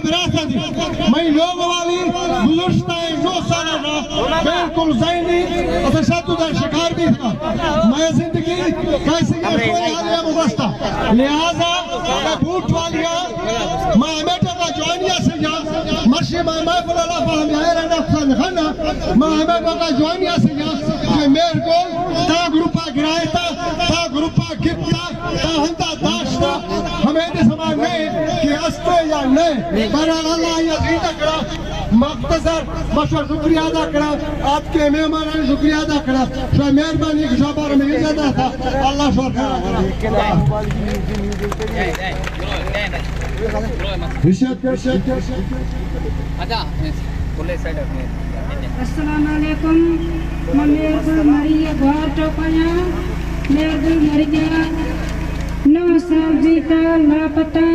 विरासत मैं लोग वाली गुज़श्ता 9 साल बिल्कुल ज़हनी तशद्दुद का शिकार भी था। मैं जिंदगी कैसे गुज़श्ता लिहाजा बूट वालिया मैं बेटा का जवानिया से जा मर्शी मैं फला फहम जाए खना मैं बेटा का जवानिया से जा कि मेरे को ता ग्रुपा गिरायता ता ग्रुपा गिफ्ता ता हंता दाश्ता हमें दे समान नहीं कि हस्ते या नहीं पर अल्लाह यज़ीद करा मख्तसर मशहूर शुक्रिया अदा करा आपके मेहमान ने शुक्रिया अदा करा शायद मेहरबानी के शाबार में इजाज़त था अल्लाह शुक्र अस्सलाम वालेकुम मेरे मरिया घर टोकया मेरे मरिया 9 साल जीता लापता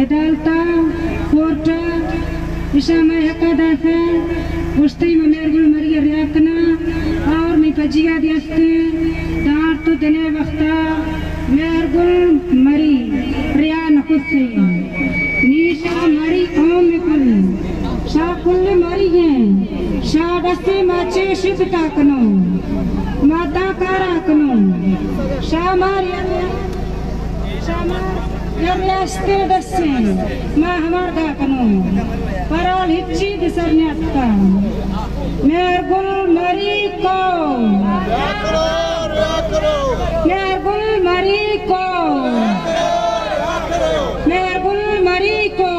अदालता कोर्ट इशा में हकदा है उस्ते में मेरे मरिया रियाकना और मैं पजिया दियस्ते दार तो दने वक्ता मेरे मरी रिया नकुसे नीशा मरी ओम कुल शाकुल मरी है शादस्ते माचे शिप ताकनो माता काराकनो शामारिया यरियास्ते दस्से मा हमार गाकनो परल हिच्ची दिसरन्यात्ता मेर गुल मरी को मेर गुल मरी को मेर गुल मरी को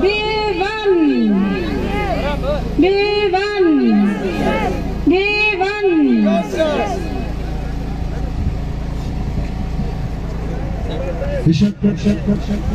B1 B1 B1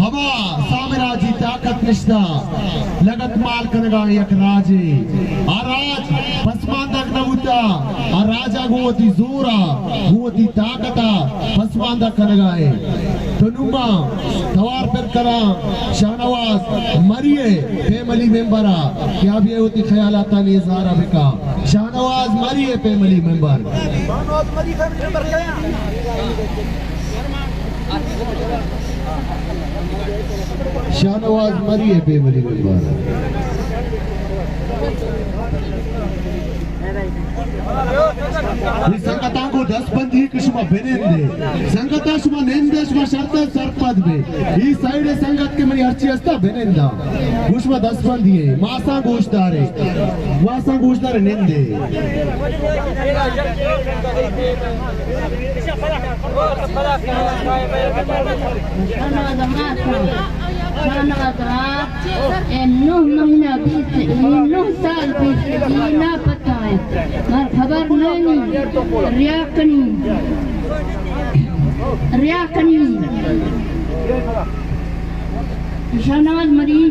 हवा सामरा जी ताकत निश्ता लगत माल कनगा एक राजे आराज पसमांदक नवुता आराजा गुवती जोरा गुवती ताकता पसमांदक कनगाए तनुमा तवार पर करा शाहनवाज मरिए फैमिली मेंबरा क्या भी होती ख्यालाता ने इजहार बिका शाहनवाज मरिए फैमिली मेंबर शाहनवाज मरी फैमिली मेंबर क्या शाहनवाज मरी है फैमिली मेंबर ये संगता को 10 बंदी किस्म बेनेंदे संगता शुमा नेंदे शुमा शर्त सरपद बे ये साइड संगत के मरी हरची अस्ता बेनेंदा कुशमा 10 बंदी है मासा गोश्तदारे नेंदे साल ना पता है खबर नहीं रियाकनी शाहनवाज मरी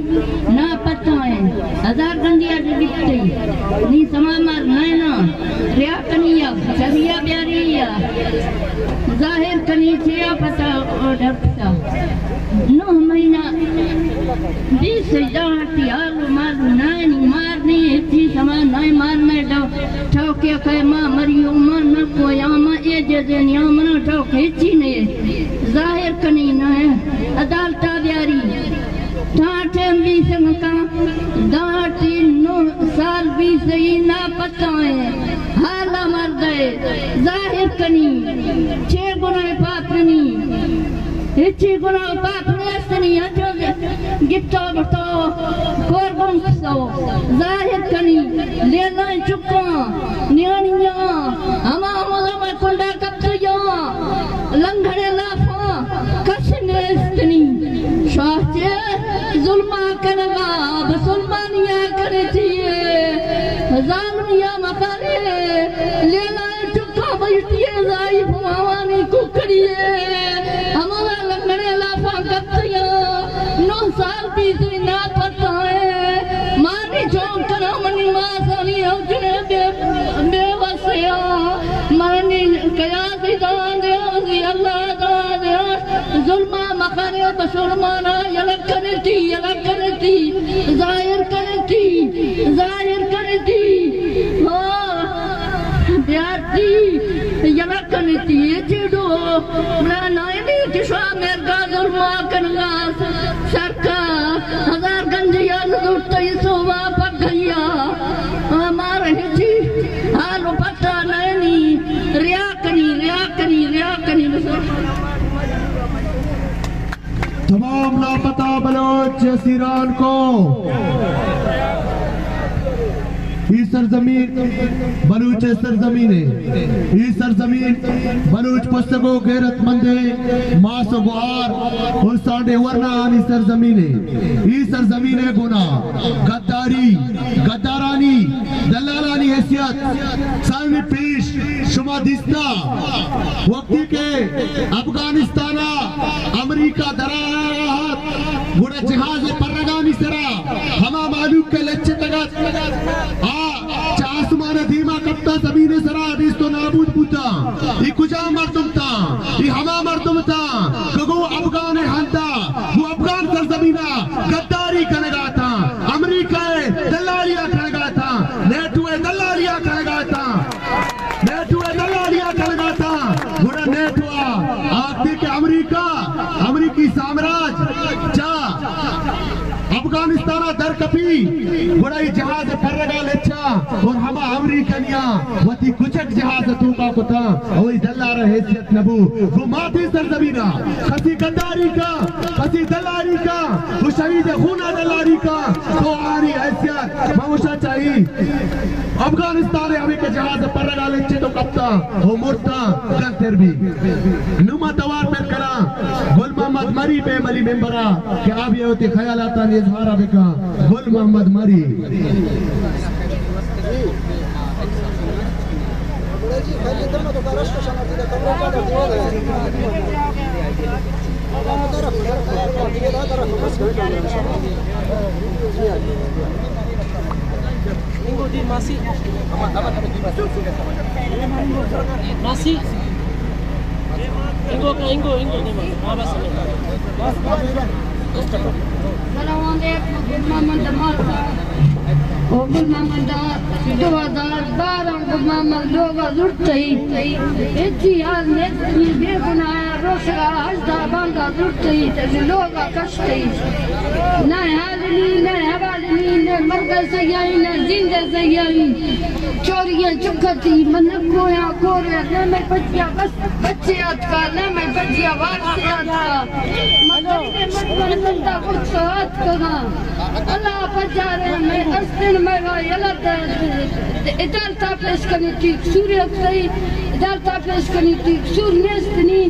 ना पता है हजार गंदिया दिखते नी समामार नैना रियाकनिया चरिया ब्यारिया जाहिर कनी थिया पता डरता 9 महीना 20 जाती आलू मारू नानी मारनी थी समा नहीं मार में दो ठोके के मां मरियो मां न को यामा ए जे नियम न ठोके छी ने जाहिर कनी न अदालत ब्यारी ठाठे भी संका दाटी 9 साल भी सही ना पता है हाला मर गए जाहिर कनी 6 गुना पापनी इच्छी गुना पापनी असनी जो गिफ्टो बतो कोरबन सो जाहिर कनी लेना चुका नियानिया हमा हमा कुंडा कत्तो लंघड़े लाफा कसने इस्तनी शाहचे जुल्मा करवा बसुलमानिया करे थी जालिया मकारे लेना चुका बैठिए जाइफ मावानी कुकड़िए हमारा लंघड़े लाफा कत्तो 9 साल भी ना पता है मानी चौक करा मनी मासानी उजने बेवसिया मानी कया सी दान दे अल्लाह दान दे जुल्मा मकारे मुसलमान अलग करती जाहिर करती हो ब्याती अलग करती जेडो ना नायनी किशा मेर गाजर मा करना सरका हजार गंजिया जुट सोवा पगैया हमार हिजी हाल पता नैनी रिया करी तमाम लापता बलोच सीरान को इस सरजमीन बलूच सरजमीन है इस सरजमीन बलूच पुस्तकों गैरतमंदे मासो गुआर और साढ़े वरना आनी सरजमीन है इस सरजमीन है गुनाह गद्दारानी दलालानी हैसियत सामने पेश शुमा दिस्ता वक्ती के अफगानिस्ताना अमेरिका दराहत गुड़ा जहाज परगानी सरा हमा मालूम के लच्छे तगत आसमान धीमा कप्ता जमीन सरा तो नाबूद बुता ये कुजा मर्दम था ये हमा मर्दम था कगो अफगान हंता वो अफगान सरजमीना गद्दारी करेगा था अमेरिका दलालिया करेगा था नेटो दलालिया करेगा था गुड़ा नेटो आखिर के अमेरिकी साम्राज्य जा अफगानिस्तान दरकपी गुड़ाई जहाज फर्रगा लेचा और हमा अमेरिकनिया वती कुचक जहाज तूका कुता ओई दल्लार हैसियत नबू वो माती सरजमीना खसी गद्दारी का खसी दलारी का वो शहीद खूना दलारी का तो आरी हैसियत ममुशा चाहिए अफगानिस्तान हमें के जहाज फर्रगा लेचे तो कप्ता वो मुर्ता कर भी नुमा तवार पर करा गुल मोहम्मद मरी पे मली मेंबरा के आप ये होते ख्यालाता ने इजहार बेका गुल मोहम्मद मरी चोरियां चुकती मन कोया कोरे न मैं बच्चिया बस बच्चे का न मैं बच्चिया वासिया का मन बंदा कुछ हाथ का अल्लाह बचारे मैं अस्तिन में यलत इधर तापेश करनी थी सूर्य सही इधर तापेश करनी थी सूर्य नेस्तनी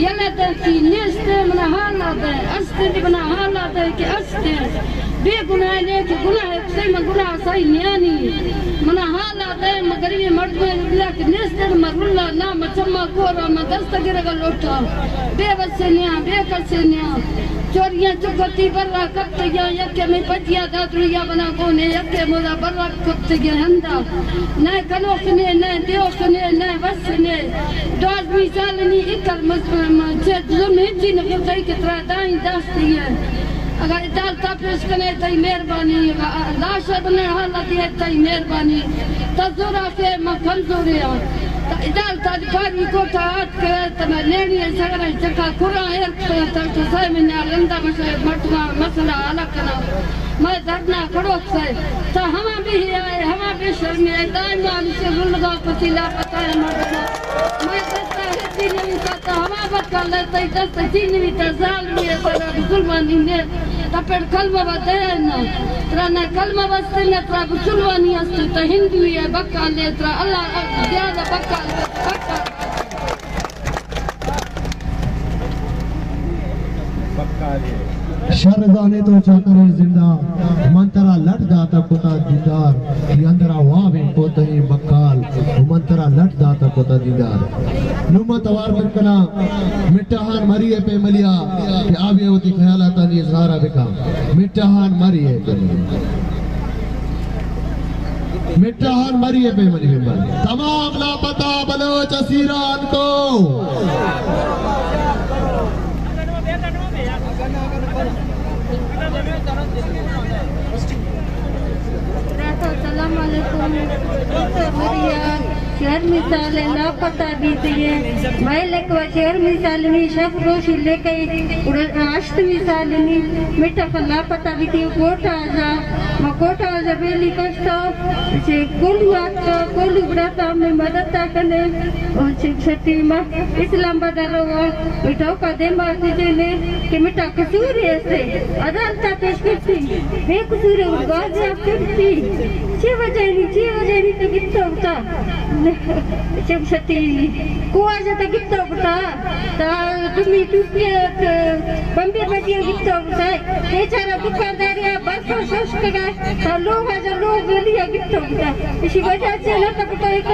यलत की नेस्त मन हालत है अस्तिन बना हालत है कि अस्तिन बेगुनाह ने कि गुनाह सही में गुनाह सही न्यानी मन हालत है मगरी मर्द में ब्लैक नेस्तर मरुल्ला ना मचम्मा कोरा मदस्तगिर का लोटा बेवसनिया बेकसनिया चोरियां चुकती बर्रा कत्ते या यके में पटिया दादरिया बना कोने यके मोदा बर्रा कत्ते के हंदा न कलोखने न देओखने न वसने दोज मिसालनी इकल मसमा जे जुल्म हिजी न खुदाई के तरह दाई दास्ती है अगर इदाल तापेश कने तई मेहरबानी लाशा बने हालत है तई मेहरबानी तजुरा के म कमजोरिया इदाल तादकारी को तात करे तम लेनी सगरा चका कुरा है त सही में लंदा मटवा मसला अलग कना मैं धरना खड़ो से तो हम भी आए हम भी शर्मे दाईमान से गुलगा पतिला पता है मर्दना मैं कहता है दिन में कहता हम बका लेते दस दिन में तजाल में पर मुसलमानी ने तपेड़ कलमा बदेना त्रना कलमा बसने त्रा मुसलमानी अस्त त हिंदू है बका ले त्रा अल्लाह ज्यादा बका शरजाने तो चाकर जिंदा मंतरा लट दाता कोता दीदार यंदरा वावे कोता ही बकाल मंतरा लट दाता कोता दीदार नुमा तवार बरकना मिट्टाहान मरी है पे मलिया कि आप ये होती ख्यालाता नहीं ज़ारा बिका मिट्टाहान मरी है पे मिट्टाहान मरी है पे मली तमाम लापता बलोच असीरान को शहर मिसाल लापता दीजिए महलक व शहर मिसालनी शफ रोश लेके आश्त मिसालनी मिठा लापता दीजिए कोटा जा मकोटा जा बेली कष्टा से कोलू ब्राता में मदद करने और छठी माँ इस्लाम बदलो मिठा का देमा दीजिए कि मिठा कसूर है से अदालत पेश करती बेकसूर गाज़ी करती ची वजह नहीं तो कितना होता शती कुआ जाता कितना होता ता तुम्ही बंबे बजिया कितना होता बेचारा दुकानदार या बस सोच का ता लोग लिया कितना होता इसी वजह से ना तब तो एक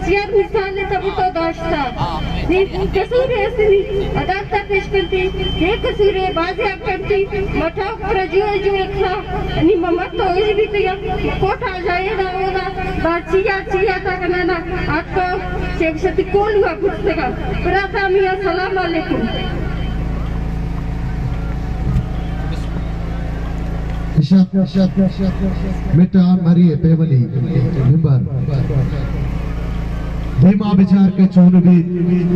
सियार मिसाल है तब तो दाश्ता नहीं कसूर है ऐसी अदालत पेश करती ये कसूर है बाज़ी करती मठा पर जो खा नहीं मम्मा तो इस भी तो कोठा जाए ना होगा बाचिया तक ना आपको शेख शती कौन हुआ कुछ तक प्राता मियां सलाम अलैकुम मिटा मरिए पेवली मिंबर धीमा विचार के चून भी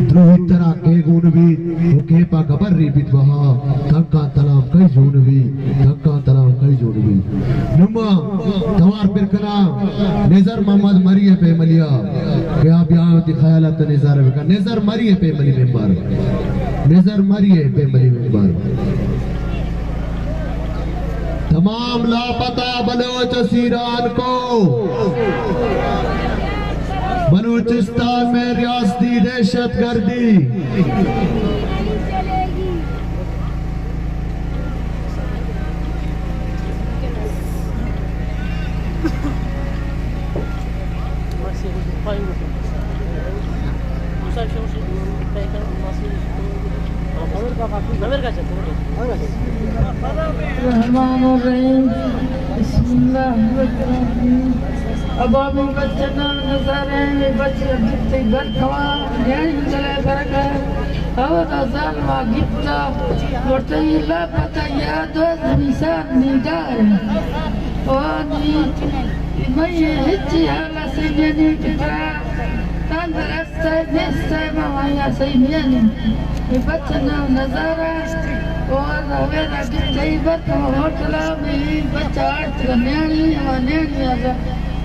द्रोहित तरह के गुण भी वो के पा गबर री बितवा धक्का तलाम कई जोन भी नुमा तवार बिरकना नेजर मोहम्मद मरिए पे मलिया क्या ब्याह दी ख्यालात नेजर का नेजर मरिए पे मली मेंबर तमाम लापता बलोच सीरान को बलूचिस्तान में रियासती दहशतगर्दी अबाबी बच्चना नजारे में बच्चे जितने घर खवा ध्यान चले बरका हवा जालमा गिफ्ता वर्ते ला पता याद निशान निगार ओनी मैं हिची हाला सैनी किता तंदरस्त नेस्ता माया सैनी बच्चना नजारा और हवेरा गिफ्ते बत होटला में बच्चा आर्ट न्याणी आजा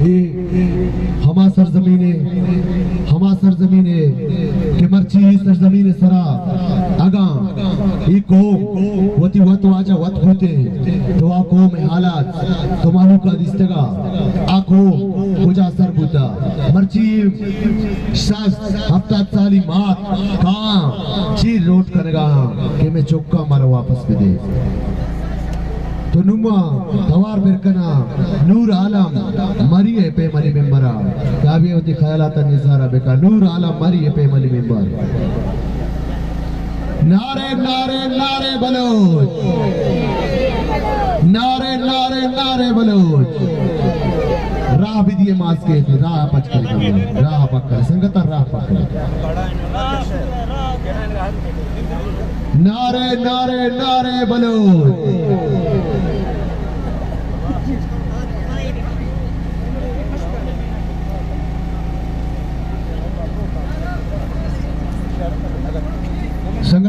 हमा सरजमीने के मर्ची सरजमीने सरा आगा इको वती वत आजा वत होते तो आको में हालात तो मालू का दिस्तगा आको कुजा सर बुता मर्ची सास हफ्ता साली मात का चीर रोट करेगा कि मैं चौका मारो वापस पे दे तो नुमा तवार बिरकना नूर आलम मरिए पे मली मेंबरा काबी होती ख्यालात निसारा बेका नूर आलम मरिए पे मली मेंबर नारे नारे नारे बलोच नारे नारे नारे बलोच राह भी दिए मास के थे राह पचकर राह पकड़ संगता राह पकड़ नारे नारे नारे बलोच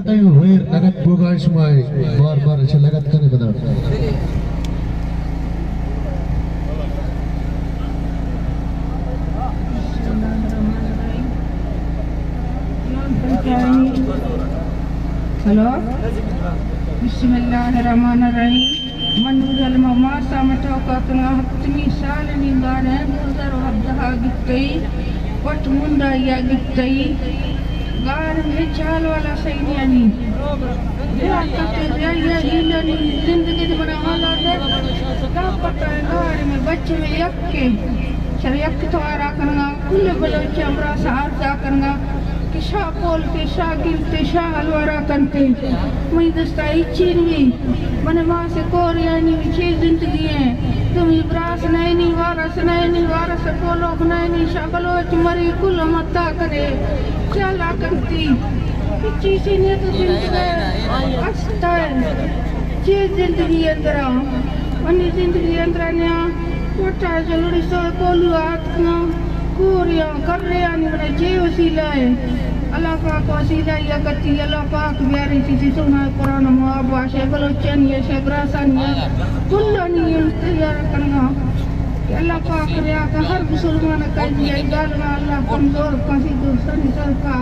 संगत हुए लगत बोगाश में बार अच्छा लगत करे बता हेलो बिस्मिल्लाहिर्रहमानिर्रहीम मनूरल ममा सामतो कतना हत्मी साल निगारे मुजर हद्दा गित्तई पट मुंडा या गित्तई गार में चाल वाला सही यानी या कते या हीलनी जिंदगी में बड़ा हालात है का पता है गार में बच्चे में यक्के शरीयत तो आरा करना कुल बलोच हमरा साथ जा करना किशा पोल के शागिल के शाहलवारा करते मैं दस्ताई चीनवी मने मां से कोरियानी विचे जिंदगी है तुम इब्रास नहीं वारस पोलो नहीं शाबलोच मरी कुल मत्ता करे चला करती चीज़ें ने तो जिंदगी अच्छा है ये जिंदगी अंदर मनी जिंदगी अंदर ने कोटा जरूरी सो कोलू आत्मा कोरिया कर रहे हैं मने जे वसीला है अल्लाह पाक वसीला या कती अल्लाह पाक प्यारी चीज़ सुना कुरान मुआबा शेबलोचन ये शेबरासन ये कुल्लानी इंतजार करना अल्लाह पाक रिया का हर मुसलमान का ये गाल में अल्लाह कमजोर कासी दोस्तन सरका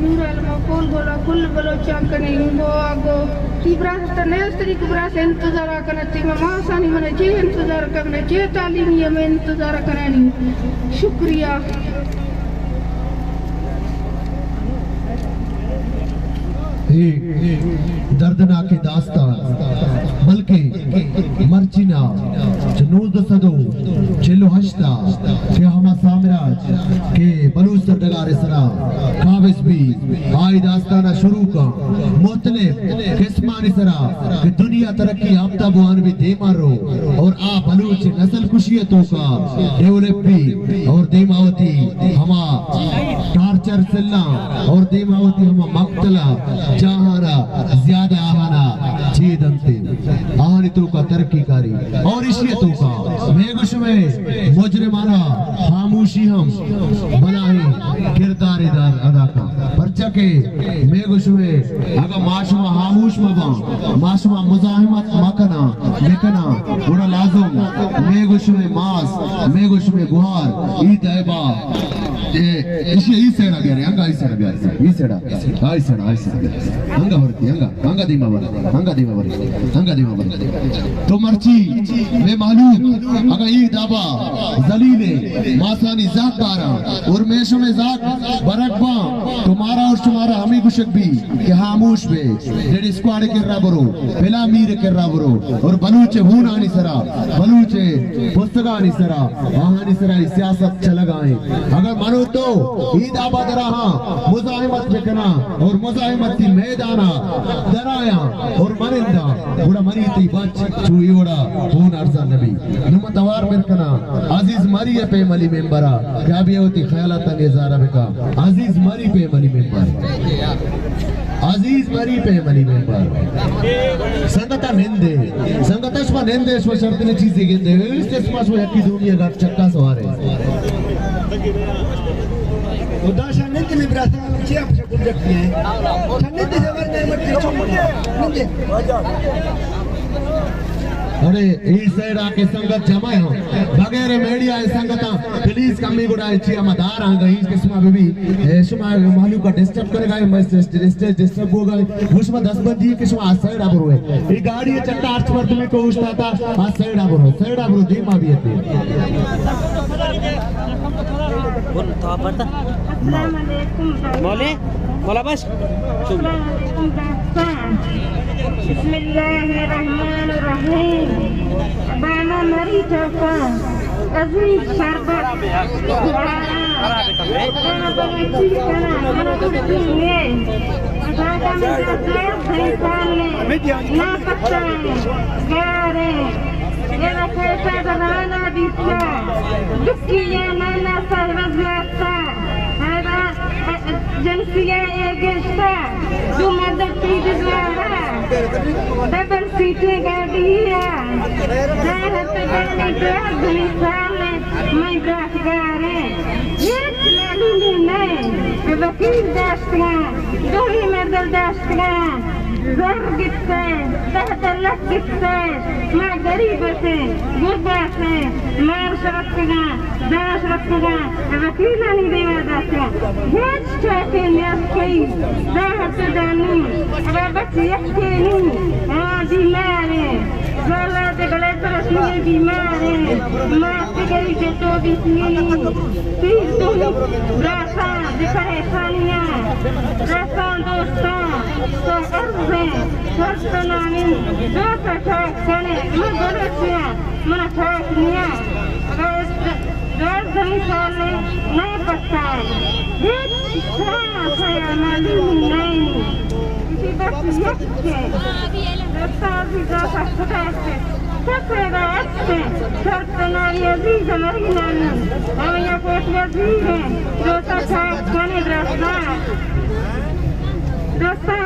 नूर अलमा कोल बोला कुल बलोचन कने इंगो आगो इब्रास तने स्त्री इब्रास इंतजार करना ती मां सानी मने जे इंतजार करना जे तालीम ये में इंतजार करनी शुक्रिया दर्दनाक दास्तान बल्कि मर्चिना जनूद सदो चलो हश्ता के हम साम्राज के बलूच डगारे सरा काबिस भी आई दास्ताना शुरू का मुख्तलिफ किस्मानी सरा कि दुनिया तरक्की याफ्ता बुआन भी दे मारो और आ बलूच नस्ल खुशियतों का डेवलप भी और देमावती हमा टार्चर सिल्ला और देमावती हमा मक्तला जहाना ज्यादा आहाना चीदंते आहानितों का तरक्की कारी और इशियतों का मेगुश में मुजरिमाना खामोशी हम बनाए किरदारेदार अदा का परचा के मेगुश में अगर माशुमा खामोश मबा माशुमा मुजाहिमत मकना लेकना बुरा लाजुम मेगुश में मास मेगुश में गुहार ईद ऐबा इसी सेड़ा गया रे अंगा इसेड़ा गया ई सेड़ा अंगा भरती अंगा दीमा भरी तो मर्ची में मालूम अगर ई दाबा जलीले मासानी जाकारा और मेशो में जाक बरकबा तुम्हारा और तुम्हारा हमें गुशक भी कि खामोश बे जेड स्क्वाड के राबरो पहला मीर के राबरो और बलूच हूनानी सरा बलूच पुस्तकानी सरा वहानी सरा सियासत चलगाए अगर मानो तो ईद आबाद रहा मुजाहिमत बेकना और मुजाहिमत की मैदाना दराया और मरिंदा बुरा मरी ती बच चुईड़ा होन अर्जा नबी नुम तवार बेकना अजीज मरी पे मली मेंबरा क्या भी होती ख्यालात नेजारा बेका अजीज मरी पे मली मेंबर संगता नेंदे स्व शर्त ने चीजें गेंदे इस स्माश में की दुनिया का चक्का सवारे उदासा नंद में ब्रासा चे आप से कुछ रखते हैं नंद जवर में मत नंद अरे इस साइड आके संगत जमा हो बगैर मीडिया संगत प्लीज कमी गुड़ा चिया मदार आ गई किस्मा बेबी सुमा मालू का डिस्टर्ब करेगा मैं स्टेज डिस्टर्ब होगा उसमें 10 बंदी किस्मा आ साइड आबरो है ये गाड़ी चक्का अर्थ पर तुम्हें को उठता था आ साइड आबरो धीमा भी है बोल तो पड़ता अस्सलाम वालेकुम बोला बस बिस्मिल्लाहिर्रहमानिर्रहीम बाना मरी चौका अजीज शरबत ना पता गारे ये रखेता बनाना दिखा दुखिया नाना सहरज़ाता हरा जंसिया एगेस्ता जो मदद की दिलावा डबल सीटें गाड़ियाँ जहाँ तक गाड़ी का धनी साले मैं बेरोजगार है हिच मालूम नहीं वकील दास्तां दोही में दास्तां घर गिफ्ते तहत लक गिफ्ते मैं गरीब से गुरबा से मार रखगा दास रखगा वकील नहीं देवा दास्तां हिच चाहे न्यास कोई दाहत दानी अब बच्चे यके नहीं हाँ बीमार है गला ते गले तरस में बीमार है माँ से गई के तो तीर तुम रास्ता दिखाए सानिया रास्ता दोस्ता तो अर्ज़ है स्वस्थ नामी दोस्त ठाक कने मैं गलतियाँ मैं ठाक निया रोज धनी साले नहीं पता हिच साया मालूम नहीं किसी बस यके रास्ता भी दोस्त छुटाते सबसे रास्ते शर्त नारी अजीज हमारी नानी हम यहाँ कोट अजीज हैं दोस्त ठाक कने रास्ता दोस्तां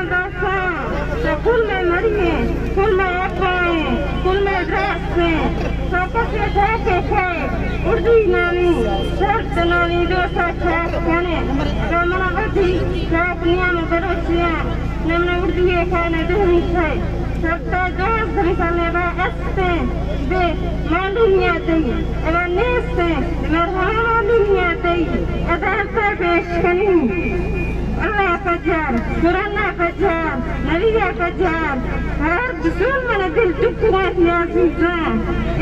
तो कुल में मरिए कुल में अपाए कुल में रास्ते सबक से ठाके खाए उर्दू नानी शर्त नानी दोस्त ठाक कने तो मना बची ठाक नियम बरोचिया नमना उर्दू ये खाने दूनी खाए सबका दोस्त निकालने बा अस्ते बे मालूमिया दई अब नेस्ते मरहमा मालूमिया दई अदालता पेश कनी अल्लाह कजार कुराना कजार नबिया कजार हर दुश्मन मन दिल टुकड़ा किया सीधा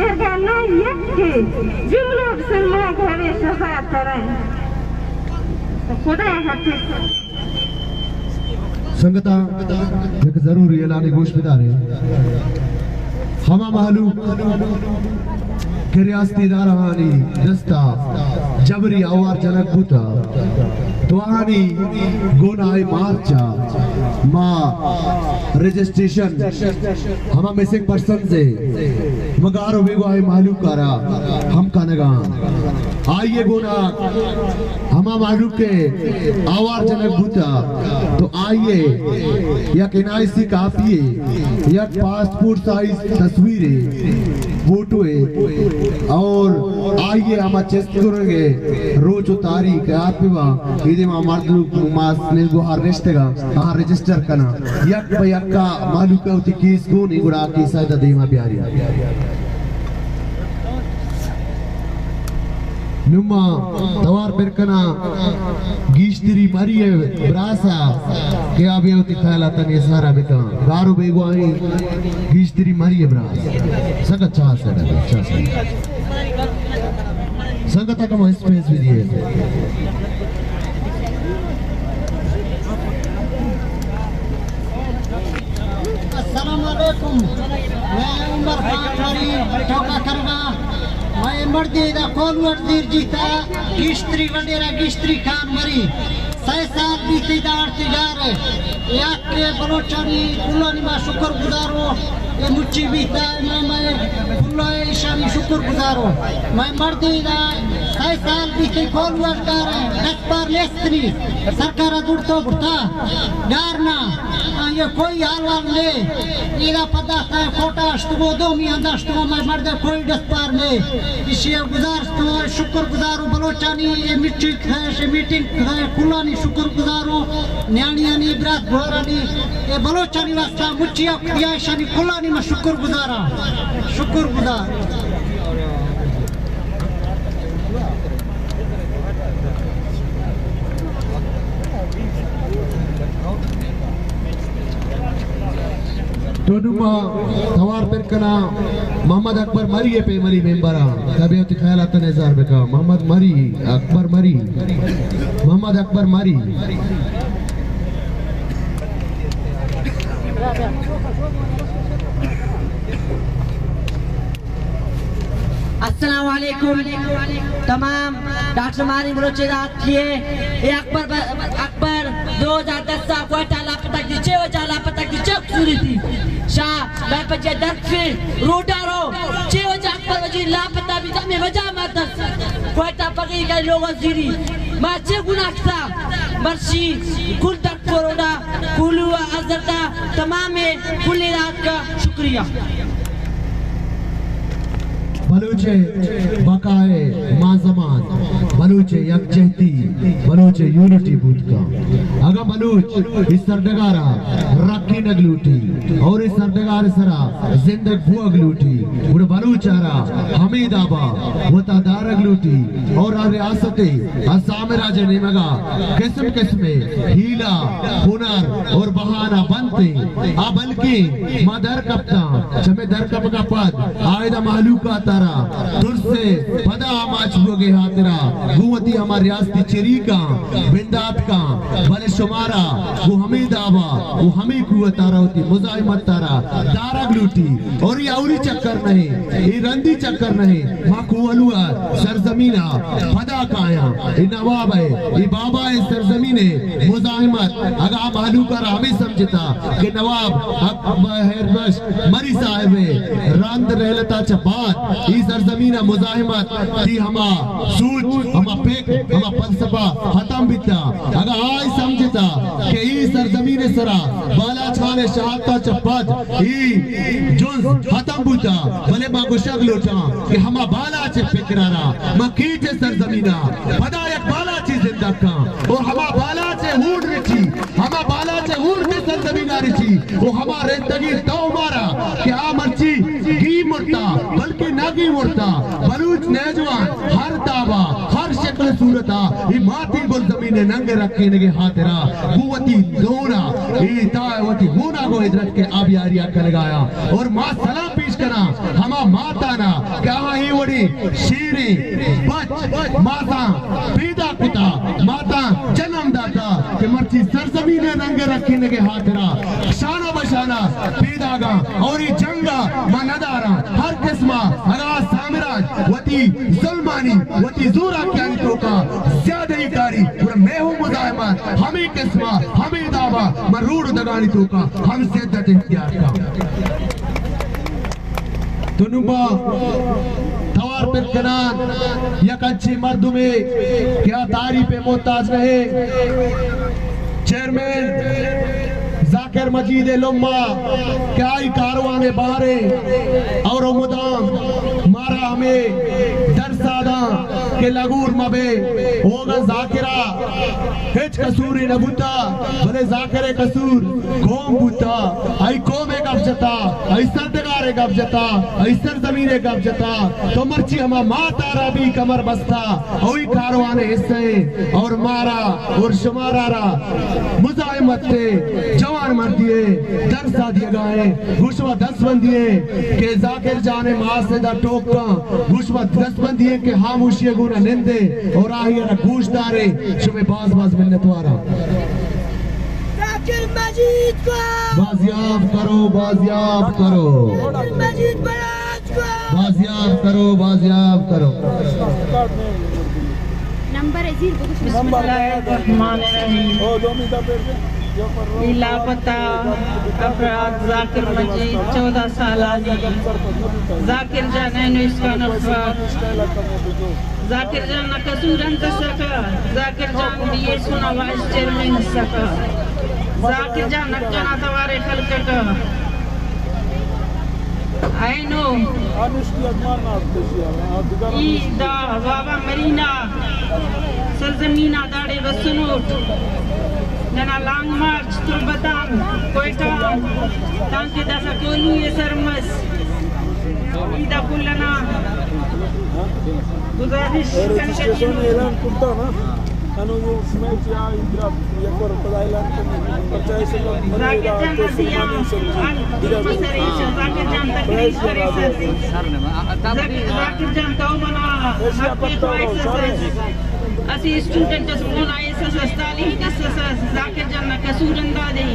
एगा नहीं यके जुमला मुसलमान को हमें सफा करें तो खुदा हाफिज संगता एक जरूरी ऐलान गोश बिदारे हमा मालूम के रियासती दारहानी दस्ता जबरी आवार जनक बुता तुआनी गोनाई मार्चा माँ रजिस्ट्रेशन हमा मिसिंग पर्सन से मगारो बेगो आई मालूम करा हम कानगा आइए गोना हमा मालूम के आवार जनक बुता तो आइए या केनाइसी काफी है या पासपोर्ट साइज तस्वीरें फोटो है और आइए हम चेस्ट करेंगे रोज तारीख आपवा इधे मर्द मास ने गुहार रिश्तेगा हाँ रजिस्टर करना यक यक्का मालूम का उती केस को नहीं गुड़ा की साइड देमा प्यारी नुमा तवार परकना गीश्तरी मरिए ब्रासा के आबे होती ख्याल आता नहीं सारा बेटा गारो बेगवाई गीश्तरी मरिए ब्रास संगत चाह से संगत का मोह स्पेस भी दिए अस्सलाम वालेकुम मैं उमर खान ठोका करना मैं मर्दी दा कौन वजीर जीता गिश्तरी वडेरा गिश्तरी खान मरी 6 साल बीते दारती जारे याक के बलोचानी कुलानी मा शुक्र गुजारो ये मुच्ची बीता मैं कुल्ला ईशानी शुक्र गुजारो मैं मर्दी दा 6 साल बीते कौन वजदार है 10 बार लेस्त्री सरकार दुड़तो बुढ़ता डारना ये कोई हाल ले इला पता है कोटा अष्टमो दो मियां अष्टमो मैं मर्द कोई 10 बार ले इसे गुजार तो शुक्र गुजारो बलोचानी ये मीटिंग है कुलानी शुक्र गुजारो न्याणियानी ब्रात घोरानी ये बलोचानी वास्ता मुच्चिया याशानी कुलानी में शुक्र गुजारा शुक्र गुजार टोनुमा थवार परकना मोहम्मद अकबर मरी है पे मरी मेंबरा तबे होती ख्याल आता नज़ार बेका मोहम्मद मरी अकबर मरी मोहम्मद अकबर मरी अस्सलाम वालेकुम तमाम डॉक्टर मारी बलोचिस्तान किए अकबर 2010 सा कोटा लापता की 6 लापता की चक सूरी थी शाह मैं पजे दर्द फिर रोडारो 6 अकबर वजी लापता भी तमे वजह मत कोटा पकड़ी के लोग वजीरी माचे गुनाखता मर्शी कुल तक कोरोना कुलु अजरता तमाम कुल रात का शुक्रिया बलूचे बकाए माजमान बलूचे यकजहती बलूचे यूनिटी बूथ का अगा बलूच इस सरडगारा रखी नगलूटी और इस सरडगार सरा जिंदग बुआ गलूटी उड़ बलूचारा हमीदाबा वता दारगलूटी और रियासते असम राजे ने मगा किस्म किस्मे हीला हुनर और बहाना बनते आ बल्कि मदर कप्ता जमे दर कप का पद आयदा मालूका तारा तुर से पदा आमाच हुए हातरा गुवती हमारी रियासती चरीका बिंदात का बले शुमारा वो हमें दावा वो हमें कुवत तारा होती मुजाहिमत तारा दारा गलूटी और ये औरी चक्कर नहीं ये रंदी चक्कर नहीं माँ कुवलुआ सरजमीना पदा काया ये नवाब है ये बाबा है सरजमीने मुजाहिमत अगा मालूका हमें समझता कि नवाब हेरबश मरी साहिब रांद रहलता चपात ई सरजमीना मुजाहिमत ती हमा सूच हमा पेक हमा फलसफा खत्म बिता अगर आज समझता कि ई सरजमीने सरा बाला छाने शहादता चपात ई जुज खत्म बुता भले मा गुशक लोटा कि हमा बाला चे फिक्रारा मा कीचे सरजमीना पदा एक बाला ची जिंदा का और हमा बाला चे हूड रिची हमा बाला चे हूड के सरजमीना रिची वो हमारे तगी तो मारा कि आ मर्ची की मुर्ता बल्कि नागी मुर्ता बलूच नौजवान हर दावा हर शक्ल सूरता ये माती गुल जमीने नंगे रखे नगे हाथरा कुवती दोना ये तावती होना को इधर के अब यारिया कर लगाया और मां सलाम पेश करा हमा माता ना क्या ही वड़ी शीरी बच माता पैदा कुता माता जन्मदाता के मर्ची सरजमीने नंगे रखे नगे हाथरा शाना बशाना पैदागा और ये जंगा मनदारा हर किस्मा अगा सामराज वती जुल्मानी वती जोरा क्या तो का ज्यादा ही कारी और मैं हूँ मुजाहिमत हमें किस्मा हमें दावा मरूर दगानी तो का हम सिद्दत इख्तियार का तुनुबा तवार पे कनान या कच्ची मर्दों में क्या तारीफ पे मोहताज रहे चेयरमैन जाकिर मजीद लुम्मा क्या ही कारवाने बाहरे और मुदाम मारा हमें दरसादा के लगूर मबे होगा जाकिरा हिच कसूरी न बुता भले जाकिरे कसूर कौम बुता आई कौमे कब जता आई सरदगारे कब जता आई सरजमीने कब जता तो मर्ची हमा माता रबी कमर बस्ता ओई कारवाने हिस्से और मारा और शुमारा रा मुजाहिमत थे जवान मर दिए दरसा दिए गाए गुशवा 10 बंदिए के जाकिर जाने मासेदा टोका गुशवा 10 बंदिए के खामोशी गुना निंदे और आहिया ना गूशदारे शुमे बाज मिन्नत वारा जाकिर मजीद को बाजियाब करो बाजियाब करो मजीद बराज को बाजियाब करो नंबर अजीर लापता अफराद जाकिर मजीद 14 साल जाकिर जान इसका जाकिर जान न कसूरन सका जाकिर जान दिए सुना वाइस चेयरमैन सका जाकिर जान न जना तवारे खलकट I know ida baba marina सरजमीना दाड़े वसनोट नना लॉन्ग मार्च तुलबतान कोयटा तांके दसा कोलू ये सरमस ईदा कुलना गुजारिश करके ऐलान करता ना अनु ये मैच या इंद्रा ये कर पता ऐलान परचाय से जाके जान दिया जाके जान तकलीफ करे जाके जान तो बना असी स्टूडेंट स्कूल आईएसएस तालीम जाकिर जान कसूर अंदाज़े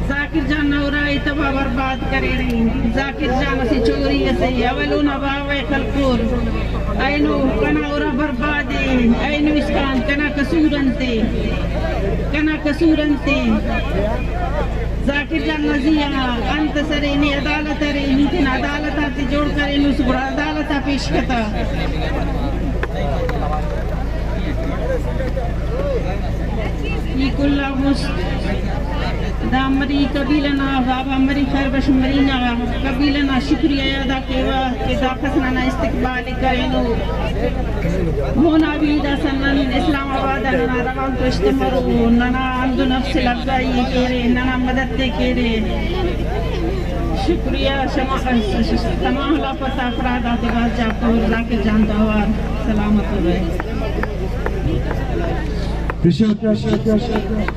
जाकिर जान औरा इतबा बर्बाद करे रही जाकिर जान असी चोरी से अवलो न बावे खलकोर ऐनो कना औरा बर्बादे ऐनो इसकान कना कसूरंते जाकिर जान नजिया अंत सरे ने अदालत रे नीति अदालत आते जोड़ करे नु सुबह अदालत पेश करता ये कुल्ला मुस दामरी कबीलना बाबा मरी खरबश मरीना कबीलना शुक्रिया अदा केवा के दाखसना ना इस्तकबाल करेनो होना भी दसनन इस्लामाबाद ना रवान तो इस्तेमारो नना अंदु नफ्स लगाई केरे नना मदद ते केरे शुक्रिया तमाम लापता अफराद आते बात जाको अल्लाह के जानता हुआ सलामत रहे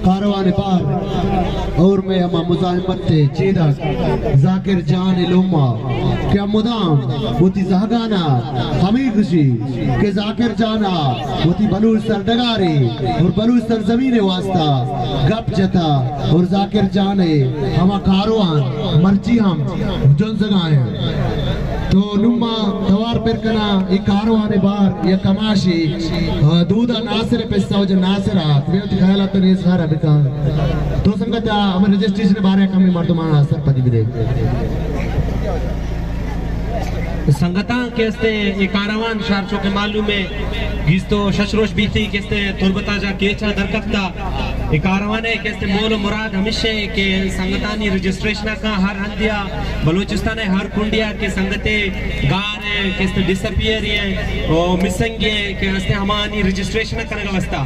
कारवान पार और मैं अमा मुजाहिमत थे चेदा जाकिर जान इलुम्मा क्या मुदाम होती जहागाना हमी खुशी के जाकिर जाना होती बलूच सर डगारे और बलूच सर जमीन वास्ता गप जता और जाकिर जाने हमा कारवान मर्ची हम जोन जगाए तो नुमा दवार पर कना ये कारवाने बार ये कमाशी दूधा नासिर पे सौज नासिरात वे तो ख्याल तो नहीं सारा बिका तो संगत हम रजिस्ट्रेशन बारे कमी मर्दमान असर पदी भी देख संगता केस्ते ये कारवान शारचो के मालूम है गिस्तो शशरोश बीती केस्ते तुरबता जा केचा दरकफ्ता ये कारवान है केस्ते मोल मुराद हमेशा के संगतानी रजिस्ट्रेशन का हर हंदिया बलूचिस्तान है हर कुंडिया के संगते गार है केस्ते डिसअपियर है और मिसिंग है केस्ते हमारी रजिस्ट्रेशन करने का वास्ता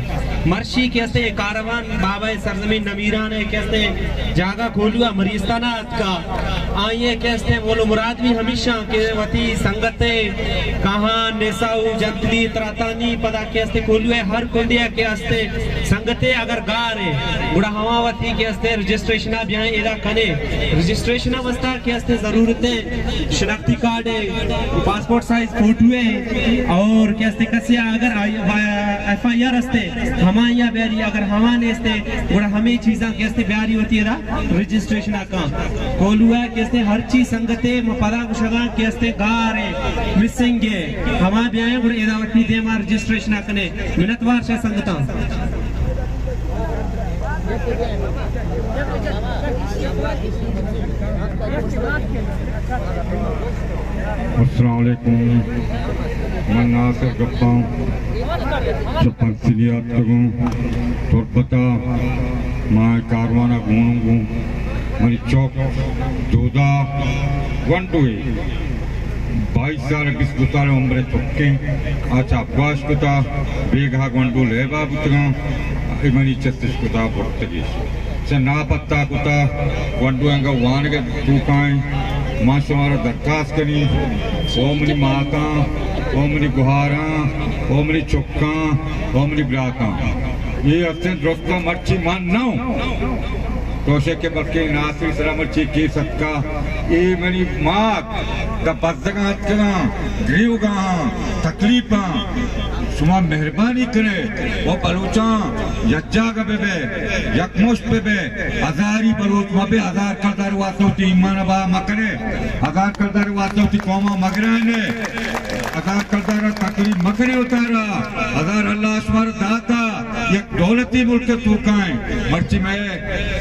मर्शी केस्ते कारवान बाबा सरजमीन नमीरान है केस्ते जागा खोलुआ मरीस्ताना का आइए केस्ते मोल मुराद भी हमेशा के वती संगते कहाँ नेसाऊ जंतली त्रातानी पदा के अस्ते कोलुए हर कुंडिया के अस्ते संगते अगर गार है बुढ़ा हवावती के अस्ते रजिस्ट्रेशन अब यहाँ इदा कने रजिस्ट्रेशन अवस्था के अस्ते जरूरतें शनाख्ती कार्ड है पासपोर्ट साइज फोटो है और के अस्ते कसिया अगर FIR अस्ते हमाया ब्यारी अगर हमाने अस्ते बुढ़ा हमें चीज़ां के अस्ते ब्यारी होती है रजिस्ट्रेशन का कोलुआ के अस्ते हर चीज संगते पदा कुशगा के अस्ते गार है मिसिंग है हमारे ब्याह बुढ़े इदावती दे मार रजिस्ट्रेशन करने मिनटवार से संगता अस्सलाम वालेकुम मैं नासिर गप्पा चपरसिलियात लगूं तुरबता मैं कारवाना घूमूं मरी चौक दोदा वंडुए 22 साल 20 साल उम्र चुके अच्छा अफगाश कुता बेघा गंडू लेबा बुतगा इमनी चस्तिश कुता पुर्तगीश से ना पत्ता कुता गंडू अंगा वान के तूकाएं माशमारा दरखास्त करी ओमनी माता ओमनी गुहारा ओमनी चुक्का ओमनी ब्राका ये अफसन दोस्तों मर्ची मान ना तोशे के बल्कि नासिर सलामत की सकता ये मेरी माँ द बज़गा चला ग्रीवगा तकलीफा सुमा मेहरबानी करे वो बलूचा यज्जा का बेबे यकमुश बेबे हजारी बलूच मबे हजार करदार वासोती ईमान बा मकरे हजार करदार वासोती कौमा मगराने हजार करदार तकलीफ मकरे उतारा हजार अल्लाह अस्वर दाता एक दौलती मुल्क तू काए मर्ची में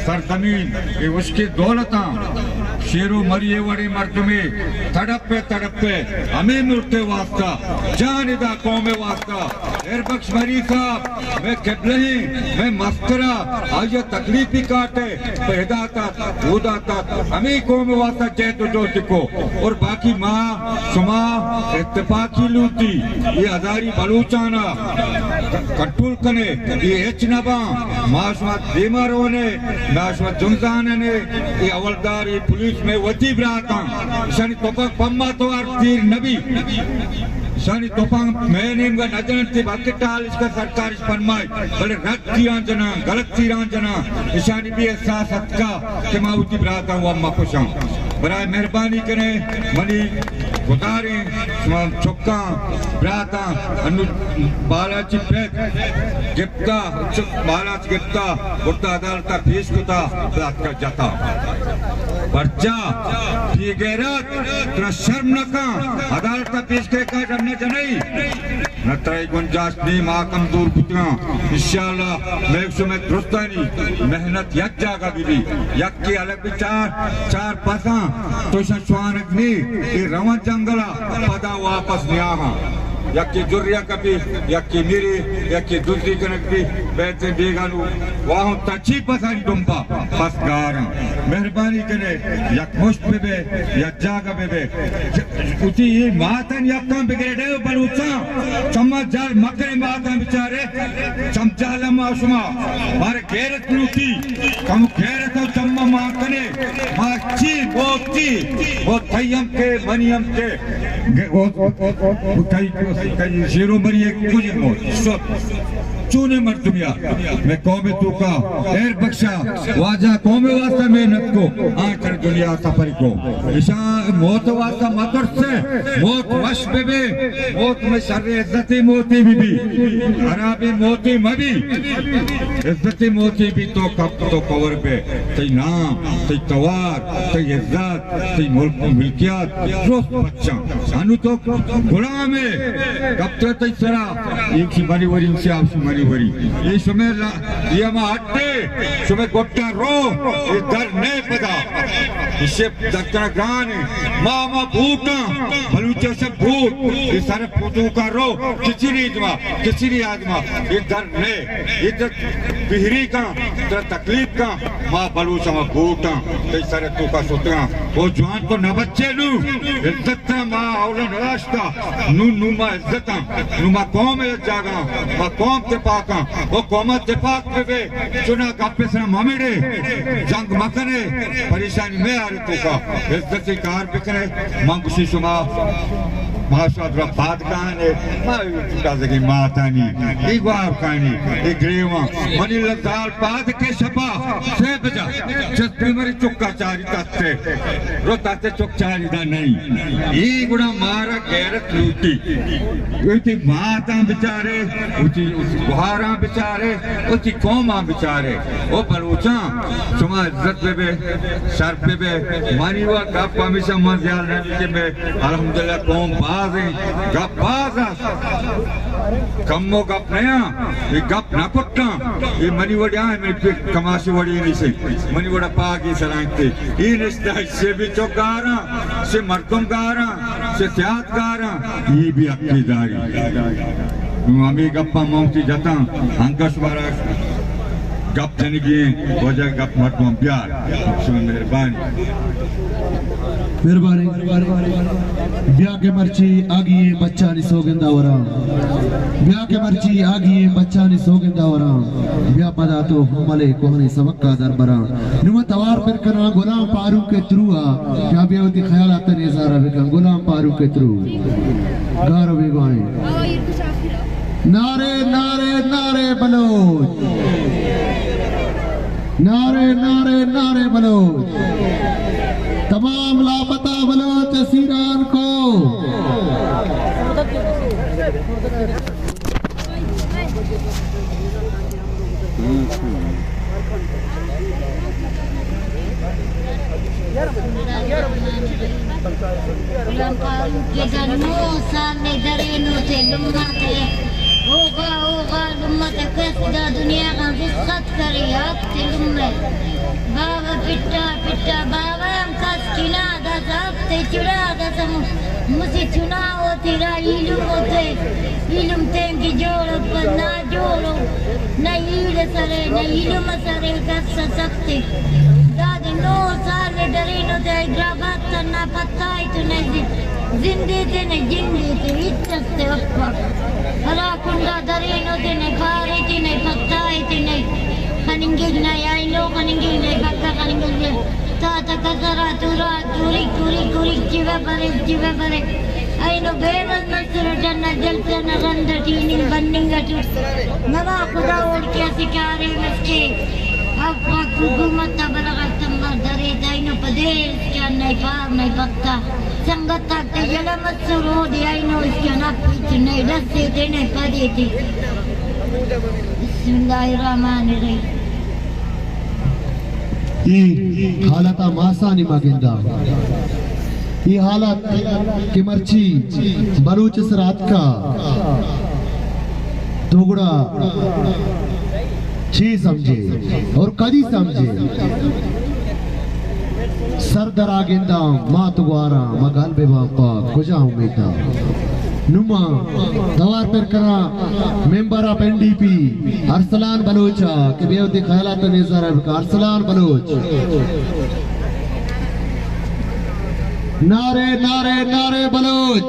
सरजमीन ये उसकी दौलता शेरों मरिए वड़ी मर्द में तड़प पे हमें मुल्के वास्ता जानिदा कौमे वास्ता एरबख्श मरी साहब मैं किबले मैं मस्करा आज तकलीफी काटे पैदाता उदाता हमें कौमे वास्ता जय तो जो को और बाकी माँ सुमा इत्तेफाकी लूटी ये हजारी बलूचाना कटुल कने ये एचनबा माशवा बीमारों ने माशवा जुनजान ने ये अवलदार ये पुलिस में वजीब रहा था शानी तोपक पम्मा तो आर्थिक नबी शानी तोपक मैंने इनका नजर थी बाकी टाल इसका सरकार इस फरमाए बड़े रद्द तीरान जना गलत तीरान जना शानी भी एहसास का कि मैं वजीब रहा था वो अम्मा खुश हूँ बराए मेहरबानी करें मनी गुजारे चौका ब्राता अनु बालाची पेट गिफ्ता बालाच गिफ्ता उड़ता अदालता फीस कुता ब्रात का जाता पर्चा फिगेरत तेरा शर्म न का अदालता फीस के का करने जनाई नत्राई गुंजाश नहीं माकम दूर पुत्रा इंशाल्लाह मैं उसमें दुरुस्तानी मेहनत यक जागा भी यक की अलग भी चार पसा तो शश्वान अग्नि ये रवन जंगला पदा वापस न्याहा यक्की जुर्रिया कभी यक्की मीरी यक्की दूसरी कनक भी बैठे बेगानू वहाँ तची पसंद डुम्बा बस गारा मेहरबानी करे यक मुश्त पे बे यक जागा पे बे उसी ये मातन यक्कां बिगड़े बलूचा चम्मच जार मकरे मातन बेचारे चमचा लम्मा शुमा मारे गैरत लूटी कम गैरत और चम्मा मातने माची वो थयम के मनियम के वो कई शेरों मरी एक कुछ मौत चूने मर दुनिया मैं कौमे तू का एर बख्शा वाजा कौमे वास्ता मेहनत को आकर दुनिया सफर को ईशा मौत वास्ता मतर से मौत वश बेबे मौत में शर्रे इज्जती मोती भी अराबी मोती मबी इज्जती मोती भी तो कब तो कवर पे तई नाम तई तवार तई इज्जत तई मुल्क मिल्कियत रोज बच्चा सानू तो गुलाम है कब तो तई सरा एक ही मरी वरी से आप मरी वरी ये समय ये मा हट्टे समय गोट्टा रो ये दर नहीं पता इससे दर्दना गान मामा भूटा बलूचे से भूत ये सारे भूतों का रो किसी आदमा ये दर नहीं ये दर बिहरी का दर तकलीफ का माँ बलूचा माँ भूटा ये सारे तू का सुतरा वो जवान को न बच्चे नू इज्जत माँ औला नराश्ता नू माँ इज्जत नू माँ कौम है जागा माँ कौम के पाका वो कौमत के पाक पे चुना कापे से मामिडे जंग मकने परेशानी में आ रही तो का इज्जत से कार बिकने मंगुशी सुमा महाशाद्रा बात कहानी माँ मातानी एक बार कहानी एक ग्रेवा मनी लताल पाद के शपा से बजा जस्ती मरी चुक्का चारी ताते रो ताते चुक चारी दा नहीं ये गुना मारा गैरत लूटी उसी माता बेचारे उसी गुहारा बेचारे उसी कौमा बेचारे वो बलूचा सुमा इज्जत पे बे सर पे बे मानी हुआ कब हमेशा मन ध्यान रखने के में अल्हम्दुलिल्लाह कौम गप कम्मो गप नया ये गप ना कुट्टा ये मनी वड़िया है मेरे कमाशी वड़ी नहीं से मनी वड़ा पागी सलांगते ये रिश्ता से भी चौकारा से मर्दों गारा से त्याग गारा ये भी अक्कीदारी हमें गप्पा मौती जाता अंकश बारा गप जनगी वजह गप मर्दों प्यार मेहरबानी ब्याह के मर्ची आगी बच्चा नहीं सोगंदा वरा ब्याह के मर्ची आगी बच्चा नहीं सोगंदा वरा ब्याह पदा तो हमले कोहनी सबक का दरबरा नुमा तवार पर कना गुलाम पारू के त्रुआ क्या बेवती ख्यालात ने सारा बिकन गुलाम पारू के त्रू गारो बेगाए नारे नारे नारे बलोच नारे नारे नारे बलोच तमाम लापता बलोच सीरान को दुनिया का विस्कत करे बाबा पिट्टा पिट्टा बाबा हम कस चुना दस चुना दस मुझे चुना हो तेरा इलम होते इलम तेंगे जोड़ो पर ना जोड़ो न इल सरे न इलम सरे कस सकते दादी 9 साल डरे नो ते ग्राबात ना पता है तो नहीं जिंदे ते नहीं जिंदे ते इज्जत से अप्पा हरा कुंडा डरे नो ते नहीं खारे ते नहीं पता है ते नहीं कनिंगे नहीं आई नो कनिंगे नहीं पता कनिंगे ताता कजरा तुरा तुरी तुरी तुरी जीवा बरे आई नो बेबस मसर जन्ना जलते न रंद टीनिंग बन्निंग टूट नवा खुदा ओढ़ के सिकारे मस्के अब हुकूमत बलगत तंबर दरे दाइनो पदेर क्या नहीं पार नहीं पत्ता संगत तक जला मसर हो दिया नो इसके ना पीछ नहीं रस्से देने पदे थी बिस्मिल्लाहिर्रहमानिर्रहीम ये हालत मासानी मागिंदा ये हालत के मर्ची बलूच रात का दोगड़ा छी समझे और कदी समझे सर दरा गेंदा मात गुआरा मगल बेबापा कुजा उम्मीदा नुमा दवार पर करा मेंबर ऑफ एनडीपी अरसलान बलोचा के बेवती ख्यालात नेज़र अरसलान बलोच नारे नारे नारे बलोच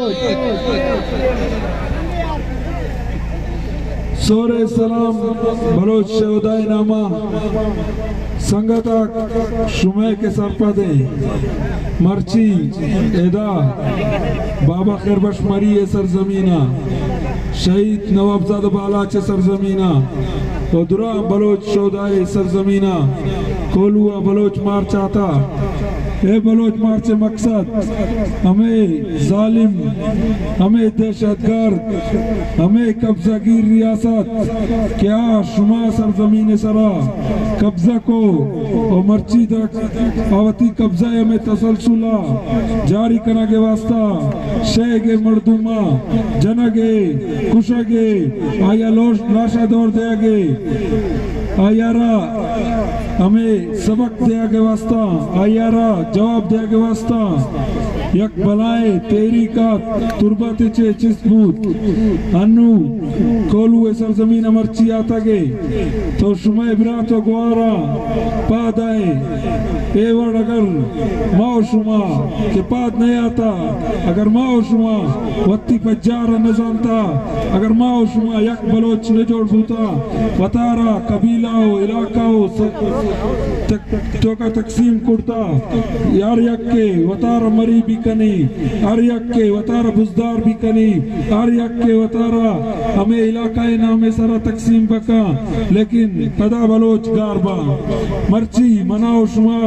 सोरे सलाम बलोच शहदाए नामा संगता शुमे के सरपदे मर्ची एदा बाबा खैरबश मरी ए सरजमीना शहीद नवाबजादा बाला चे सरजमीना उदरा बलोच शहदाए सरजमीना कोलुआ बलोच मार चाहता ए बलोच मार्च मकसद हमें जालिम, हमें दहशतगर्द, हमें कब्जागीर रियासत क्या शुमा सरजमीन सरा कब्जा को और मर्ची तक आवती कब्जा में तसलसुला जारी करा के वास्ता शेगे मर्दुमा जनगे कुशगे आया लोश लाशा दौर देगे आयारा हमें सबक दिया के वास्ता आयारा जवाब दिया के वास्ता यक बलाए तेरी का तुरबत चे चिस्बूत अन्नू कोलू सरजमीन अमरची आता गे तो शुमे बिरा तो ग्वारा पादाए एवड अगर माओ शुमा के पाद नहीं आता अगर माओ शुमा वत्ती पज्जार न जानता अगर माओ शुमा यक बलोच ने जोड़ भूता वतारा कबीला हो इलाका हो तो का तकसीम कुर्ता यार यक के वतारा मरी भी कनी आर यक के वतारा बुजदार भी कनी आर यक के वतारा हमें इलाका नामे सारा तकसीम बका लेकिन पदा बलोच गारबा मर्ची मनाओ शुमा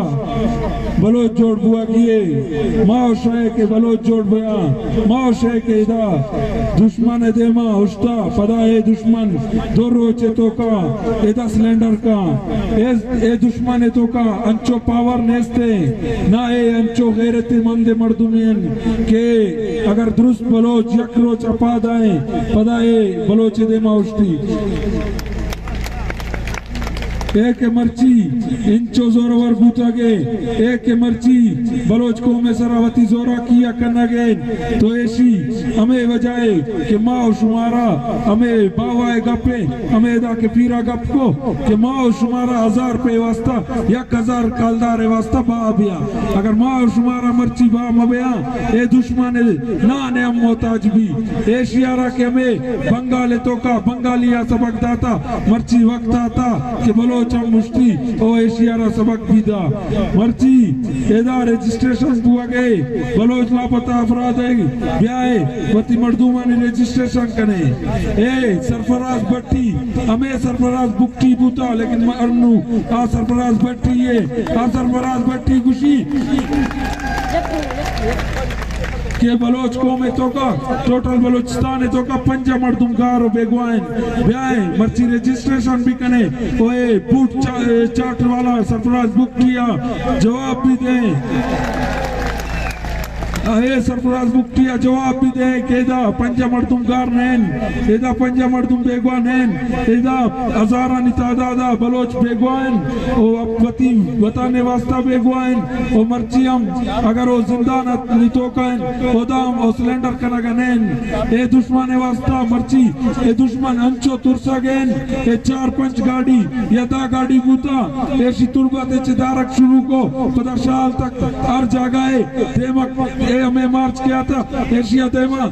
बलोच जोड़ बुआ किए माओ शाह के बलोच जोड़ बुआ माओ शाह के इदा दुश्मन देमा उस्ता पदा ए दुश्मन दो रोचे तो का इदा सिलेंडर का ए दुश्मन तो का अंचो पावर नेस्ते ना ए अंचो गैरत मंदे मर्दुमियन के अगर दुरुस्त बलोच यकरो चपा दाए पदा ए बलोच देमा उस्ती एक मर्ची इंचो जोरवर बूतागे एक मर्ची बलोच को में सरावती जोरा किया करना गए तो ऐसी हमें वजाए कि माओ शुमारा हमें बावाए गपे हमें दा के पीरा गप को कि माओ शुमारा 1000 पे वास्ता 1000 कालदार वास्ता बाबिया अगर माओ शुमारा मर्ची बा मबया ए दुश्मन ना ने हम मोहताज भी एशियारा के हमें बंगाल तो का बंगालिया सबक दाता मर्ची वक्त आता कि बलो मुश्ती ओ एशियारा सबक बीदा मर्ची एदा रजिस्ट्रेशन हुआ गए बलोच लापता अफराद है ब्याए वती मर्दुमानी रजिस्ट्रेशन कने ए सरफराज भट्टी हमें सरफराज बुक्टी बूता लेकिन मरनू आ सरफराज भट्टी है आ सरफराज भट्टी खुशी के बलोच को में तो का टोटल बलोचिस्तान तो का पंजा मर्दुम गार बेगवाइन ब्याए मर्ची रजिस्ट्रेशन भी कने ओए बूट चार्टर वाला सरफराज बुक किया जवाब भी दे ए सरफराज बुक किया जवाब भी दे केदा पंजा मर्दुम गार नैन एदा पंजा मर्दुम बेगवा नैन एदा हजारा नितादादा बलोच बेगवाइन ओ अपवती बताने वास्ता बेगवाइन ओ मर्चियम अगर ओ जिंदान नितोकाइन ओदाम ओ सिलेंडर कनागा नैन ए दुश्मन वास्ता मर्ची ए दुश्मन अंचो तुरसा गेन ए 4-5 गाड़ी यदा गाड़ी बूता ए शितुरबा ते चिदारक शुरू को पता शाल तक हर जगह देमक हमें मार्च किया था एशिया देमा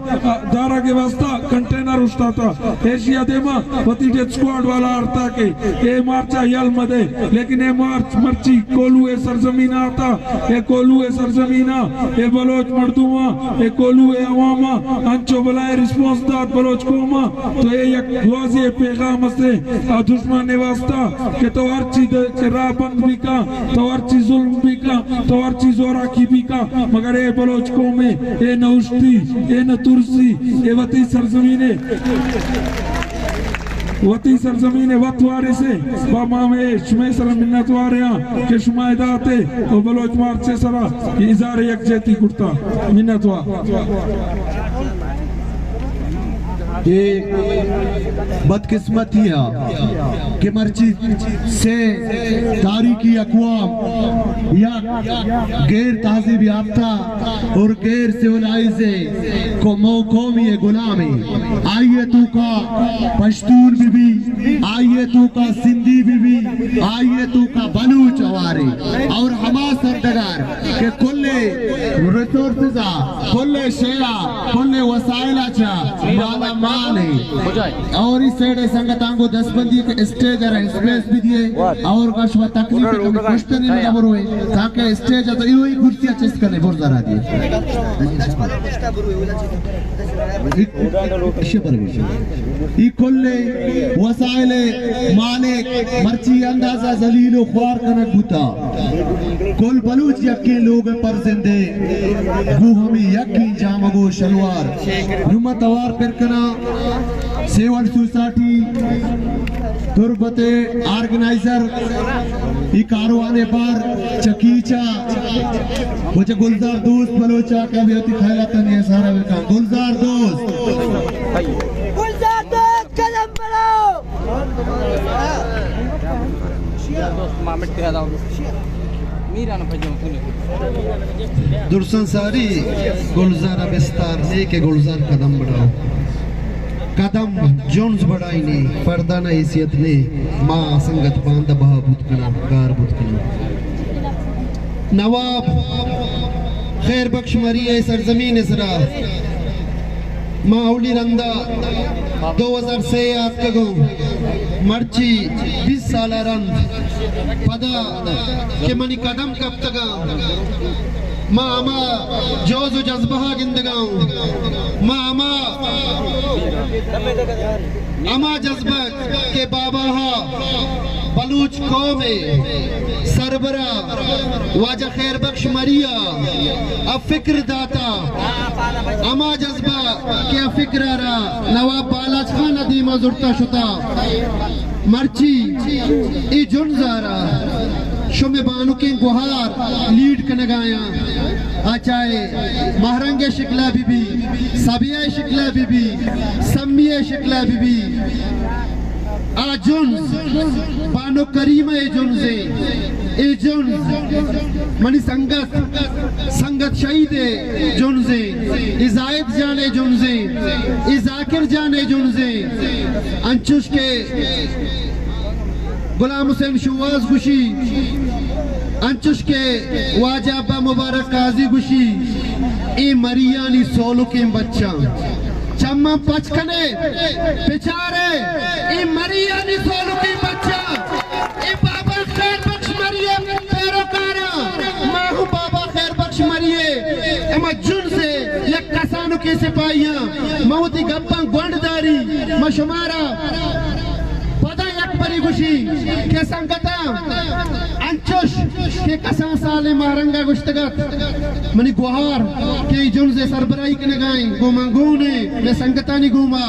दारा के वास्ता कंटेनर उठता था एशिया देमा वती डेथ स्क्वाड वाला अर्ता के ए मार्चा यल मदे लेकिन ए मार्च मर्ची कोलू ए सरजमीन आता ए कोलू ए सरजमीना ए बलोच मर्दुमा ए कोलू ए अवामा अंचो बलाए रिस्पांस दात बलोच कोमा तो ए एक वाज़े पैगाम से दुश्मन ने वास्ता के तो हर चीज के राह बंद भी का तो हर चीज जुल्म भी का तो हर चीज जोरा की भी का मगर ए बलोच को में ए न उश्ती ए न तुरसी ए वती सरजमीने वतवारे से बामा में शुमे सर मिन्नत वारिया के शुमायदाते ओ बलोच मार्च से सरा इजार एक जेती कुर्ता मिन्नत वा ये बदकिस्मती है कि मर्ची से तारीखी अक़वाम या गैर तहज़ीब याफ्ता और गैर सिविलाइज़े को कौमी गुलामी आइए तू का पश्तून भी आइए तू का सिंधी भी आइए तू का बलूच अवारे और हमा सरदगार के कुल्ले रिसोर्सेस कुल्ले शेया कुल्ले वसाइला चा माला माल है और इस साइड संगतां को 10 बंदी के स्टेज और स्पेस भी दिए और कशवा तकलीफ में क्वेश्चन नहीं खबर हुए ताकि स्टेज तो यही कुर्सियां चेस करने बहुत जरा दिए ई कुल्ले वसाइले मालिक मर्ची अंदाजा जलीलो ख्वार कनक बुता कुल बलूच यक्की लोग पर जिंदे वो हमें यक्की जामगो शलवार नुमा तवार करकना सेवन सोसाइटी तुरबते ऑर्गेनाइजर ई कारवाने पर चकीचा मुझे गुलजार दोस्त बलोचा क्या भी होती खैलाता नहीं सारा बेटा गुलजार दोस्त कदम बढ़ाओ दुर्सन सारी गुलजार बिस्तार ने के गुलजार कदम बढ़ाओ कदम जोन्स बढ़ाई ने पर्दा न हैसियत ने माँ संगत बांध बहा बुत कना कार बुत कना नवाब खैर बख्श मरिए सरजमीन इसरा माहौली रंदा 2006 आपके गो मर्ची 20 साल रंद पदा के मनी कदम कब तक माँ अमा जोजो जज्बा गिंदगाऊं माँ अमा जज्बा के बाबा हा बलूच कौम सरबरा वाजा खैर बख्श मरिया अब फिक्र दाता अमा जज्बा क्या फिक्र रा नवाब बालाज खान अदीमा जुर्ता शुता मर्ची ई जुनजारा शुमे बानु के गुहार लीड कनगाया आचाए महरंगे शिकला बीबी सबिया शिकला बीबी सम्मिया शिकला बीबी आजुन बानो करीमा एजुन मनी संगत शहीदे जुनजे इजायत जाने जुनजे इजाकिर जाने जुनजे अंचुश के गुलाम हुसैन शुवाज गुशी अंचुश के वाजाबा मुबारक काजी गुशी ए मरियानी सोलो के बच्चा चम्मा पचकने बेचारे ए मरियानी सोलो के बच्चा ए बाबा खैर बख्श मरिए पैरोकारा माहू बाबा खैर बख्श मरिए एमा जुन से या कसानो के सिपाहियां मौती गप्पा गोंडदारी मशुमारा गुशी के संगता अंचुश के कसा साले मारंगा गुश्तगत मनी गुहार के जुन से सरबराई के नगाई गोमंगूने में संगता नहीं घूमा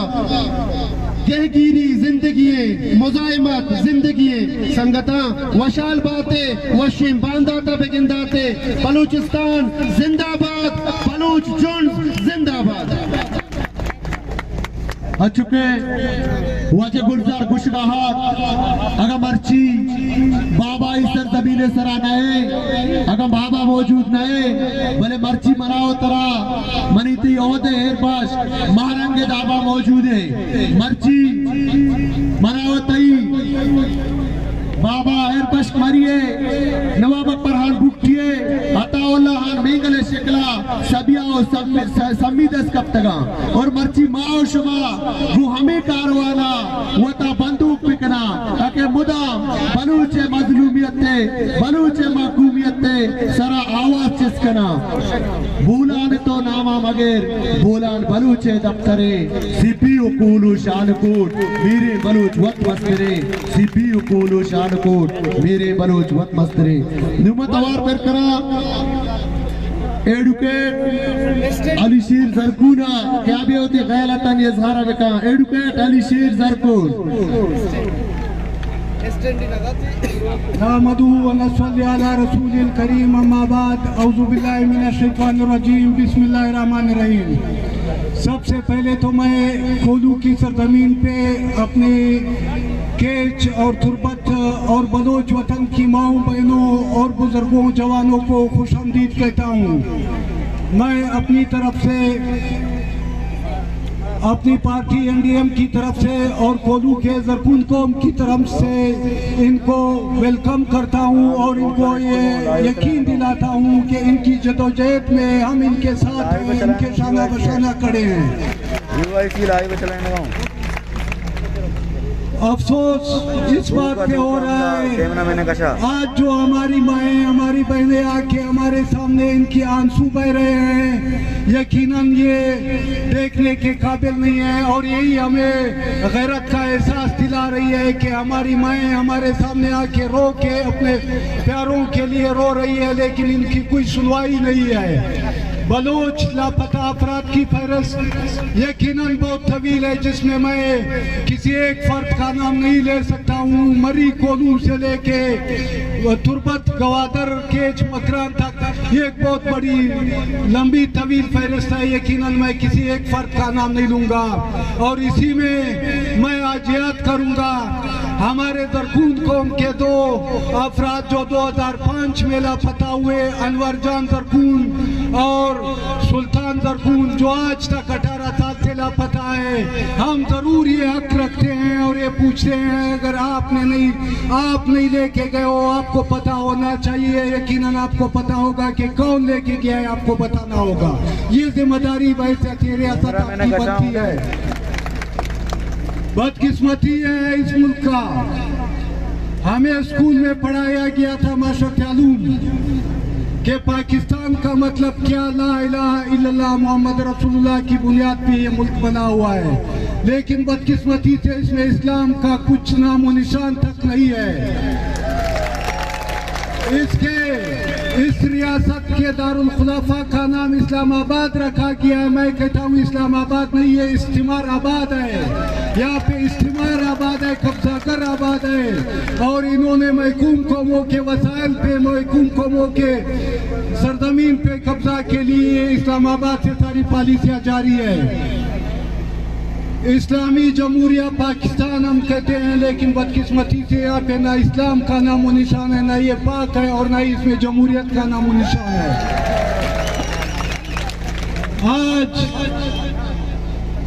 कहगीरी जिंदगी मुजाहिमत जिंदगी संगता वशाल बाते वशीम बांदाता बेगिंदाते बलूचिस्तान जिंदाबाद बलूच जुन जिंदाबाद अचुके वाजे गुलजार गुशगाहात अगर मर्ची बाबा इस सरजमीने सरा नए अगर बाबा मौजूद नए भले मर्ची मनाओ तरा मनीती ओहदे हेरबाश महारंगे दाबा मौजूद है मर्ची मनाओ तई बाबा हेरबश मरिए नवाब परहान बुक्टिए अताउल्लाह खान मेंगले शिकला सबिया और समीदस कब तक और मर्ची माओ शुमा वो हमें कारवाना वता बंदूक पिकना ताकि मुदाम बलूचे मजलूमियत बलूचे महकूमियत सरा आवाज चिसकना बोलान तो नामा मगर बोलान बलूचे दफ्तरे सीपी उकूलू शानकोट मेरे बलूच वक्त मस्करे सीपी उकूलू शानकोट मेरे बलूच वक्त मस्करे नुमत अवार पर करा एडुकेट अलीशीर जरकूना क्या भी होती गैलतन इजहार बेका एडुकेट अलीशीर जरकून नहमदुहु व नसल्ली अला रसूलिल करीम अम्मा बाद औज़ु बिल्लाहि मिनश शैतानिर रजीम बिस्मिल्लाहिर रहमानिर रहीम सबसे पहले तो मैं कोलू की सरजमीन पे अपने केच और तुर्बत और बलोच वतन की माओं बहनों और बुजुर्गों जवानों को खुशामदीद कहता हूँ। मैं अपनी तरफ से अपनी पार्टी एनडीएम की तरफ से और कोलू के जरकुन कौम की तरफ से इनको वेलकम करता हूं और इनको ये यकीन दिलाता हूं कि इनकी जदोजहद में हम इनके साथ हैं, इनके शाना बशाना खड़े हैं। अफसोस इस बात पे हो रहा है आज जो हमारी माएँ हमारी बहनें आके हमारे सामने इनकी आंसू बह रहे हैं, यकीनन ये देखने के काबिल नहीं है और यही हमें गैरत का एहसास दिला रही है कि हमारी माएँ हमारे सामने आके रो के अपने प्यारों के लिए रो रही है, लेकिन इनकी कोई सुनवाई नहीं है। बलोच लापता अफराद की फहरिस्त यकीनन बहुत तवील है, जिसमें मैं किसी एक फर्द का नाम नहीं ले सकता हूँ। मरी कोलू से लेके तुर्बत गवादर केच मकरान तक ये एक बहुत बड़ी लंबी तवील फहरिस्त है, यकीनन मैं किसी एक फर्द का नाम नहीं लूँगा। और इसी में मैं आज याद करूँगा हमारे जरकुन कौम के दो अफराद जो 2005 में लापता हुए, अनवर जान जरकुन और सुल्तान जरकुन, जो आज तक 18 साल से लापता है। हम जरूर ये हक रखते हैं और ये पूछते हैं, अगर आप नहीं लेके गए हो, आपको पता होना चाहिए, यकीनन आपको पता होगा कि कौन लेके गया है, आपको बताना होगा। ये जिम्मेदारी वैसे रियासत आपकी बनती है। बदकिस्मती है इस मुल्क का, हमें स्कूल में पढ़ाया गया था माशाअल्लाह कि पाकिस्तान का मतलब क्या, ला इलाहा इल्लल्लाह मोहम्मद रसूलुल्लाह की बुनियाद पे ये मुल्क बना हुआ है, लेकिन बदकिस्मती से इसमें इस्लाम का कुछ नामो निशान तक नहीं है। इस रियासत के दारुल खुलाफा का नाम इस्लामाबाद रखा गया है। मैं कहता हूँ इस्लामाबाद नहीं है, इस्तिमार आबाद है। यहाँ पे इस्तिमार आबाद है, कब्जागर आबाद है और इन्होंने महकूम कौमों के वसाइल पे, महकूम कौमों के सरजमीन पे कब्जा के लिए इस्लामाबाद से सारी पॉलिसियाँ जारी है। इस्लामी जमहूरिया पाकिस्तान हम कहते हैं, लेकिन बदकिस्मती से यहाँ पे ना इस्लाम का नामो निशान है, ना ये पाक है और ना इसमें जमहूरियत का नामो निशान है। आज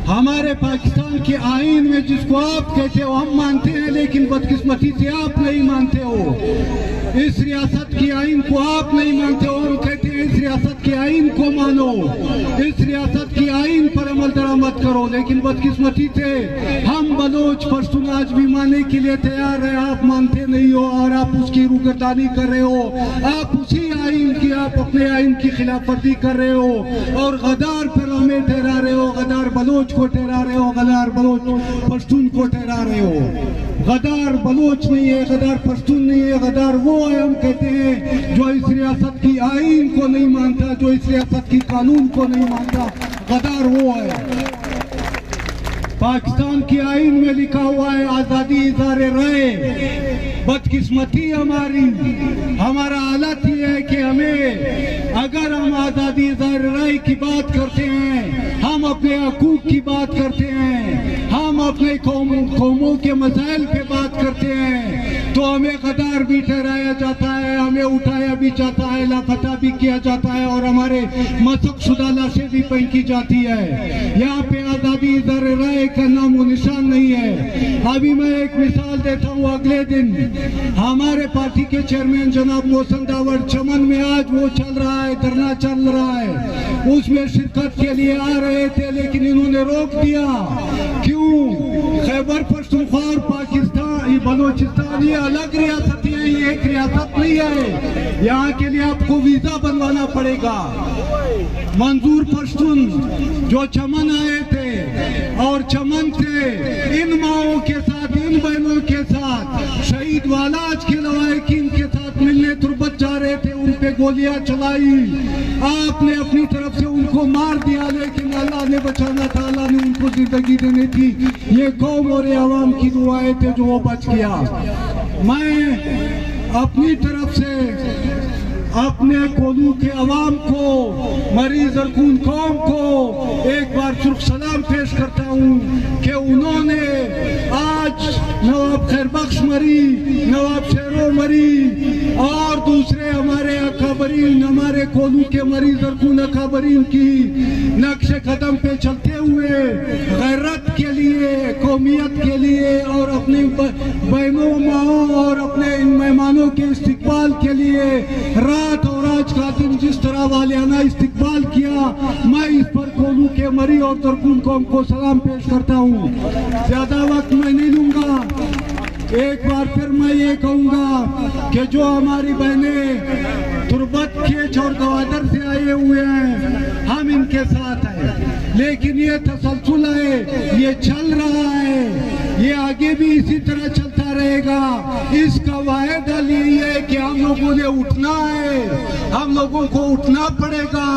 हमारे पाकिस्तान के आईन में जिसको आप कहते हो हम मानते हैं, लेकिन बदकिस्मती से आप नहीं मानते हो। इस रियासत की आईन को आप नहीं मानते हो, हम कहते हैं इस रियासत के आईन को मानो, इस रियासत की आईन पर अमल दरामद करो। लेकिन बदकिस्मती से हम बलोच पश्तून आज भी मानने के लिए तैयार है, आप मानते नहीं हो और आप उसकी रुगरदानी कर रहे हो। आप उसी आईन की, आप अपने आईन की खिलाफ वर्जी कर रहे हो और गद्दार पर हमें ठहरा रहे हो, गद्दार बलोच को ठहरा रहे हो, गद्दार बलोच पश्तून को ठहरा रहे हो। गद्दार बलोच नहीं है, गद्दार पश्तून नहीं है, गद्दार वो है हम कहते हैं जो इस रियासत की आईन को नहीं मानता, जो इस रियासत की कानून को नहीं मानता, गद्दार वो है। पाकिस्तान की आईन में लिखा हुआ है आज़ादी इज़हार राय। बदकिस्मती हमारा हालत ये है कि हमें, अगर हम आज़ादी इज़हार राय की बात करते हैं, हम अपने हकूक़ की बात करते हैं, हम अपने कौमों के मसाइल पे बात करते हैं, तो हमें गद्दार भी ठहराया जाता है, हमें उठाया भी जाता है, लापता भी किया जाता है और हमारे मसक शुदा लाशें भी फेंकी जाती है। यहाँ पे आज़ादी इज़हार राय का नामो निशान नहीं है। अभी मैं एक मिसाल देता हूँ, अगले दिन हमारे पार्टी के चेयरमैन जनाब मोहसिन दावड़ चमन में आज वो चल रहा है, धरना चल रहा है, उसमें शिरकत के लिए आ रहे थे, लेकिन इन्होंने रोक दिया। क्यों? खैबर पख्तूनख्वा और पाकिस्तान, बलोचिस्तान ये अलग रियासत है, ये एक रियासत नहीं है। यहाँ के लिए आपको वीजा बनवाना पड़ेगा। मंजूर पश्तून जो चमन आए थे और चमन से इन माओं के साथ, इन बहनों के साथ, शहीद वालाज के लवाकिन के साथ मिलने तुर्बत जा रहे थे, उन पे गोलियां चलाई, आपने अपनी तरफ से उनको मार दिया, लेकिन अल्लाह ने बचाना था, अल्लाह ने उनको जिंदगी देनी थी। ये कौम और अवाम की दुआएं थे जो वो बच गया। मैं अपनी तरफ से अपने कोलू के अवाम को, मरी जरकून कौम को एक बार सुर्ख सलाम पेश करता हूँ कि उन्होंने आज नवाब खैरबख्श मरी, नवाब शेरो मरी और दूसरे हमारे अकाबरीन, हमारे कोलू के मरी जरकून अकाबरीन की नक्शे कदम पे चलते हुए गैरत के लिए, कौमियत के लिए और अपनी बहनों माओं और अपने इन मेहमानों के इस्तिकबाल के लिए रात और आज का दिन जिस तरह वालियाना इस्तिकबाल किया, मैं इस पर कोलू के मरी और जरकून कौम को सलाम पेश करता हूँ। ज्यादा वक्त मैं नहीं लूंगा। एक बार फिर मैं ये कहूँगा कि जो हमारी बहनें तुर्बत खेच और गवादर से आए हुए हैं, हम इनके साथ हैं, लेकिन ये तसलसल है, ये चल रहा है, ये आगे भी इसी तरह चलता रहेगा। इसका वाहिद हल यही है कि हम लोगों ने उठना है, हम लोगों को उठना पड़ेगा।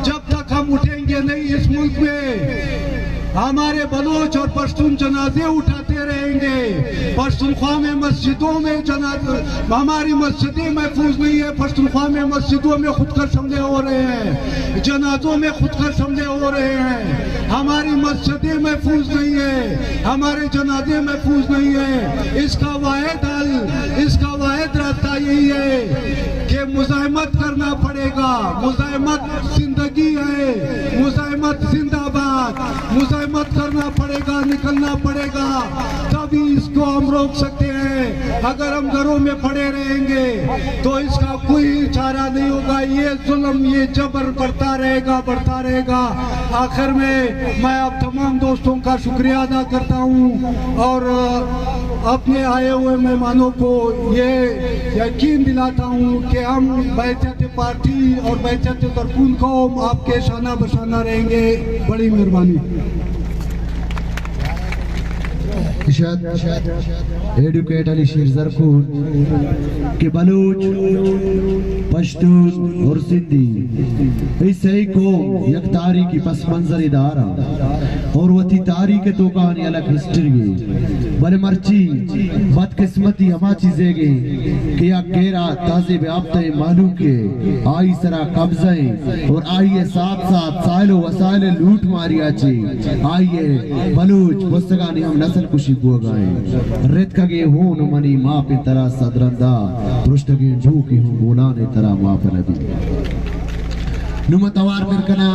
जब तक हम उठेंगे नहीं इस मुल्क में हमारे बलोच और पश्तून जनाजे उठाते रहेंगे। पश्तूनख्वा में मस्जिदों में जनाजे, हमारी मस्जिदें महफूज नहीं है, पश्तूनख्वा में मस्जिदों में खुदकश हमले हो रहे हैं, जनाजों में खुदकश हमले हो रहे हैं, हमारी मस्जिदें महफूज नहीं है, हमारे जनाजे महफूज नहीं है। इसका वाहिद हल, इसका वाहिद रास्ता यही है कि मुज़ाहिमत करना पड़ेगा। मुज़ाहिमत जिंदगी है, मुज़ाहिमत जिंदाबाद, मुज़ाहिमत करना पड़ेगा, निकलना पड़ेगा, तभी इसको हम रोक सकते हैं। अगर हम घरों में पड़े रहेंगे तो इसका कोई चारा नहीं होगा। ये जुल्म, ये जबर बढ़ता रहेगा, बढ़ता रहेगा। आखिर में मैं आप तमाम दोस्तों का शुक्रिया अदा करता हूँ और अपने आए हुए मेहमानों को ये यकीन दिलाता हूँ कि हम बैठते पार्टी और बैठते जरकून कौम आपके शाना बशाना रहेंगे। बड़ी मेहरबानी। एडुकेट अली शेर जरकून के बलूच, पश्तून और सिंधी इस सही को एक तारीखी पस मंजर इदारा और वती तारीख तो कहानी अलग हिस्ट्री बले मर्ची बदकिस्मती हमा चीजें गई कि या गेरा ताजे बेआबते मालूम के आई सरा कब्जे और आइए साथ साथ साइलो वसाइले लूट मारी आची आइए बलूच पुस्तकानी हम नस्ल कुशी को गाए रेत कगे हो न मनी माँ पे तरह सदरंदा पृष्ठगे झूकी हूँ बोलाने तरह माँ पे नबी नुमतवार मिरकना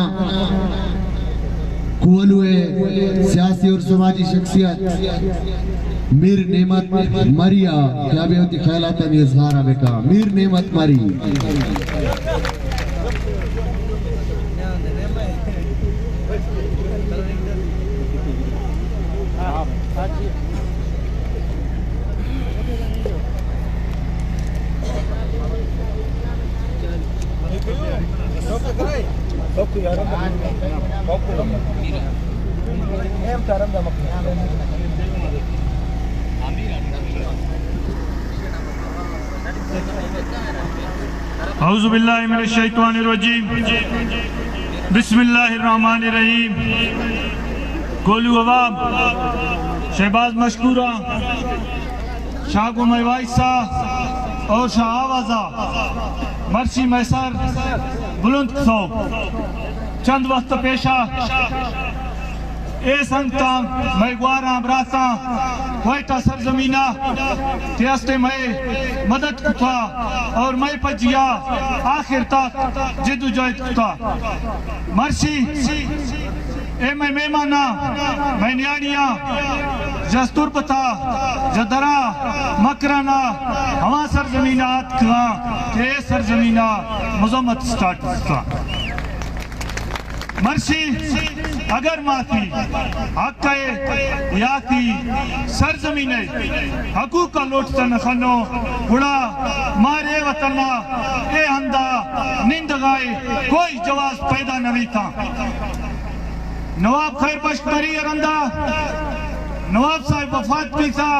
कुवलुए सियासी और समाजी शख्सियत मीर नेमत मरिया क्या भी होती ख्यालात में इजहार बेका मीर नेमत मरी औज़ु बिल्लाहि मिनश शैतानिर रजीम बिस्मिल्लाहिर रहमानिर रहीम। कोलू अवाम शहबाज मशकूरा शागो मैवाइसा और शाह आवाजा मर्सी मैसर बुलंद सो चंद वक्त पेशा ए संगता मैगवारा बरासा कोयटा सरजमीना त्यास्ते मैं मदद कुता और मैं पजिया आखिर तक जिद्दोजहद कुता मर्सी ए मैं मेहमाना मैं न्याणिया जस्तुर पता जदरा मकराना हवा सरजमीना का के सरजमीना मजम्मत स्टार्ट का मर्सी अगर माफी हक याती सरजमीन हकूक का लोटतन खनो बुढ़ा मारे वतना ए हंदा निंद गाए कोई जवाब पैदा नहीं था। नवाब खैरबख्श मरी रंदा नवाब साहब वफात भी था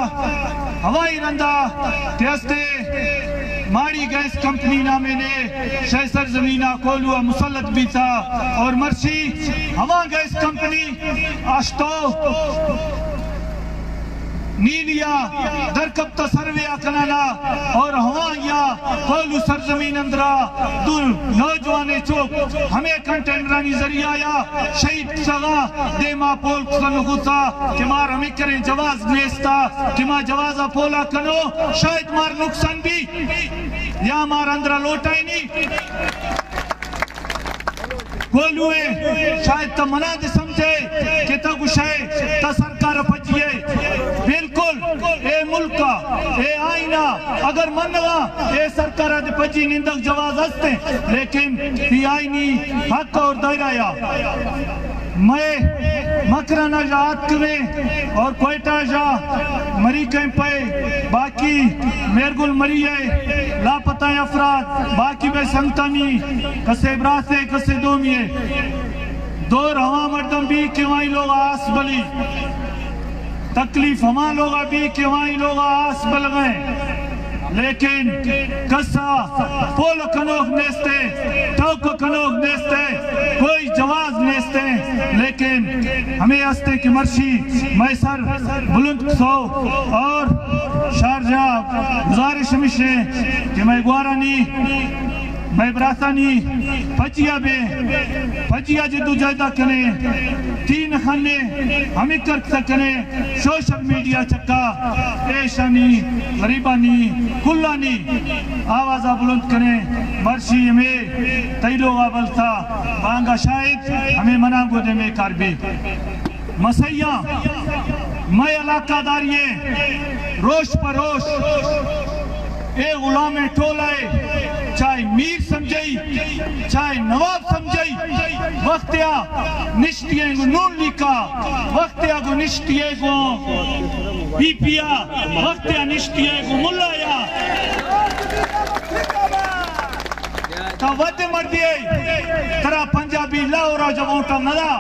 हवाई रंदा त्यास्ते माड़ी गैस कंपनी नामे ने शहसर जमीना कोलुआ मुसल्लत भी था और मर्सी हवा गैस कंपनी अश्तो नीलिया दरकप्ता सर्वे कनाला और हवाइया कोलू सरजमीन अंदरा दूर नौजवाने चौक हमें कंटेनरानी जरिया या शहीद सगा देमा पोल कनुगुसा कि मार हमें करें जवाज नेस्ता कि मार जवाजा पोला कनो शायद मार नुकसान भी या मार अंदरा लोटाई नहीं कोलुए शायद तो मना दे समझे कि तो कुछ है तो सरकार पचिए बिल्कुल ए मुल्का ए आईना अगर मनवा ए सरकार दे पची निंदक जवाज हस्ते लेकिन ये आईनी हक और दायरा मैं मकराना जात में और कोयटा जा मरी कहीं पे बाकी मेरगुल मरी है लापता अफराद बाकी में संगतानी कसे ब्रासे कसे दोमिए दो हवा मर्दम भी के वहीं लोग आस बली तकलीफ हमा लोग भी के वहीं लोग आस बल गए लेकिन कसा पोल कनोक नेस्ते टोक कनोक नेस्ते कोई जवाब नेस्ते लेकिन हमें हस्ते की मर्शी मैसर बुलंद सो और शारजाह गुजारिश मिशे कि मैं ग्वारानी मैं बरासानी फजिया जिदू जायदा कने तीन खाने हमें कर सकने सोशल मीडिया चक्का ऐशानी गरीबानी कुल्लानी आवाज़ बुलंद कने मर्शी में तैलो आबल था बांगा शायद हमें मना गोदे में कारबी मसैया मैं इलाका दारिये रोश पर रोश ए गुलाम टोलाए चाहे मीर समझई चाहे नवाब समझई वक्तिया निश्चिये गो नून लिखा वक्तिया गो निश्चिये गो पीपिया वक्तिया निश्चिये गो मुल्लाया तो वध मर्दिये तरा पंजाबी लाहौरा जब उठा नला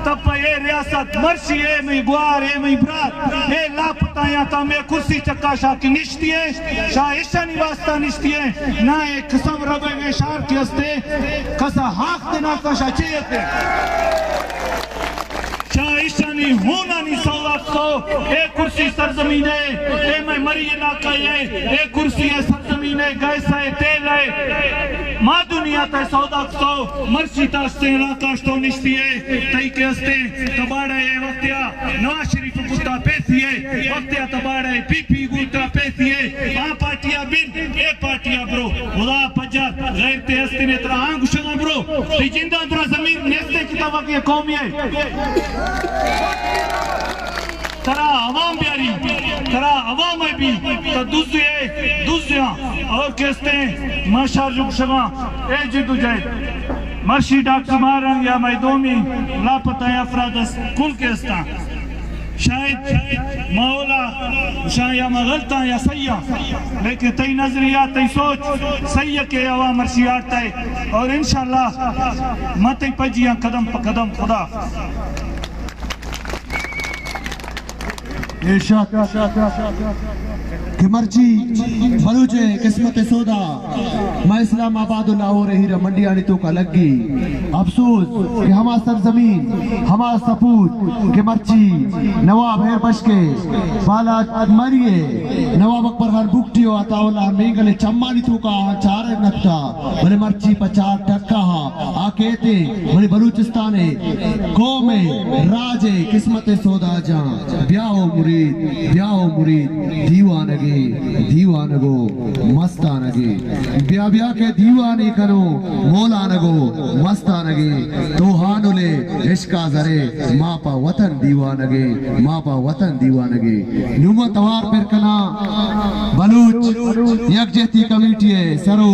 तब ये रियासत मर्शी है मैं ग्वार है मैं ब्रात ये लापता या ता मैं कुर्सी चक्का शाह की निश्ती है शाह ईशानी वास्ता निश्ती है ना एक किस्म रबे में शार के हस्ते कसा हाथ देना कशा चाहिए थे शाह ईशानी होना नहीं सौलात सो ए कुर्सी सरजमीन है ए मैं मरी इलाका है ए कुर्सी है सरजमीन है गैस है तेल है माँ दुनिया ते सौदा सो मर्शी तास्ते इलाका तो निश्ती है तई के हस्ते तबाड़ा है वक्तिया नवाज शरीफ गुस्ता पैसी है वक्तिया तबाड़ा है पीपी गुस्ता पैसी है आ पार्टियां बिन ए पार्टियां ब्रो खुदा पजा गैर ते हस्ते ने तरा आंग शगा ब्रो ते जिंदा तरा जमीन नेस्ते की तवा के कौमी है तरा आवाम प्यारी तरा आवाम है भी तो दूसरे और कहते हैं माशार जुग शगा ए जिदू जाए मर्शी डॉक्टर मारंग या मैदोमी लापता है अफरादस कुल कहता शायद मौला शायद गलता या सैया लेकिन तई नजरिया तई सोच सैया के आवा मर्शी आता है और इंशाल्लाह मत पजिया कदम प कदम खुदा कि मर्जी बलूचे किस्मत सौदा मैं इस्लामाबाद लाहौर हीरा मंडियानी तो का लगी अफसोस कि हमारा सरजमीन हमारा सपूत कि मर्ची नवाब है बशके बाला मरिए नवाब अकबर हर बुकटी हो अताउल्ला मेंगले चम्मानी तो का चार नक्ता बने मर्ची 50 टक्का आकेते बने बलूचिस्तान कौम राजे किस्मत सौदा जा ब्याहो मुरीद दीवानगी दीवानगो मस्तानगी ब्या के दीवानी करो मौलानगो मस्तानगी तोहानुले इश्का जरे मापा वतन दीवानगी नुमा तवार पर कना बलूच यकजहती कमेटी है सरो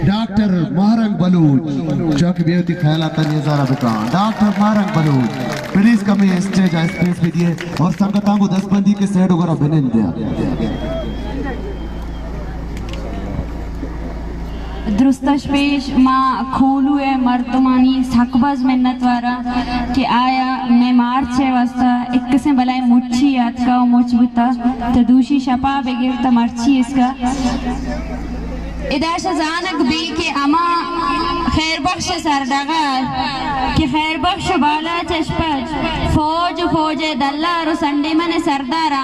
डॉक्टर महरंग बलूच चौक बेवती ख्याला तनिजारा दुकान डॉक्टर महरंग बलूच प्लीज कमी स्टेज स्पेस भी दिए और संगतां को 10 बंदी के सेट वगैरह बने दिया दुरुस्तश पेश माँ खोलू है मर्तमानी सकबज मिन्नत वारा कि आया मैं मार्च है वास्ता एक से बलाए मुच्छी याद का और मुछ बुता तो दूसरी शपा बगैर तो मर्ची इसका इदाश जानक भी के अमा खैर बख्श सरडगार कि खैर बख्श बाला चशपज फौज दल्लार संडे मने सरदारा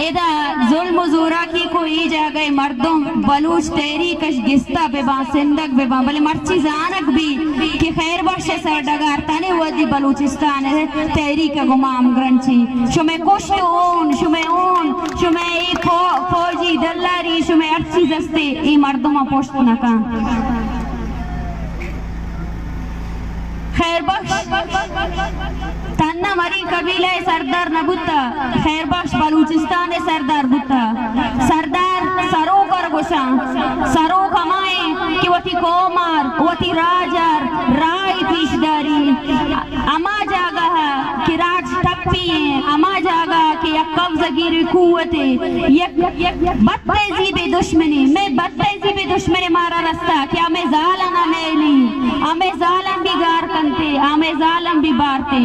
इदा जुल्म ज़ूरा की कोई जगह मर्दों बलूच तेरी कश गिस्ता बेबा सिंदक बेबा बले मर्ची जानक भी कि खैर बख्श सरडगार तने वदी बलूचिस्तान तेरी का गुमाम ग्रंची शुमे कुश्तून शुमे फौजी दल्लारी शुमे अर्ची दस्ते ई मर्दों पोस्ट नका खैर बख्श तन्ना मरी कबीले सरदार न बुत्ता खैर बख्श बलूचिस्तान सरदार बुत्ता सरदार सरो कर गुशा सरो कमाए कि वती कोमार वती राजार राय पीशदारी अमा जागा कि राज टप्पी अमा जागा कि एक कब्ज़गिरी कुव्वते एक बदतेजी बे दुश्मनी में बदतेजी बे दुश्मनी मारा रास्ता कि हमें जालन मेली हमें जालन भी गार कंते हमें जालन भी बारते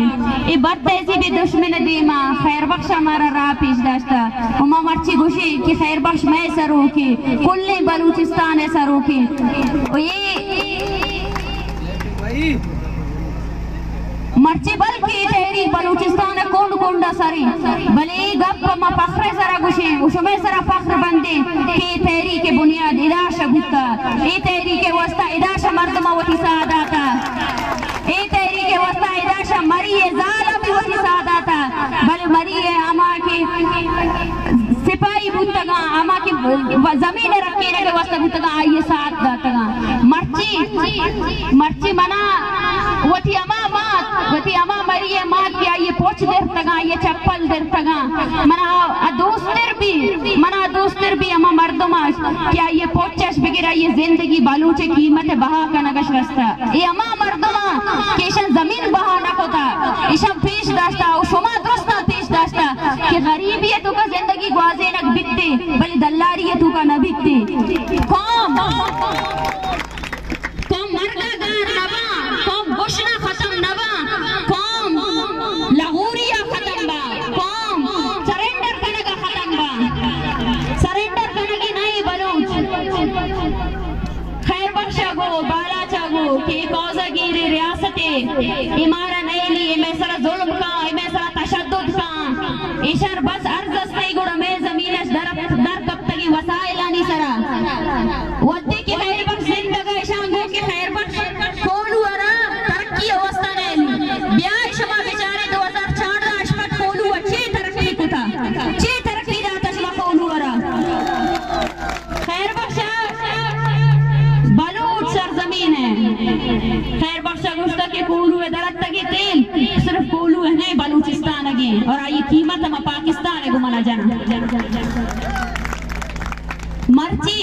ये बदतेजी बे दुश्मनी देमा खैर बख्श हमारा राह पेश दाश्ता उमा मर्ची गुशी कि खैर बख्श मैं सरो की कुल्ले बलूचिस्तान है सरो की ये मर्ची बल की तेरी बलूचिस्तान कौन कोंडा सरी भले गप म फखरे सरा गुशी उसमें सरा फखर बंदे की तेरी के बुनियाद इदाश गुत्ता ए तेरी के वस्ता इदाश मर्दमा वती सादाता ए तेरी के वस्ता इदाश मरिए जालम वती सादाता भले मरिए अमा के सिपाही बुतगा अमा के जमीन रखने के वस्ता बुतगा आइए साथ दातगा मर्ची मना वती अमा मरिए मात के आइए पोछ देर तगा ये चप्पल देर तगा मना दोस्तर भी अमा मर्दमाश क्या ये पोचश बिगिरा ये जिंदगी बालूचे कीमत बहा का नगश रस्ता ये अमा मर्दमा केशन जमीन बहा न कोता ईशा पेश दास्ता और शुमा दोस्ता पेश दास्ता कि गरीबी है तू का जिंदगी ग्वाजे नक बिकते बल्कि दल्लारी है तू का न बिकते कौम मरगा गार नवा कौम गुशना खत्म नवा कौम लाहौरिया खत्म बा कौम सरेंडर करने का खत्म बा सरेंडर करने की नहीं बलूच खैर बख्शा गो बाला चागो कि कौज़ागिरी रियासते इमारा नहीं ली मैं सरा जुल्म का मैं सरा तशद्दुद का इशर बस अर्ज़ नहीं गुड़ा मैं ज़मीनश दर कब तक वसाइलानी सरा वद्दे की खैर बख्श जिंदगी शांगो की खैर बख्श कौन हुआ तरक्की अवस्था ने ब्याह शमा बेचारे 2014 अशपत कौन हुआ छे तरक्की कुता छे तरक्की दाता शमा कौन हुआ खैर बख्श बलूच सरजमीन है खैर बख्श गुस्ता के कौन हुए दरत तक तेल सिर्फ कौन हुए नहीं बलूचिस्तान अगे और आई कीमत हम पाकिस्तान है गुमाना जाना मर्ची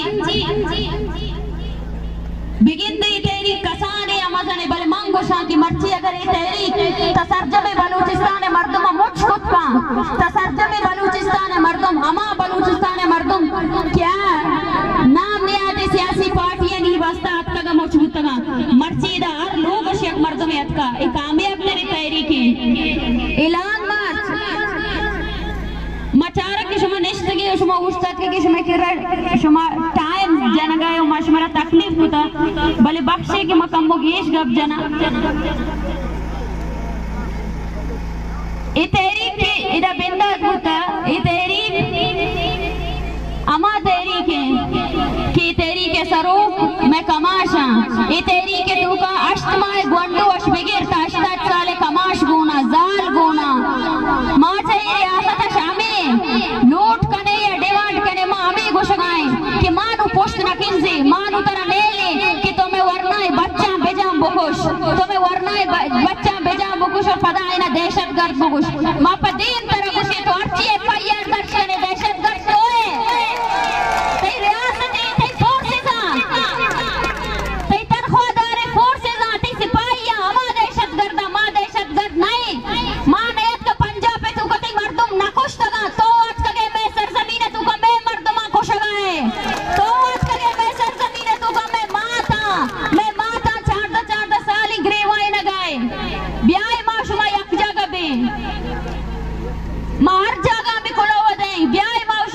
बिगिन दे तेरी कसाने अमजने बल मंगो शांति मर्ची अगर ये तेरी तसरजमे बलूचिस्तान मर्दम मुझ खुद का तसरजमे बलूचिस्तान मर्दम अमा बलूचिस्तान मर्दम क्या नाम नहीं आते सियासी पार्टियां नहीं बसता अतका मौजूदगा मर्ची दा हर लोग शेख मर्दम अतका एक कामयाब तेरी तेरी की ऐलान मार्च मचारा के शुमा निश्चित शुमा उस्ताद के शुमा किरण शुमा टाइम जना गए मशमरा तकलीफ होता भले बख्शे के मकम गेश गप जना ये तेरी के इधर बिंदा होता ये तेरी अमा तेरी के तेरी के सरो मैं कमाशा ये तेरी के तू का अष्टमाय गुंडो अश बिगिर ताश्तात साले कमाश गोना जाल गोना माँ चाहिए आसत शामे नोट कने या डिमांड कने माँ हमें घुसगाएं कि माँ नु पोस्ट न किंजे माँ नु तरह ले ले कि तुम्हें वरना है बच्चा बेजाम बुकुश तुम्हें वरना है बच्चा बेजाम बुकुश और फदा है ना दहशतगर्द बुकुश माँ पर दिन तरह घुसे तो अर्ची FIR दर्ज कने दहशतगर्द तो है तेरी रियासत है तेरी फोर्सेस आ तेरी तनख्वाहदार फोर्सेस आ तेरी सिपाहियां हमारा दहशतगर्द नहीं माँ ने एक तो पंजाब पे तू कते मर्दम ना खुश तगा तो आज कगे मैं सरजमीन तू का मैं मर्दमा खुश गए तो आज कगे मैं सरजमीन तू का मैं माता चार साल ग्रेवाई न गए ब्याह माशुमा एक जगह पे मार जगह में कोलो वदे ब्याह माश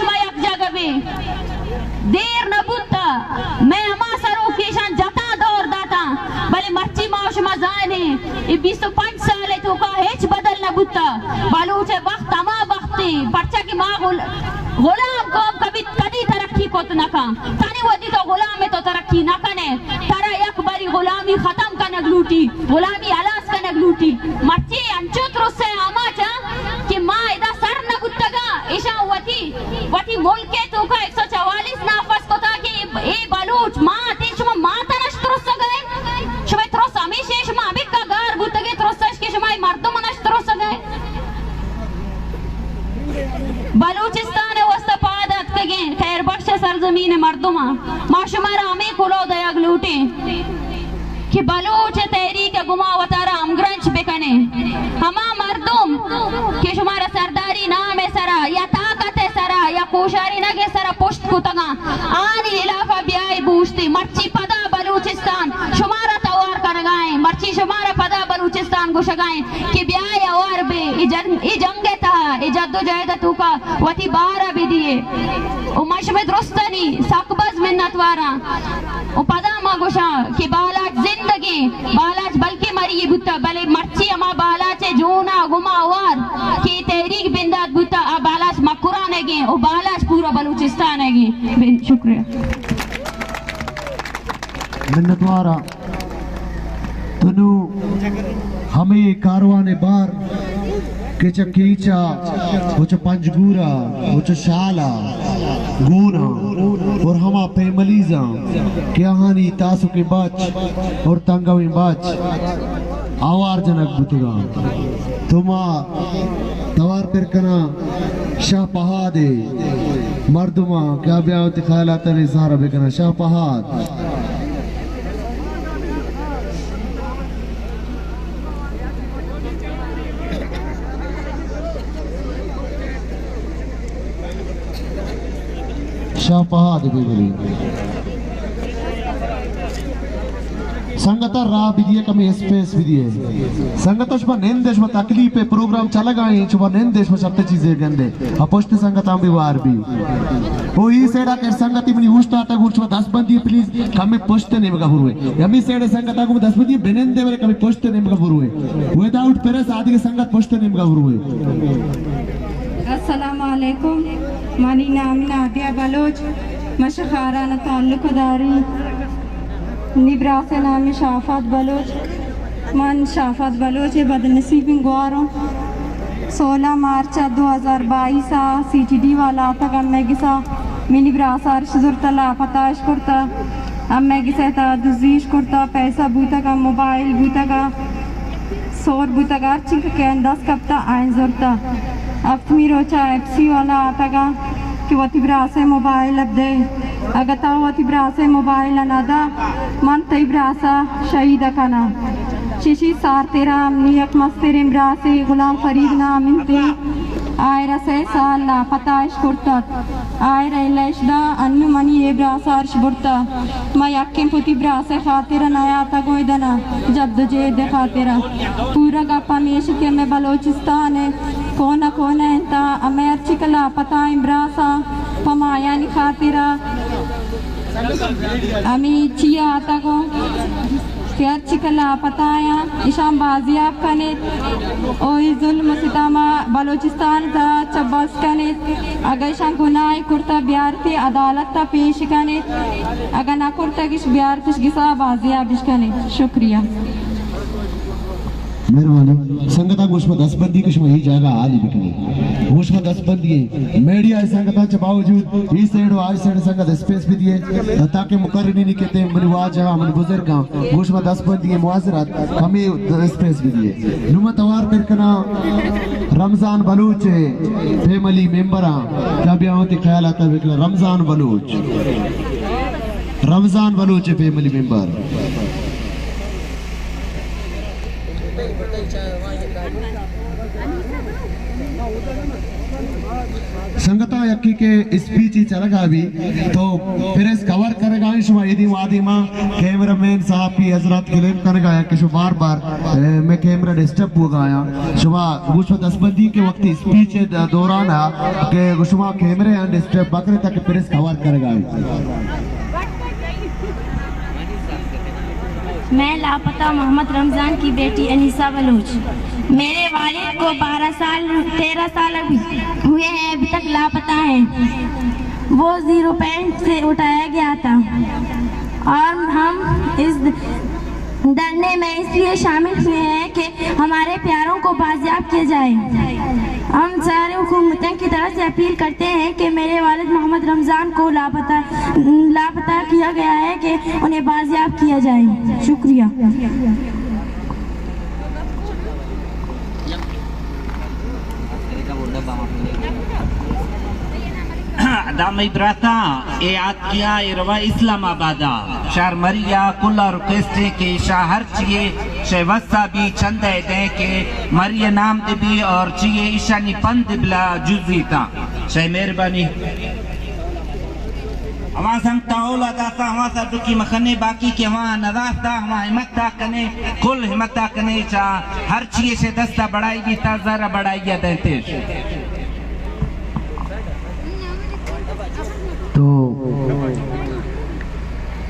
जाने ये 25 साल तो का हेच बदल न बुता बालूच वक्त तमा वक्ती पर्चा की माँ गुलाम को कभी कदी तरक्की को तो नका ताने वदी तो गुलाम में तो तरक्की न कने तारा एक बारी गुलामी खत्म करने लूटी गुलामी अलास करने लूटी मर्ची अंचुत रुसे आमाचा कि माँ इधर सर न गुत्तगा ईशा वती मुल्क के तो का 144 नाफस को था कि ये बालूच माँ तीन शुमा माँ तनश त्रुस गए शुमा त्रुस हमेशा शुमा अभी का गार गुत्तगे त्रुसश के शुमा मर्दों मनश त्रुस गए बलूचिस्तान वस्तपादत कगे खैर बख्श सरजमीन मर्दुमा माशुमारा हमें कुलो दयाग लूटे कि बलूच तहरीक गुमा वतारा अमग्रंच बेकने हमा मर्दुम कि शुमारा सरदारी नाम सरा या ताकत सरा या कोशारी नगे सरा पुष्ट कुतगा आनी इलाका ब्याय बूझती मर्ची पदा बलूचिस्तान शुमारा तवार करगाएं मर्ची शुमारा पदा बलूचिस्तान गुशगाएं कि ब्याय और बे ई जंगे था ई जद्दोजहद तू का वती बारा भी दिए ओ मशमे दुरुस्तनी सकबज मिन्नतवारा ओ पदा मा गुशा कि बालाच जिंदगी बालाच बल्कि मरी बुता बले मर्ची अमा बालाचे जोना गुमावार कि तहरीक बिंदात बुता आ बालाच मकुरा नेगे ओ बालाच पूरा बलूचिस्तान नेगे शुक्रिया मिन्नतवारा तनु हमें कारवाने बार के कीचा कुछ पंजगूरा कुछ शाला गुना और हमा पेमलीजा क्या हानि तासु के बच और तंगवी बच आवार जनक बुतगा तुमा तवार पिरकना शाह पहादे मर्दुमा क्या ब्यावती ख्यालात ने सहारा बेकना शाह पहाद शाह पहाद भी बोली संगता रा भी दिए कमी स्पेस भी दिए संगता शुभ नैन देश में तकलीफ पे प्रोग्राम चला गए शुभ नैन देश में सबते चीजें गंदे अपोष्ट संगता भी वार भी वो ई सेड़ा के संगति में उष्टा तक उष्टा 10 बंदी प्लीज कमी पोस्ट नहीं मगा हुए यमी सेड़े संगता को 10 बंदी बेनन दे वाले कमी पोस्ट नहीं मगा हुए विदाउट पेरेस आदि के संगत पोस्ट नहीं मगा हुए अस्सलाम वालेकुम मानी नाम नादिया बलोच मशखारा न ताल्लुकदारी निब्रास नाम शाफात बलोच मन शाफात बलोच बदनसीबी ग्वारों 16 मार्च 2022 CTD वाला तक मैं गिसा मिनी ब्रासार शुजुरतला पताश करता मैं गिसा था दुजीश करता पैसा बूता का मोबाइल बूता का सोर बूता का चिंक के अंदाज कपता आइन जोरता अब तुम्ही रोचा FC वाला आता का कि वती ब्रासे मोबाइल अब दे अगर ताऊ वती ब्रासे मोबाइल अनादा मन तई ब्रासा शहीद अकाना शिशी सार तेरा नियत मस्तेरे ब्रासे गुलाम फरीद नाम इंते आयरा से साल ला पताश कुर्तात आयरा इलेशदा अन्य मनी ये ब्रासा अर्श बुरता मैं यक्के पुती ब्रासे खातेरा नया ता कोई दना जद्दोजहद खातेरा पूरा गप्पा मेश के मैं बलोचिस्तान है कोना कोना इंता अमेर चिकला पता इम्ब्रासा पमाया नि खातिरा अमी चिया आता को प्यार चिकला पताया इशाम बाजियाब कने ओही जुल्म सितामा बलोचिस्तान ता चब्बास कने अगर शाम गुनाह कुर्ता बिहार थे अदालत ता पेश कने अगर ना कुर्ता किस बिहार किस गिसा बाजियाब कने शुक्रिया मेहरबानी संगता गोश्मा 10 बंदी के ही जगह आली बिकनी गोश्मा 10 बंदी मीडिया संगता के बावजूद इस साइड और इस साइड संगत स्पेस भी दिए ताकि मुकर्ररी नहीं कहते मनवा जगह मन बुजुर्ग गोश्मा 10 बंदी मुआजरत हमें स्पेस भी दिए नुमा तवार पिरकना रमजान बलूच फैमिली मेंबरा क्या भी होती ख्याल आता है रमजान बलूच फैमिली मेंबर संगता यक्की के स्पीच ही चलेगा अभी तो फिर इस कवर करेगा शुमा यदि वादिमा कैमरामैन साहब की हजरत क्लेम करेगा कि शु बार मैं कैमरा डिस्टर्ब हो गया शुमा गुशवा 10 बंदी के वक्त स्पीच दौरान के शुमा कैमरे डिस्टर्ब बकरे तक फिर इस कवर करेगा मैं लापता मोहम्मद रमज़ान की बेटी अनीसा बलूच। मेरे वालिद को 13 साल हुए हैं, अभी तक लापता हैं। वो 0 पॉइंट से उठाया गया था और हम इस धरने में इसलिए शामिल हुए हैं कि हमारे प्यारों को बाजियाब किया जाए। हम सारे हुकूमतों की तरफ से अपील करते हैं कि मेरे वालिद मोहम्मद रमज़ान को लापता किया गया है कि उन्हें बाजियाब किया जाए। शुक्रिया। दाम इब्राता ए आतिया इरवा इस्लामाबादा शार मरिया कुल्ला रुकेस्टे के शाहर चिए शेवस्सा भी चंद दे के मरिया नाम दे भी और चिए ईशानी पंद बिला जुजीता शे मेहरबानी हवा संगता ओला दासा हवा सा दुकी मखने बाकी के हवा नदास्ता हवा हिम्मता कने कुल हिम्मता कने चा हर चिए से दस्ता बढ़ाई भी ता जरा बढ़ाई या देते तो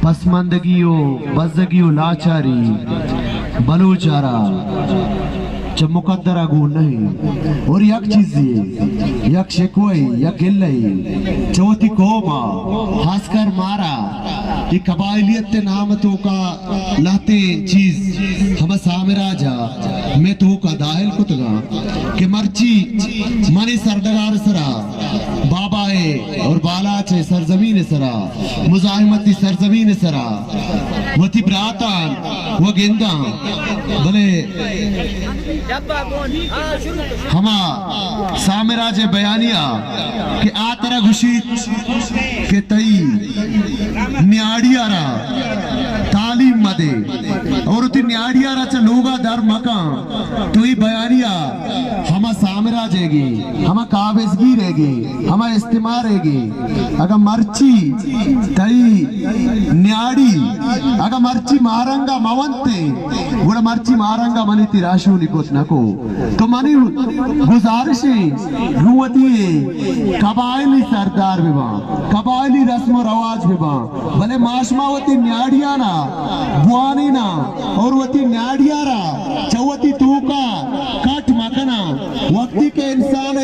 पसमानदगियों बज़गियों लाचारी बलूचारा जब मुकद्दरा गो नहीं और यक चीज़ें यक शिकवई यक गिल्लई चौथी कोमा खासकर मारा ये कबाइलियत नामतों का लाते चीज हम सामराजा मैं तो का दाहिल कुतगा कि मर्ची मनी सरदगार सरा बाबा है और बाला चे सरजमीन सरा मुजाहिमती सरजमीन सरा वती ब्रातान वो गेंदा भले हमा सामराज बयानिया कि आ तरह घुशी के तई न्याड़ियारा तालीम मदे और उती न्याड़ियारा च लोगा दर मका तो ही बयानिया हमा सामराज हैगी हमा काबिजगी रहेगी हमा इस्तेमाल रहेगी अगर मर्ची तई न्याड़ी अगर मर्ची मारंगा मवंते गुड़ा मर्ची मारंगा मनी तिराशु निकोत नको तो मनी गुजारिश रुवती कबायली सरदार विवा कबायली रस्म रवाज विवा भले माशमावती न्याड़ियाना बुआनी ना और वती न्याड़ियारा चौवती तूका काट मकना वक्ती के इंसान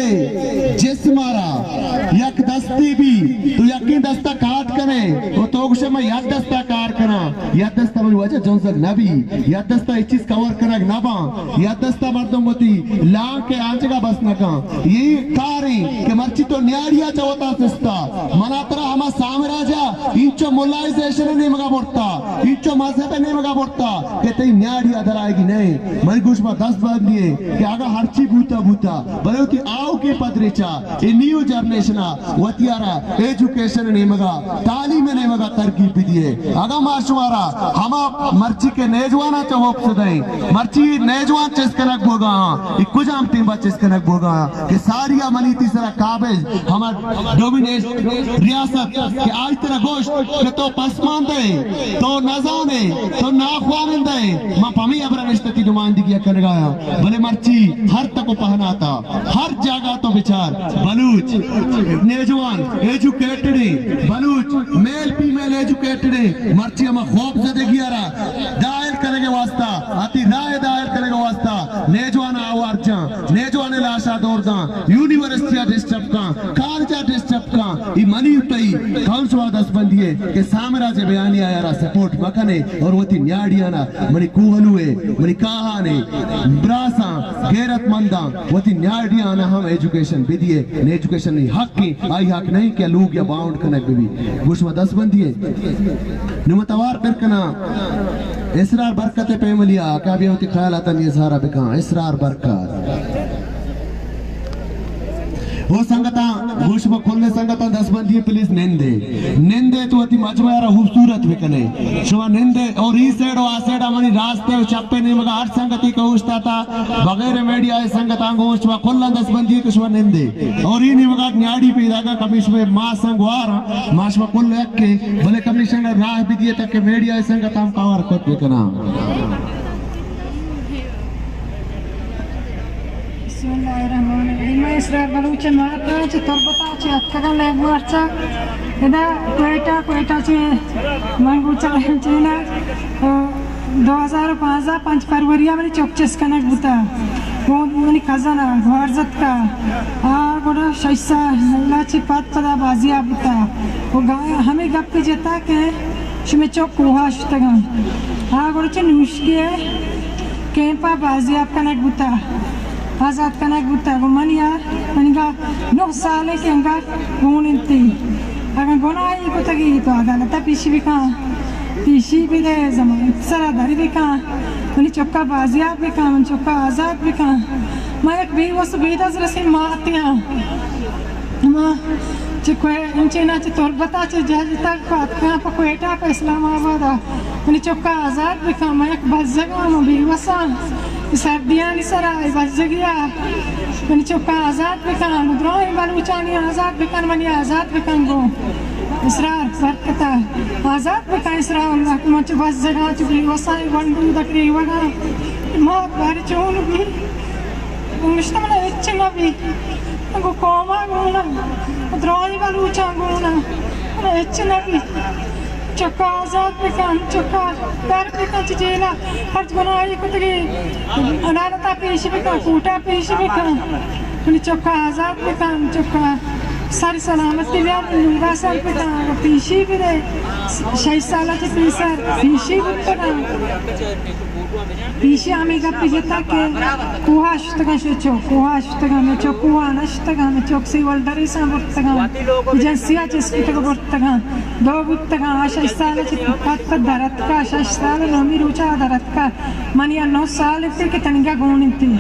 जिस्मारा यक दस्ती भी तो यकीन दस्ता काट कने वो तोगशे में यक दस्ता कार कना यक दस्ता में वजह जोंसक नबी यक दस्ता इस चीज कवर कना नबा यक दस्ता मर्दों वती लांग के आंचगा बस नका यही कारी के मर्ची तो न्याड़िया चवता सिस्ता मना तरह हमा साम्राज्या इंचो मोलाइजेशन नहीं मगा बोलता इंचो मजहब नहीं मगा बोलता के तई न्याड़िया दराएगी नहीं मरी कुछ में 10 बार दिए कि आगा हरची भूता भूता भले उती आओ के पदरेचा ये न्यू जनरेशन वतियारा एजुकेशन नहीं मगा तालीम नहीं मगा तरकीब भी दिए आगा माशवारा हमा मर्ची के नेजवाना चहोप सदाई मर्ची नेजवान चेस्कनक बोगा इकुजाम टीम चेस्कनक बोगा कि सारिया मनी तीसरा काबिज हमार डोमिनेट रियासत के आज तेरा गोश्त के तो पसमानदे तो नजाने तो नाख्वानंदे मां पमी अबरा रिश्ते नुमाइंदगी करेगा भले मर्ची हर तक पहनाता हर जगह तो विचार बलूच नेजवान educated Baloch male female educated मर्ची हम खौफ जदे गियारा दायर करेंगे वास्ता अति राय दायर करेंगे वास्ता नेजवान आवार जा नेजवान लाशा दौर जा यूनिवर्सिटी डिस्टर्ब का कॉलेज डिस्टर्ब का ई मनी उतई कौन सो दस बंदिए के साम्राज्य बयानी आया सपोर्ट मकने और वती न्याड़ियाना मनी कुहलुए मनी कहाने ब्रासा गैरतमंदा वती न्याड़ियाना हम एजुकेशन भी दिए ने एजुकेशन नहीं हक की आई हक नहीं क्या लोग या बाउंड कनेक्ट भी गुस्मा 10 बंदिए निमतवार करकना इसरार बरकत पे मलिया क्या भी होती ख्याल आता नहीं सारा बिका इसरार बरकत वो संगता घुश में खोलने संगता 10 बंदी प्लीज निंदे तो अति मजमारा खूबसूरत भी कने शुवा निंदे और ई साइड आ साइड मनी रास्ते चप्पे नहीं मगर हर संगति को उस्ता था बगैर मीडिया संगता को शुवा खोलना 10 बंदी को शुवा निंदे और ई नहीं मगर न्याड़ी पे दागा कमिश में मां संगवार माशवा खोल के भले कमिशन राह भी दिए तक के मीडिया संगता हम कवर कोत भी कना मैं इसरार बलूच मारता चे तरबता चे अत्तगा लेग मारचा इदा कोयटा चे मंगू चले चेना 2005 फरवरी में चौकचस कनक बुता वो मनी खजाना भारजत का गोड़ा शैसा लाची पात पदा बाजिया बुता वो हमें गप पे जता के शुमे चौक कुहाश तगा गोड़ा चे नुष्के केंपा बाजिया कनक बुता आजाद कनक बुता वो मनिया मनिका 9 साल के अंगा गोनिंती अगर गोना ये को तगी तो अदालत पीशी भी दे जमान सरादारी भी कहाँ मनी चौका बाजियाब भी कहाँ मन चौका आज़ाद भी कहाँ मैं एक भी वस्तु बेदा जरसी मारती हूँ माँ चिकोए इंचे ना चितौर बता चे जज तक बात कहाँ पर कोयटा पर इस्लामाबाद मनी चौका आज़ाद भी कहाँ मैं एक बस जगह में भी वसा सर्दियाँ नहीं सरा बस जगह मनी चौका आज़ाद भी कहाँ मुद्राएं बालूचानी आज़ाद भी कहाँ मनी आज़ाद भी कहाँ गो इसरार बरकता आज़ाद बता इसरार अल्लाह मच बस जगह चुकी वसाई वंडू दकरी वगा माँ बारी चोन भी मुश्तमल इच्छा भी को कोमा गुना द्रोही बालूचा गुना इच्छा भी चक्का आज़ाद बेकान चक्का दर बेकान चीज़ेला हर बनाई कुछ की अनारता पेश बेकान कूटा पेश बेकान मनी चक्का आज़ाद बेकान चक्का सारी सलामती व्याप लूगा सर पे तांग पीछे भी रहे 6 साल के पीछे पीछे भी पड़ा पीछे हमें का पीछे तक कुहाश तक में चो कुहानश तक में चौक से वल्डरी सा बुत तक एजेंसिया जिसकी तक बुत तक 2 बुत तक 6 साल के पत दरत का 6 साल नमी रुचा दरत का मनिया 9 साल पे के तनिया गोनी थी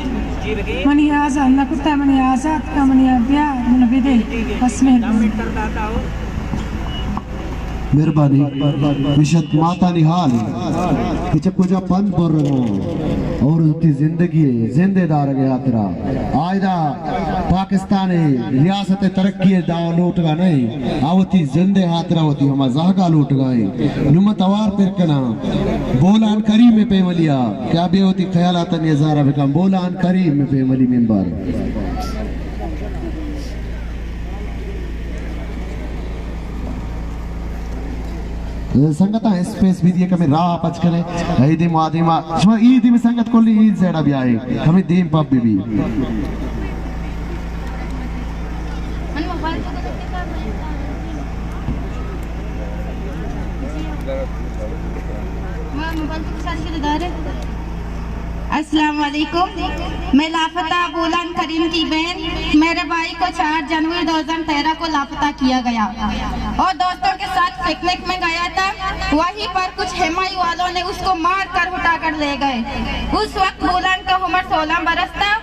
मनी आज़ाद न कुत्ता मनी आज़ाद का मनी अभ्या मन विदे मेहरबानी विशत माता निहाल कि जब कुछ पन पर और उसकी जिंदगी जिंदेदार गया तेरा आयदा पाकिस्तान रियासत तरक्की दाव लूट गा नहीं आवती जिंदे हाथरा होती हम जहगा लूट गए नुमत अवार फिर कना बोलान करीम में पेमलिया क्या भी होती ख्यालात नजारा बेकम बोलान करीम में पेमली मेंबर संगत स्पेस भी दिए कमी राह पच करे ईद मादिमा शमा ईद में संगत कोली ईद जेड़ा भी आए हमें दीम पब भी अस्सलाम वालेकुम। मैं लापता बोलान करीम की बहन। मेरे भाई को 4 जनवरी 2013 को लापता किया गया और दोस्तों के साथ पिकनिक में गया था। वहीं पर कुछ हेमाई वालों ने उसको मार कर उठा कर ले गए। उस वक्त बोलान का उम्र 16 बरस था।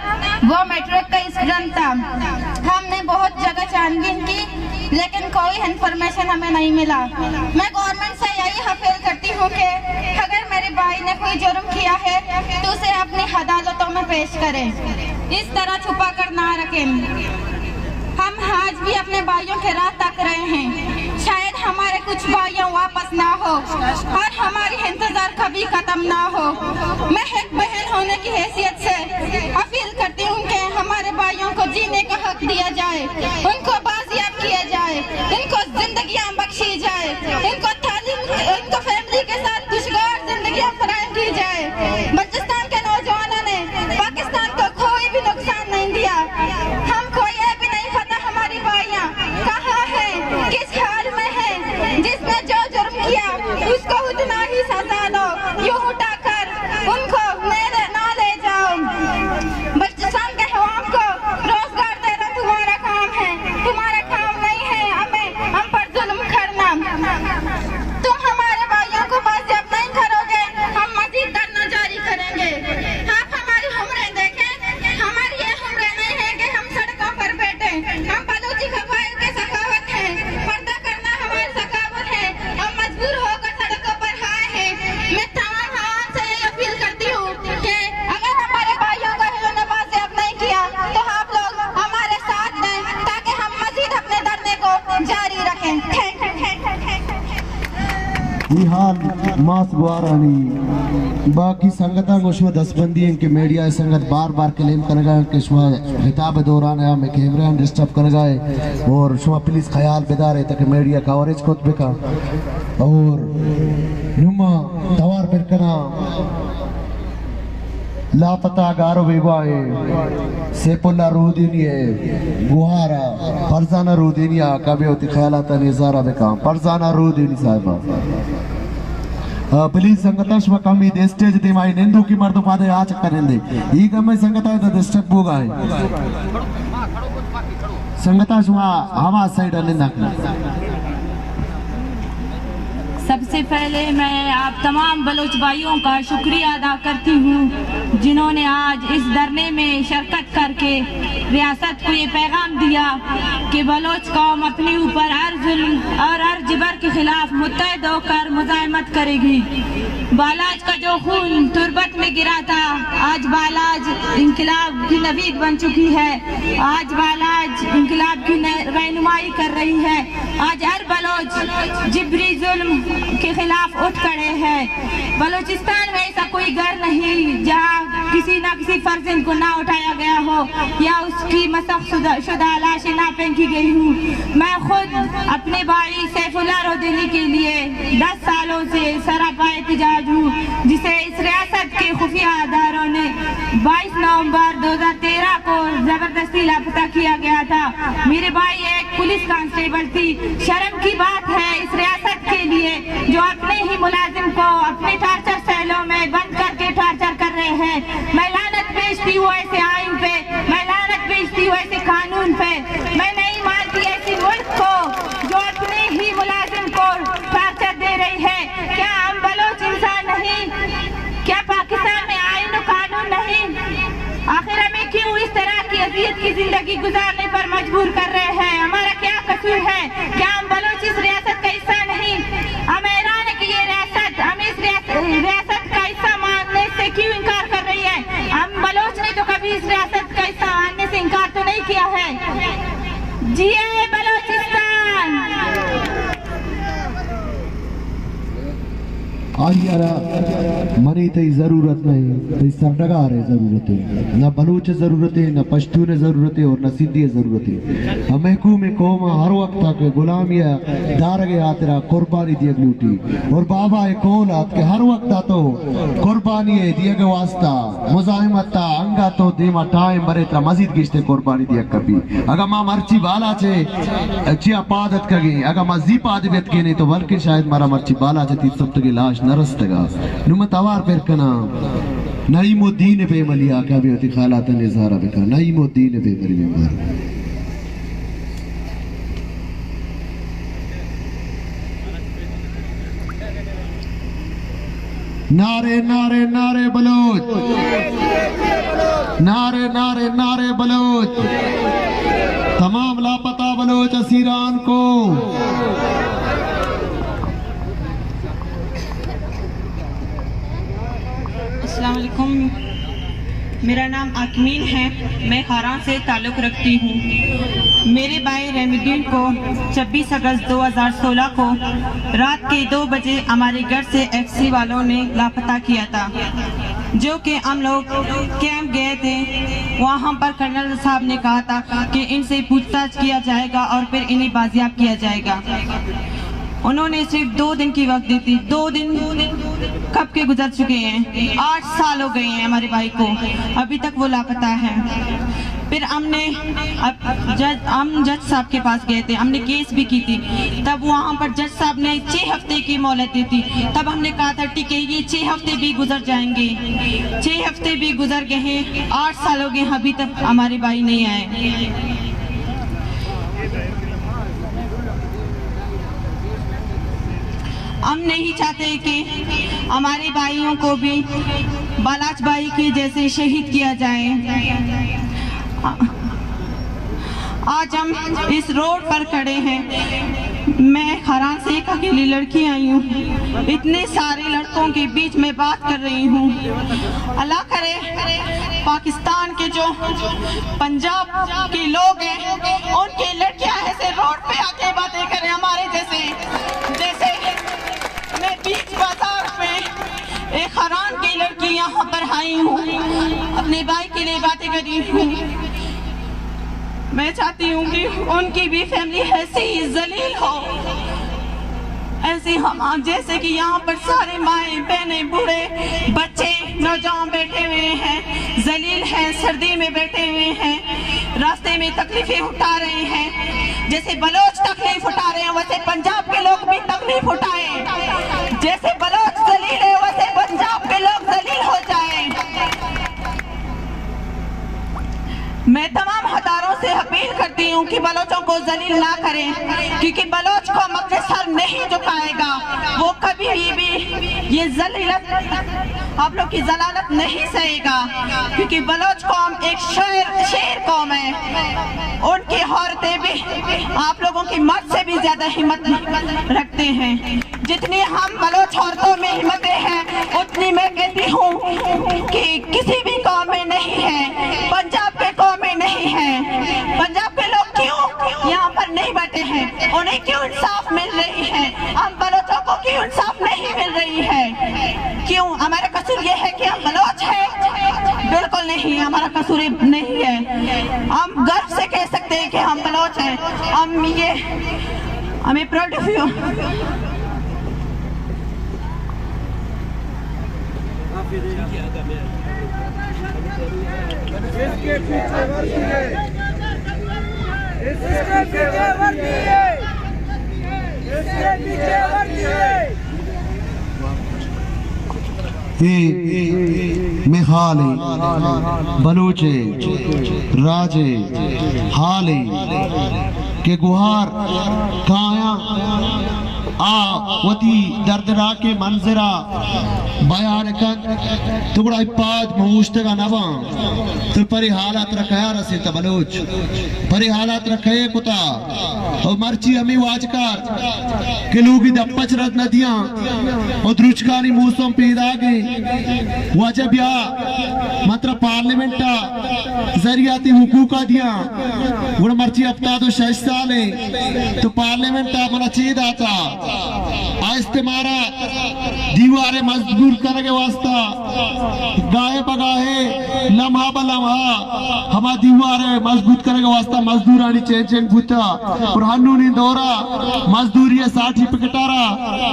वो मैट्रिक का स्टूडेंट था। हमने बहुत जगह छानबीन की लेकिन कोई इन्फॉर्मेशन हमें नहीं मिला। मैं गवर्नमेंट से यही अपील करती हूँ कि अगर मेरे भाई ने कोई जुर्म किया है तो उसे अपनी अदालतों में पेश करें, इस तरह छुपा कर ना रखें। हम आज भी अपने भाइयों के राह तक रहे हैं, शायद हमारे कुछ भाइयों वापस ना हो और हमारी इंतजार कभी खत्म ना हो। मैं एक बहन होने की हैसियत से अपील करती हूँ कि हमारे भाइयों को जीने का हक दिया जाए, उनको बाजियाब किया जाए, इनको जिंदगियाँ बख्शी जाए, इनको तालीम, इनको फैमिली के साथ खुशगवार जिंदगियाँ फराहम की जाए। बलूचिस्तान के नौजवानों ने पाकिस्तान को कोई भी नुकसान नहीं दिया। हमको ये भी नहीं पता हमारी भाइयाँ कहाँ हैं, किस हाल में हैं। जिसने जो जुर्म किया उसको उतना ही सजा दो, यूँ उठाकर उनको ना ले जाओ। बलूचिस्तान के अवाम को रोजगार देना तुम्हारा काम है, तुम्हारा काम नहीं है हम पर जुल्म करना। तुम हमारे भाइयों को बाजियाब नहीं करोगे, हम मजीद धरना जारी करेंगे। आप हमारी उम्रें देखें, हमारी ये उम्रें नहीं है कि हम सड़कों पर बैठे। हम बलूची कबाइल के सखावत हैं, पर्दा करना हमारी सखावत है। हम मजबूर होकर सड़कों पर आए हैं। मैं तमाम आवाम से ये अपील करती हूँ कि अगर हमारे भाइयों को इन्होंने बाजियाब नहीं किया तो आप लोग हमारे साथ दें ताकि हम मजीद अपने धरने को जारी रखें। हाल मास गुआरानी बाकी संगता गोशवा दसबंदी इनके मीडिया संगत बार क्लेम करेगा कि शुआ हिताब दौरान है हमें कैमरा डिस्टर्ब कर गए और शुआ पुलिस ख्याल बेदार है तक मीडिया कवरेज खुद बेका और नुमा तवार फिर कना लापता गारो बेबाए सेपुल्ला रूदीनिये गुहारा फरजाना रूदीनिया कभी होती ख्यालात निजारा बेकाम फरजाना रूदीनी साहिबा प्लीज संगताश व कमी दे स्टेज दी माई निंदू की मर्द पादे आ चक्करेंदे ई कमे संगता द स्टेप बोगा है संगताश वा हवा साइड निंदा सबसे पहले मैं आप तमाम बलोच भाइयों का शुक्रिया अदा करती हूँ जिन्होंने आज इस धरने में शिरकत करके रियासत को ये पैगाम दिया कि बलोच कौम अपने ऊपर हर जुल्म और हर जबर के खिलाफ मुत्तहद होकर मुज़ाहमत करेगी। बालाज का जो खून तुर्बत में गिरा था, आज बालाज इंकलाब की नवीद बन चुकी है। आज बालाज इंकलाब की रहनुमाई कर रही है। आज हर बलोच जिबरी जुल्म के खिलाफ उठ खड़े हैं। बलूचिस्तान में ऐसा कोई घर नहीं जहाँ किसी न किसी फर्जंद को ना उठाया गया हो या उसकी मसख शुदा लाशें ना फेंकी गई हूँ। मैं खुद अपने भाई सैफुल्लाह रोदेनी के लिए 10 सालों से सरापा एहतिजाज हूँ, जिसे इस रियासत के खुफिया अदारों ने 22 नवंबर 2013 को जबरदस्ती लापता किया गया था। मेरे भाई एक पुलिस कांस्टेबल थी। शर्म की बात है इस रियासत के लिए जो अपने ही मुलाजिम को अपने टार्चर सेलों में बंद करके टार्चर कर रहे हैं। मैं लानत भेजती हूँ ऐसे आइन पे, मैं लानत भेजती हूँ ऐसे कानून पे। मैं नहीं मानती ऐसे मुल्क को जो अपने ही मुलाजिम को टार्चर दे रही है। क्या हम बलोच इंसान नहीं? क्या पाकिस्तान में आइन और कानून नहीं? आखिर हमें क्यों इस तरह की अजियत की जिंदगी गुजारने पर मजबूर कर रहे हैं? हमारा क्या कसूर है? क्या हम बलोच इस रियासत का हिस्सा नहीं? हम हैरान है कि ये रियासत हमें इस रियासत का हिस्सा मानने से क्यों इनकार कर रही है। हम बलोच ने तो कभी इस रियासत का हिस्सा मानने से इनकार तो नहीं किया है। जिए बलोचिस्तान। आज यार मरी तई जरूरत नहीं, तई सरडगार है जरूरत है, ना बलूच जरूरत है, ना पश्तून जरूरत है और ना सिंधी जरूरत है। हमें को में कौम हर वक्त तक गुलामिया दारगे आतरा कुर्बानी दिए लूटी और बाबा है कौन आत के हर वक्त तो कुर्बानी है दिए के वास्ता मुजाहिमत अंगा तो देमा टाइम बरे ता मस्जिद गिश्ते कुर्बानी दिया कभी अगर मां मर्ची बाला छे अच्छी आपादत कगे अगर मां जी पादवियत के नहीं तो बल्कि शायद मारा मर्ची बाला छे ती सब की लाश नरस्तगा नुम तवार पर कना नईमुद्दीन पे मलिया क्या भी होती खालात निजारा बेका नईमुद्दीन पे मरी बीमार नारे नारे नारे बलोच, नारे नारे नारे बलोच, तमाम लापता बलोच असीरान को अस्सलाम वालेकुम। मेरा नाम आकमीन है। मैं खारान से ताल्लुक़ रखती हूँ। मेरे भाई रहमुद्दीन को 26 अगस्त 2016 को रात के 2 बजे हमारे घर से एक्सी वालों ने लापता किया था, जो कि हम लोग कैंप गए थे। वहाँ पर कर्नल साहब ने कहा था कि इनसे पूछताछ किया जाएगा और फिर इन्हें बाजियाब किया जाएगा। उन्होंने सिर्फ 2 दिन की वक्त दी थी। 2 दिन कब के गुजर चुके हैं। 8 साल हो गए हैं हमारे भाई को, अभी तक वो लापता है। फिर हम जज साहब के पास गए थे, हमने केस भी की थी। तब वहाँ पर जज साहब ने 6 हफ्ते की मोहलत दी थी। तब हमने कहा था ठीक है ये 6 हफ्ते भी गुजर जाएंगे। 6 हफ्ते भी गुजर गए हैं, 8 साल हो गए, अभी तक हमारे भाई नहीं आए। हम नहीं चाहते कि हमारे भाइयों को भी बालाच भाई के जैसे शहीद किया जाए। आज हम इस रोड पर खड़े हैं। मैं खारान से एक अकेली लड़की आई हूँ। इतने सारे लड़कों के बीच में बात कर रही हूँ। अल्लाह करे पाकिस्तान के जो पंजाब के लोग हैं उनकी लड़कियाँ ऐसे रोड पे आके बातें करें हमारे जैसे। मैं बीच बाजार में एक खारान की लड़की यहाँ पर आई हूँ, अपने भाई के लिए बातें कर रही हूँ। मैं चाहती हूँ कि उनकी भी फैमिली ऐसे ही जलील हो। ऐसे हम जैसे कि यहाँ पर सारे माए बहने बूढ़े बच्चे नौजवान बैठे हुए हैं, जलील हैं, सर्दी में बैठे हुए हैं, रास्ते में तकलीफें उठा रहे हैं। जैसे बलोच तकलीफ उठा रहे हैं वैसे पंजाब के लोग भी तकलीफ उठाए। जैसे बलोच जलील है वैसे पंजाब के लोग जलील हो जाए। मैं तमाम हजारों से अपील करती हूँ कि बलोचों को जलील ना करें, क्योंकि बलोच को हम अपने सर नहीं झुकाएगा। वो कभी भी ये जलीलत, आप लोग की जलालत नहीं सहेगा, क्योंकि बलोच कौम एक शेर कौम है। उनकी औरतें भी आप लोगों की मर्द से भी ज्यादा हिम्मत रखते हैं। जितनी हम बलोच औरतों में हिम्मतें हैं उतनी मैं कहती हूँ कि किसी भी कौम में नहीं है, पंजाब के कौम में नहीं है। पंजाब के लोग क्यों यहाँ पर नहीं बैठे हैं? उन्हें क्यों इंसाफ मिल रही है? हम बलोचों को क्यों इंसाफ नहीं मिल रही है? क्यों? हमारा कसूर ये है कि हम बलोच हैं? बिल्कुल नहीं, हमारा कसूर नहीं है। हम गर्व से कह सकते हैं कि हम बलोच हैं। हमें प्राउड ऑफ यू। इसके पीछे वर्दी है, इसके पीछे वर्दी है, इसके पीछे वर्दी है। मेहाले बलूचे राजे हाले के गुहार काया वती दर्दरा के मंजरा बयान कर टुकड़ा इपाद मुश्तगा नवा तो परी हालात रखया रसे तबलोच परी हालात रखे कुता और मर्ची हमें वाजकार के लोग दप्पच रद नदियां और द्रुचकानी मौसम पैदा गए वजब या मात्र पार्लियामेंटा जरियाती हुकूका दिया वो मर्ची अपता तो शाइस्ताले तो पार्लियामेंटा मना चीद आता इस्तेमारा दीवारे मजबूर करने के वास्ता गाहे बगाहे लम्हा बलम्हा हमा दीवारे मजबूत करने के वास्ता मजदूरानी चेन चेन भूता और हन्नूनी दौरा मजदूरी साठी पिकटारा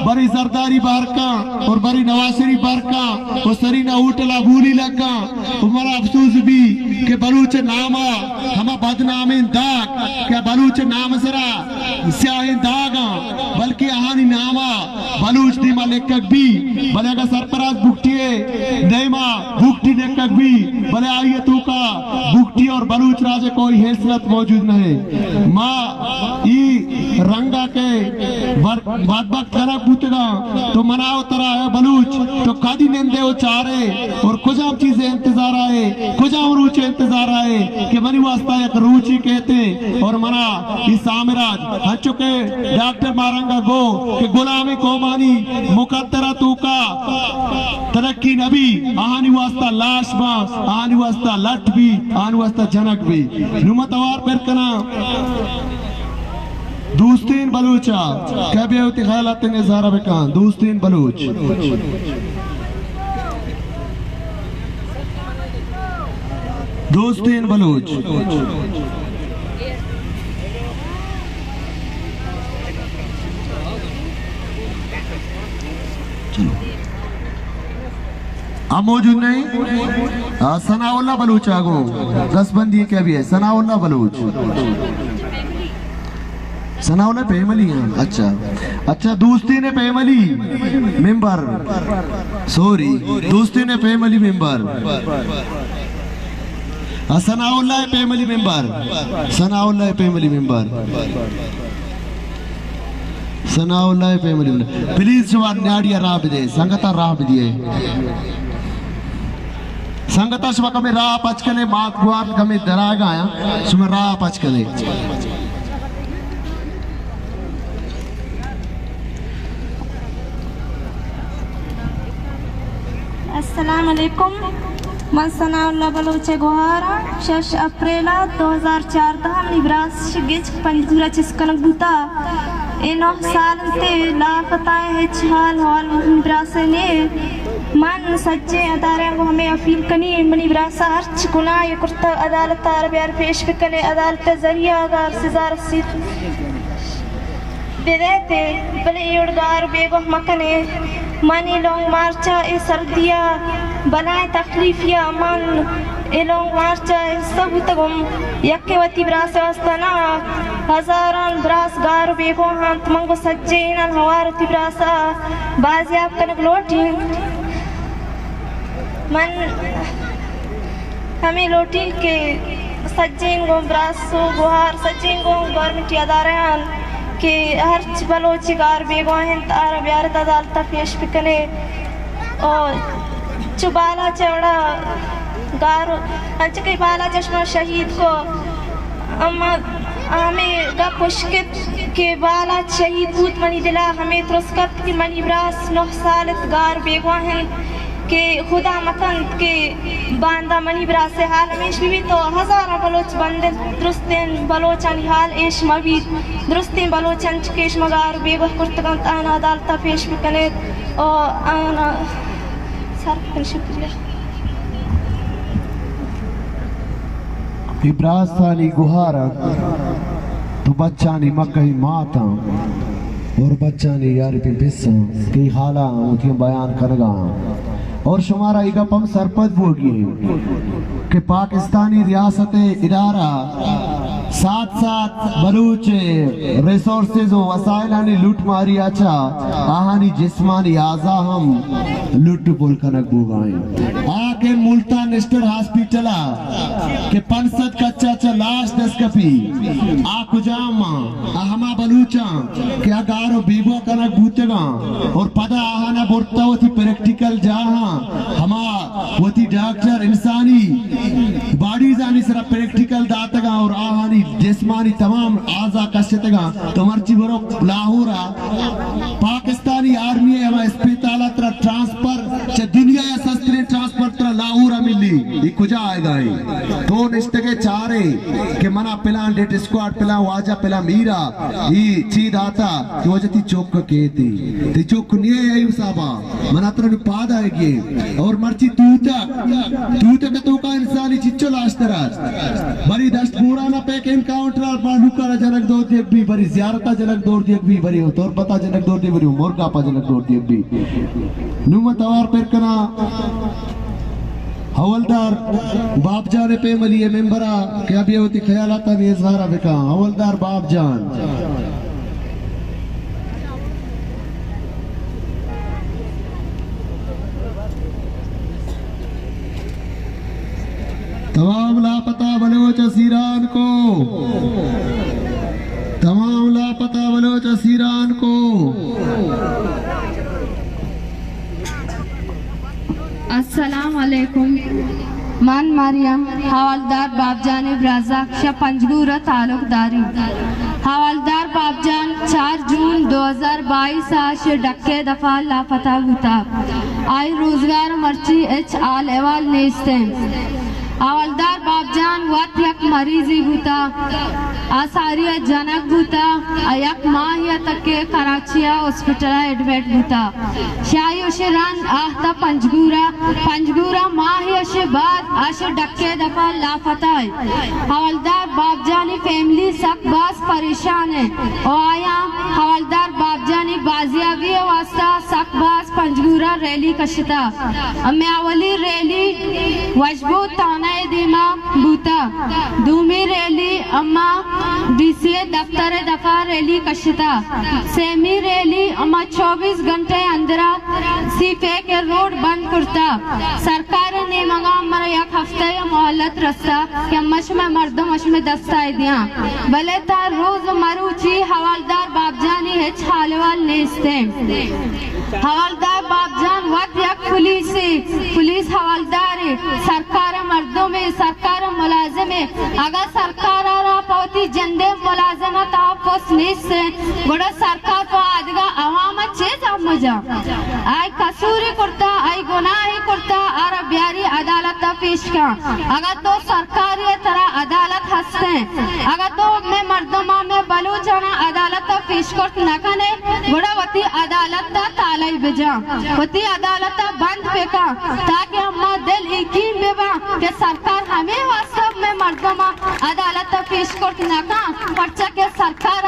बड़ी जरदारी बाहर का और बड़ी नवासरी बाहर का और सरीना उठला भूली लगा हमारा अफसोस भी के बलूच नामा हमा बदनामी दाग क्या बलूच नाम सरा स्याही दागा बल्कि आहानी नामा बलूच दीमा लेकर भी भले अगर सरपराज बुकटिए देमा बुकटी लेकर भी भले आइए तू का बुकटी और बलूच राजे कोई हैसियत मौजूद नहीं माँ ई रंगा के बात करक बुतगा तो मनाओ तरा है बलूच तो कादी नेंदे वो चारे और कुछ आप चीजें इंतजार आए कुछ और रुचि इंतजार आए कि मनी वास्ता एक रुचि कहते और मना इस सामराज हंचो के डॉक्टर मारंगा गो कि गुलामी कोमानी मुकद्दरा तू का तरक्की नबी आहानी वास्ता लाश बास आहानी वास्ता लट भी आहानी वास्ता जनक भी नुमतवार पर कना दूस्तीन बलूचा क्या भी होती ख्यालात ने ज़ारा बेकान दूस्तीन बलूच दूस्तीन बलूच अब मौजूद नहीं सनाउल्ला बलूच आगो दसबंदी क्या भी है सनाउल्ला बलूच सनाउल्ला पेमली है अच्छा दोस्ती ने पेमली मेंबर सॉरी दोस्ती ने family member Sanaullah family member Sanaullah family member Sanaullah family please जवान न्याडिया राह दे संगता राह दिए संगता सुबह कमे राह पचकने मात गुआत कमे दरागा आया सुबह राह पचकने अस्सलाम वालेकुम मैं सनाउल्ला बलूचे गोहारा 6 अप्रैल 2004 हमनी ब्रास शिगिच पंजूरा चिस्कन बुता ए 9 साल से लापता है हाल हाल ब्रासे ने मन सच्चे अदारे वो हमें अपील कनी मनी ब्रासा अर्च गुना ये कुर्ता अदालत अरबियार पेश कने अदालत जरिया अगर सजा रसीद बिदेते बले युड़गार बेगो मकने मनी लोग मार्चा ए सर्दिया बनाए तकलीफिया मन ए लोग मार्चा सब तगम यक्केवती ब्रास वास्तना हजारान ब्रास गार बेगो हाथ मंगो सज्जे इन हवारती ब्रासा बाजियाब कनक लोटी मन हमें लोटी के सज्जेन गो ब्रासो गुहार सज्जेन गो गवर्नमेंट अदारान के हर बलोची गार बेगो हैं तारा ब्यार अदालत पेश बिकने और चुबाला चवड़ा गारो अंच के बाला चश्मा शहीद को अम्मा हमें गा पुष्कित के बाला शहीद भूत मनी दिला हमें तुरस्कत की मनी ब्रास 9 साल गार बेगो हैं के खुदा मकंद के बांदा मनी ब्रास से हाल में भी तो हजारों बलोच बंदे दुरुस्तेन बलोचन हाल एश मवी दुरुस्तेन बलोचन केश मगार बेगो कुर्तगम आना अदालत पेश बिकने और आना सर शुक्रिया इब्रासानी गुहारा तो बच्चानी मकई माता और बच्चानी यार पे बिस्सा कई हाला उनके बयान करगा और शुमारा इगपम सरपंच होगी कि पाकिस्तानी रियासत इदारा साथ साथ बलूच रिसोर्सेज और वसाइल ने लूट मारी अच्छा आहानी जिस्मानी आजा हम लूट बोल कनक बुगाए आके मुल्तान नेशनल हॉस्पिटल के पंसद कच्चा चा लाश दस्कफी आकुजामा आहमा बलूचा के अगारो बीबो कनक बूतेगा और पदा आहाना बोलता होती प्रैक्टिकल जहाँ हमा होती डॉक्टर इंसानी बॉडी जानी सरा प्रैक्टिकल दातगा और आहानी जिस्मानी तमाम आजा कशतगा तो मर्ची बरो लाहौरा पाकिस्तानी आर्मी है हमारे अस्पताल त्रा ट्रांसफर च दुनिया या सस्ते ट्रांसफर त्रा लाहौरा मिली ये कुजा आएगा ही तो निष्ठे के चारे के मना पिलान डेट स्क्वाड पिला वाजा पिला मीरा ये चीज आता कि वजह चौक के ती चौक नहीं है साबा मना त्रा पाद आएगी और मर्ची तूता तो का इंसानी चिच्चो लाश तराज बड़ी दस्त पूरा ना पे के एनकाउंटर पर नुकर जनक दौर देख भी बड़ी ज़ियारता जनक दौर देख भी बड़ी हो तौर पता जनक दौर देख बड़ी हो मोरगा पा जनक दौर देख भी नुमत आवार पर कना हवलदार बाप जाने पे मलिए मेंबरा क्या भी होती ख्याल आता नहीं इजहार बेका हवलदार बाप जान तमाम लापता बलोच असीरान को तमाम लापता बलोच असीरान को अस्सलाम वालेकुम मान मारियम हवालदार बाबजान राजाक शाह पंजगूरा तालुकदारी हवालदार बाबजान 4 जून 2022 आज डक्के दफा लापता हुआ आई रोजगार मर्ची एच आल एवाल नेस्ते हवालदार बाबजान वत यक मरीजी होता आसारिया जनक होता यक माहिया तक के कराचिया हॉस्पिटल एडमिट होता शायुशरान आहता पंजगूरा माहिया से बाद आश डक्के दफा लापता है हवालदार बाबजानी फैमिली सख्त बास परेशान है और आया हवालदार बाबजानी बाजियाबी वास्ता सख्त बास पंजगूरा रैली कशता म्यावली रैली वजबू ताना दिमा बूता दूमी रैली अम्मा डीसीए दफ्तर दफा रैली कशता सेमी रैली अम्मा 24 घंटे अंदर सीफे के रोड बंद करता सरकार ने मंगा हमारा एक हफ्ते या मोहल्लत रस्ता कि मश में मर्दों मश में दस्ता दिया भले तार रोज मरूची हवालदार बाबजानी है छालवाल नेस्ते हवालदार बाबजान वक्त एक पुलिस हवालदार सरकार मर्दों में सरकार मुलाजिम अगर सरकार पौती जंदे मुलाजमत आपस निस्से बड़ा सरकार को आदगा अवाम चीज मुझा आई कसूरी करता आई गुनाही करता और ब्यारी अदालत पेश का अगर तो सरकारी तरह अदालत हंसते अगर तो मैं मर्दमा में बलूचाना अदालत पेश कर न कने बड़ा वती अदालत तालाई बेजा वती अदालत बंद फेंका ताकि हम दिल यकीन बेबा कि सरकार हमें वास्तव में मर्दमा अदालत पेश कर न का पर्चा के सरकार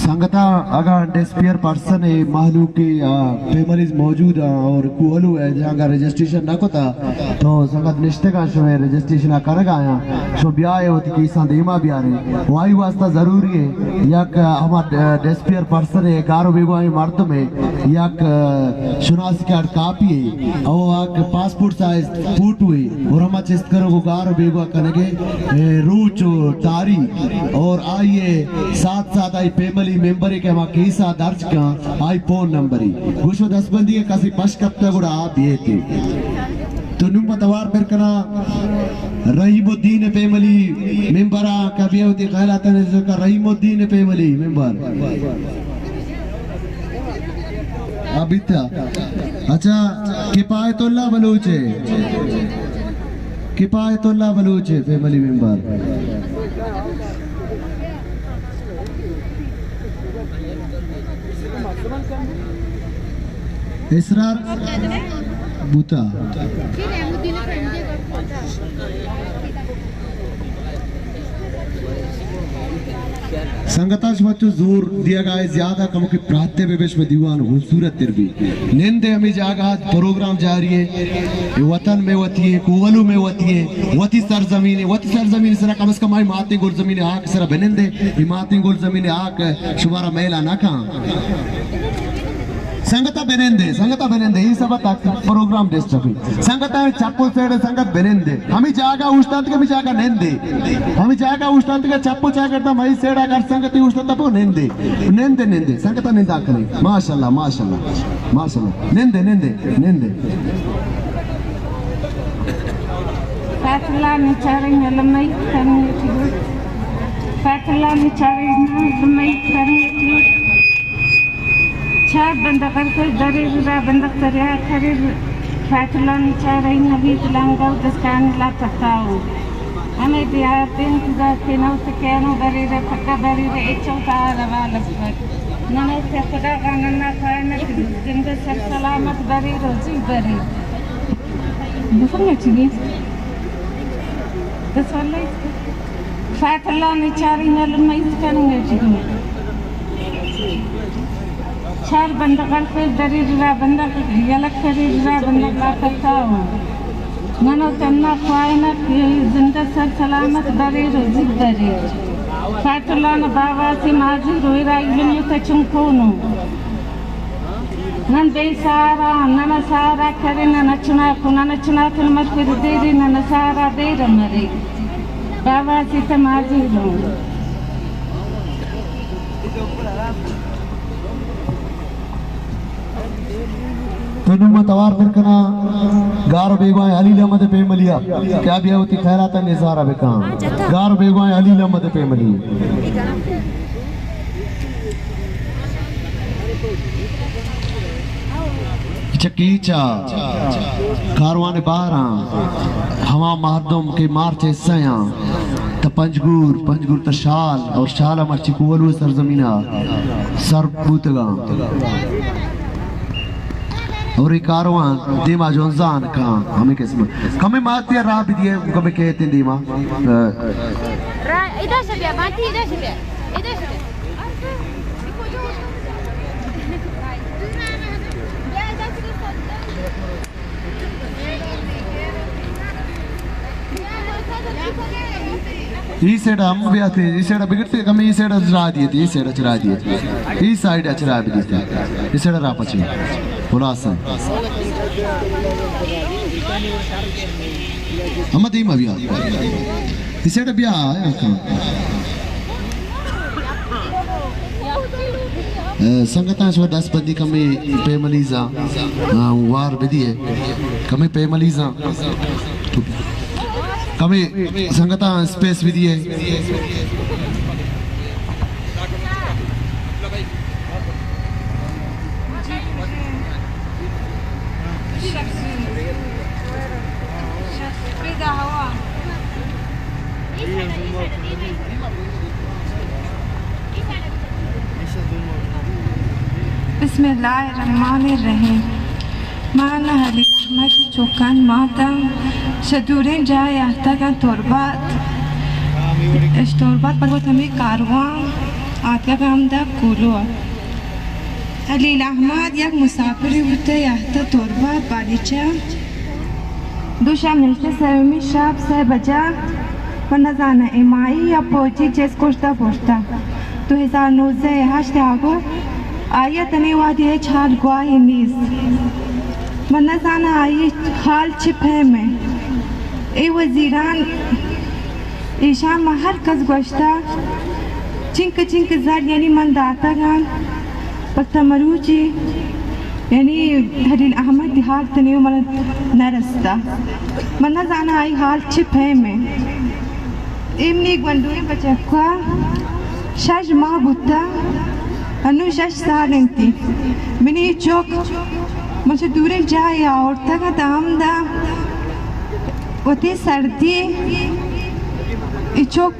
संगता अगर डिस्पियर पर्सन है महलू की फैमिलीज मौजूद है और कुहलू है जहाँ का रजिस्ट्रेशन न कोता तो संगत निश्चित का शो है रजिस्ट्रेशन करेगा आया शो ब्याह होती कि संदेमा भी आ रहे वाई वास्ता जरूरी है यक हमारा डिस्पियर पर्सन है गारो बेगुआई मर्द में यक शुनासी कार्ड कापी है और आक पासपोर्ट साइज फोटो है और हम चेस्ट करो वो गारो बेगुआ करने के रूचो तारीख और आइए साथ साथ आई फैमिली मेंबर के वहाँ केसा दर्ज का आई फोन नंबर ही गुशो दसबंदी के कासी पश कप्ता गुड़ा आप ये थे तो नुम पतवार पर कना रहीमुद्दीन फैमिली मेंबर आ कभी होती ख्यालात ने जो का रहीमुद्दीन फैमिली मेंबर अभी था अच्छा किफायतुल्लाह बलूच है फैमिली मेंबर इसरार बूता संगताश बच्चों जोर दिया गया है ज्यादा कम की प्रात्य बेबेश में दीवान खूबसूरत तिरबी निंदे हमें जागा प्रोग्राम जारी है वतन में वती है कुवलू में वती है वती सरजमीन सरा कम से कम आई माते गोल जमीन आक सरा बनिंदे माते गोल जमीन आक शुमारा मेला ना का संगता बेनेंदे ये सब तक प्रोग्राम डिस्टर्ब संगता चप्पल सेड संगत बेनेंदे हमें जागा उष्टांत के जागा नेंदे हमें जागा उष्टांत के चप्पल चाय करता मई सेडा कर संगति उष्टांत पो नेंदे संगता निंदा करे माशाल्लाह नेंदे फैसला निचारे नलमई करने चार बंदा करके दरेरा बंदा करे खरे फैसला निचारे नबी लंगा दस्तान ला पताओ हमें बिहार दिन का केनो से केनो दरेरा पक्का दरेरा एक चौथा रवाल पर नने से खुदा का नन्ना खाए न जिंदगी सर सलामत दरेरा जी दरे बुफंगे चीज़ दस वाले फैसला निचारे नलमई करेंगे चीज़ चार बंदा करके दरीरा बंदा गलत करीरा बंदा ला करता हूँ मनो तन्ना ख्वाइना जिंदा सर सलामत दरीर जिद दरीर फैसला न बाबा से माजी रोईरा इल्म तचुंकोनो नन बेसारा नन सारा करे नन चुना फिर मत फिर देरी नन सारा देर मरे बाबा से तमाजी लो तुनुमा तवार फिर कना गार बेगवाए अलीला मद पे मलिया क्या भी होती खैरात निसारा बेका गार बेगवाए अलीला मद पे मलिया चकीचा कारवान बारा हवा महदम के मार्चे सया त पंजगुर त शाल और शाल मर्ची कुवलू सरजमीना सरबूतगा और ये कारवान दीमा जोंजान का हमें कैसे कमें मारती है राह भी दिए कमें कहते हैं दीमा इधर से भी मारती इधर से भी ई साइड हम भी आते हैं, ई साइड बिगड़ते कम ई साइड अचरा दिए थे, ई साइड अचरा दिए थे, ई साइड अचरा भी दिए थे, ई साइड रापची पुरासन हम दी मबिया ई साइड बिया आया का संगता शो 10 बंदी कमी पेमलीजा वार बदी है कमी पेमलीजा कमी संगता स्पेस विधि है बिस्मिल्लाहिर्रहमानिर्रहीम। माना हली अहमद चौकान माता शदूरें जाए आता का तोरबात पर वो हमें कारवां आता का हमदा कुलो हली अहमद एक मुसाफिर होते आता तोरबात बालिचा दूसरा मिलते समी शाब से बजा वरना जाना इमाई या पहुंची चेस कोश्ता पोश्ता 2019 आगो आया तने वादी है छाल गुआही नीस वरना जाना आई हाल छिपे में ए वजीरान ईशा महर कस गोश्ता चिंक चिंक ज़ार यानी मंदाता गान पत्ता मरूची यानी हलील अहमद दिहाग तने मन नरस्ता वरना जाना आई हाल छिपे में इमनी गंडूरी बचक्का शश माँ बुद्धा अनु शश सालंती मिनी चौक मुझे दूर जाए और तक दाम दा उतनी सर्दी चौक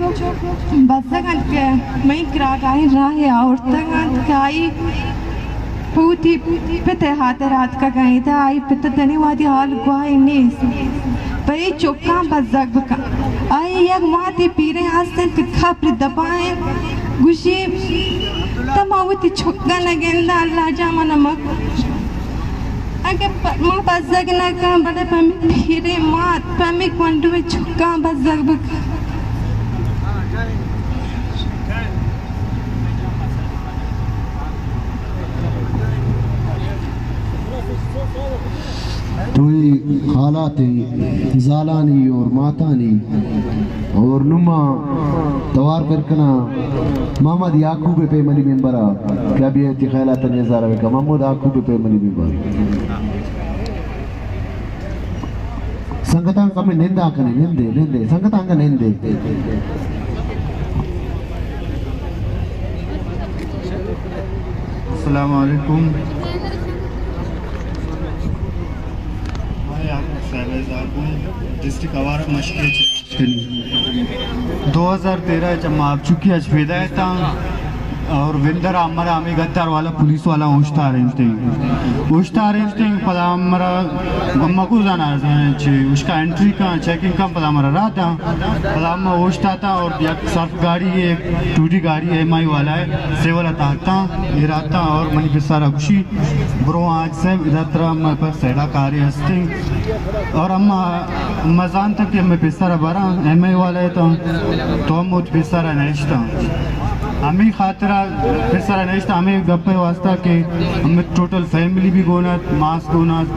बस के मैं करागाई राह और तक आई पूती पिते हाथ रात का गई था आई पिते तनी वादी हाल गुआई नीस पर चौका बज़क बका आई एक माती पीरे आस्ते तिखा पर दबाए गुशी तमावती छुक्का लगेंदा अल्लाह जामा नमक आगे माँ बज़क ना का बड़े पमी पीरे मात पमी क्वांटू में छुक्का बज़क बका तोई खालाते जालानी और मातानी और नुमा तवार करकना मोहम्मद याकूब पे मनी मेंबरा क्या भी है खैलात नज़ारा का मोहम्मद याकूब पे मनी मेंबर संगतां का में निंदा कने निंदे संगतां का निंदे अस्सलाम वालेकुम। डिस्ट्रिक्ट अवारा मशक़े 2013 जब आप चुकी अजफेदा था और विंदर हमारा हमें गद्दार वाला पुलिस वाला उश्ता अरेंजटिंग पता हमारा अम्मा को जाना उसका एंट्री का चेकिंग का पता हमारा रहा था पता हम उश्ता था और एक सर्फ गाड़ी एक टूटी गाड़ी MI वाला है सेवल आता ये रहता और मनी पे सारा खुशी ब्रो आज से इधर तरह हमारे पास सैडा कार्य हस्ते और अम्मा जानता कि हमें पे सारा बरा MI वाला है तो हम उस पे सारा नहीं हमें खातरा फिर सारा नहीं हमें गप्पे वास्ता के हमें टोटल फैमिली भी गोनत मास गोनत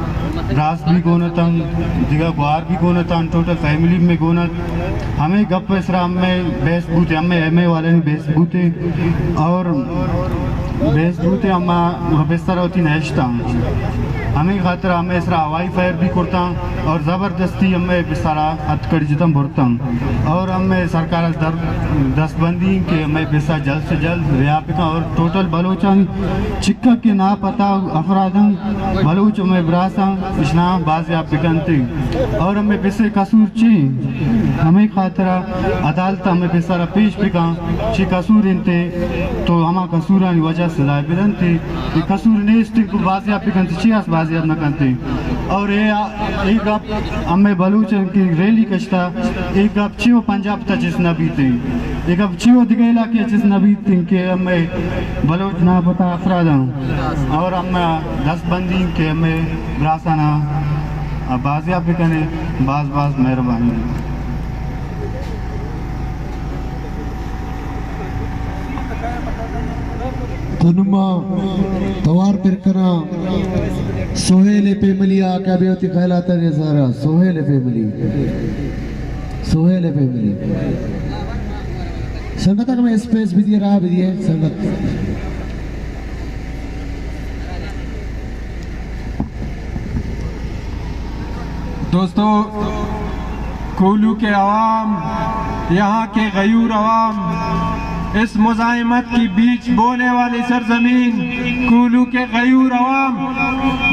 रास भी गोनत हम दिगा गुआर भी गोनत हम टोटल फैमिली में गोनत हमें गप्पे सरा हमें बेस बूते हमें MI वाले ने बेस बूते और बेस बूते हमें बेस सारा होती नहीं हमें खातर हमें इसरा हवाई फायर भी करता और ज़बरदस्ती हमें सारा हथकड़ी जितम भरता और हमें सरकार दस्तबंदी के हमें पैसा जल्द से जल्द रियापिका और टोटल बलोचन चिक्का के ना पता अफरादन बलोच हमें ब्रासा इतना बाज़याबिकन थे और हमें पैसे कसूर ची हमें खातर अदालत हमें पैसा पेश पिका ची कसूर इनते तो हमारा कसूर वजह से लाइबिलन थे कसूर ने को बाज़याबिकन थे चियास बाज़याब न करते और एक आप हमें बलूचन की रैली कश्ता एक आप चियो पंजाब तक जिस नबी थे एक अब चियो दिगेला के जिस नबी थे के हमें बलोच ना पता अफरादा और हमें दस्तबंदी के हमें ब्रासाना बाज़याब भी करने बाज़ मेहरबानी तुनमा तवार पिरकना सोहेल पेमलिया क्या भी होती खैलात नज़ारा सोहेल पेमली संगत में स्पेस भी दिए रहा भी दिए संगत दोस्तों कोलू के अवाम यहाँ के गयूर अवाम इस मुज़ाहिमत की बीच बोने वाली सरजमीन कूलू के गयूर अवाम,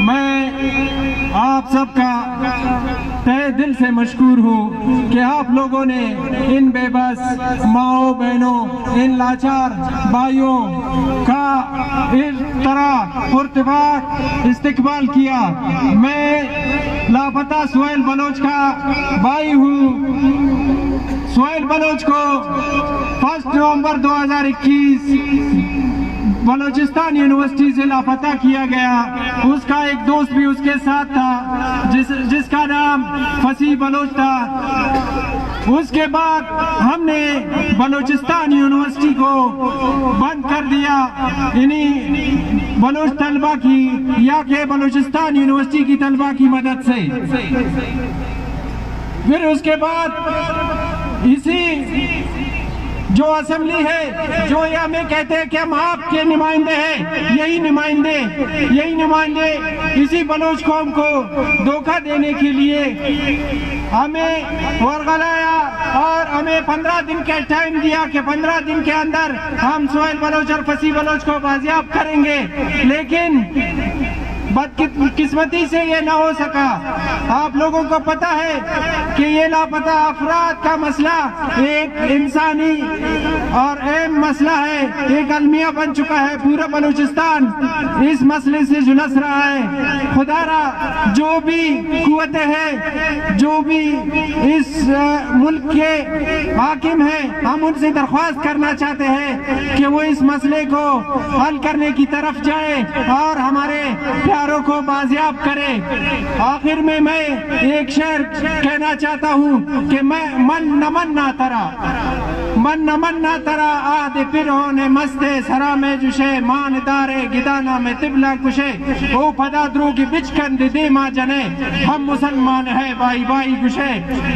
मैं आप सबका तहे दिल से मशकूर हूँ कि आप लोगों ने इन बेबस माओ बहनों, इन लाचार भाइयों का इस तरह पुरतबाक इस्तकबाल किया। मैं लापता सुहेल बलोच का भाई हूँ। सुहेल बलोच को 1 नवंबर 2021 बलोचिस्तान यूनिवर्सिटी से लापता किया गया। उसका एक दोस्त भी उसके साथ था जिसका नाम फसी बलोच था। उसके बाद हमने बलोचिस्तान यूनिवर्सिटी को बंद कर दिया इन्हीं बलोच तलबा की या के बलोचिस्तान यूनिवर्सिटी की तलबा की मदद से। फिर उसके बाद इसी जो असेंबली है, जो ये हमें कहते हैं कि हम आपके नुमाइंदे हैं, यही नुमाइंदे इसी बलोच कौम को धोखा देने के लिए हमें वर्गलाया और हमें 15 दिन का टाइम दिया कि 15 दिन के अंदर हम सुहेल बलोच और फसी बलोच को बाजियाब करेंगे। लेकिन बदकिस्मती से ये ना हो सका। आप लोगों को पता है कि ये लापता अफराद का मसला एक इंसानी और अहम मसला है, एक अलमिया बन चुका है। पूरा बलूचिस्तान इस मसले से जुलस रहा है। खुदारा जो भी कुव्वतें हैं, जो भी इस मुल्क के हाकिम हैं, हम उनसे दरख्वास्त करना चाहते हैं कि वो इस मसले को हल करने की तरफ जाए और हमारे प्यारों को बाजियाब करे। आखिर में मैं एक शेर कहना चाहता हूँ कि मैं मन नमन ना तरा आदे फिर ने मस्ते सरा में जुशे मान दारे गिदाना में तिबला कुशे ओ फदा द्रू की बिचकन दे माँ जने हम मुसलमान है बाई बाई गुशे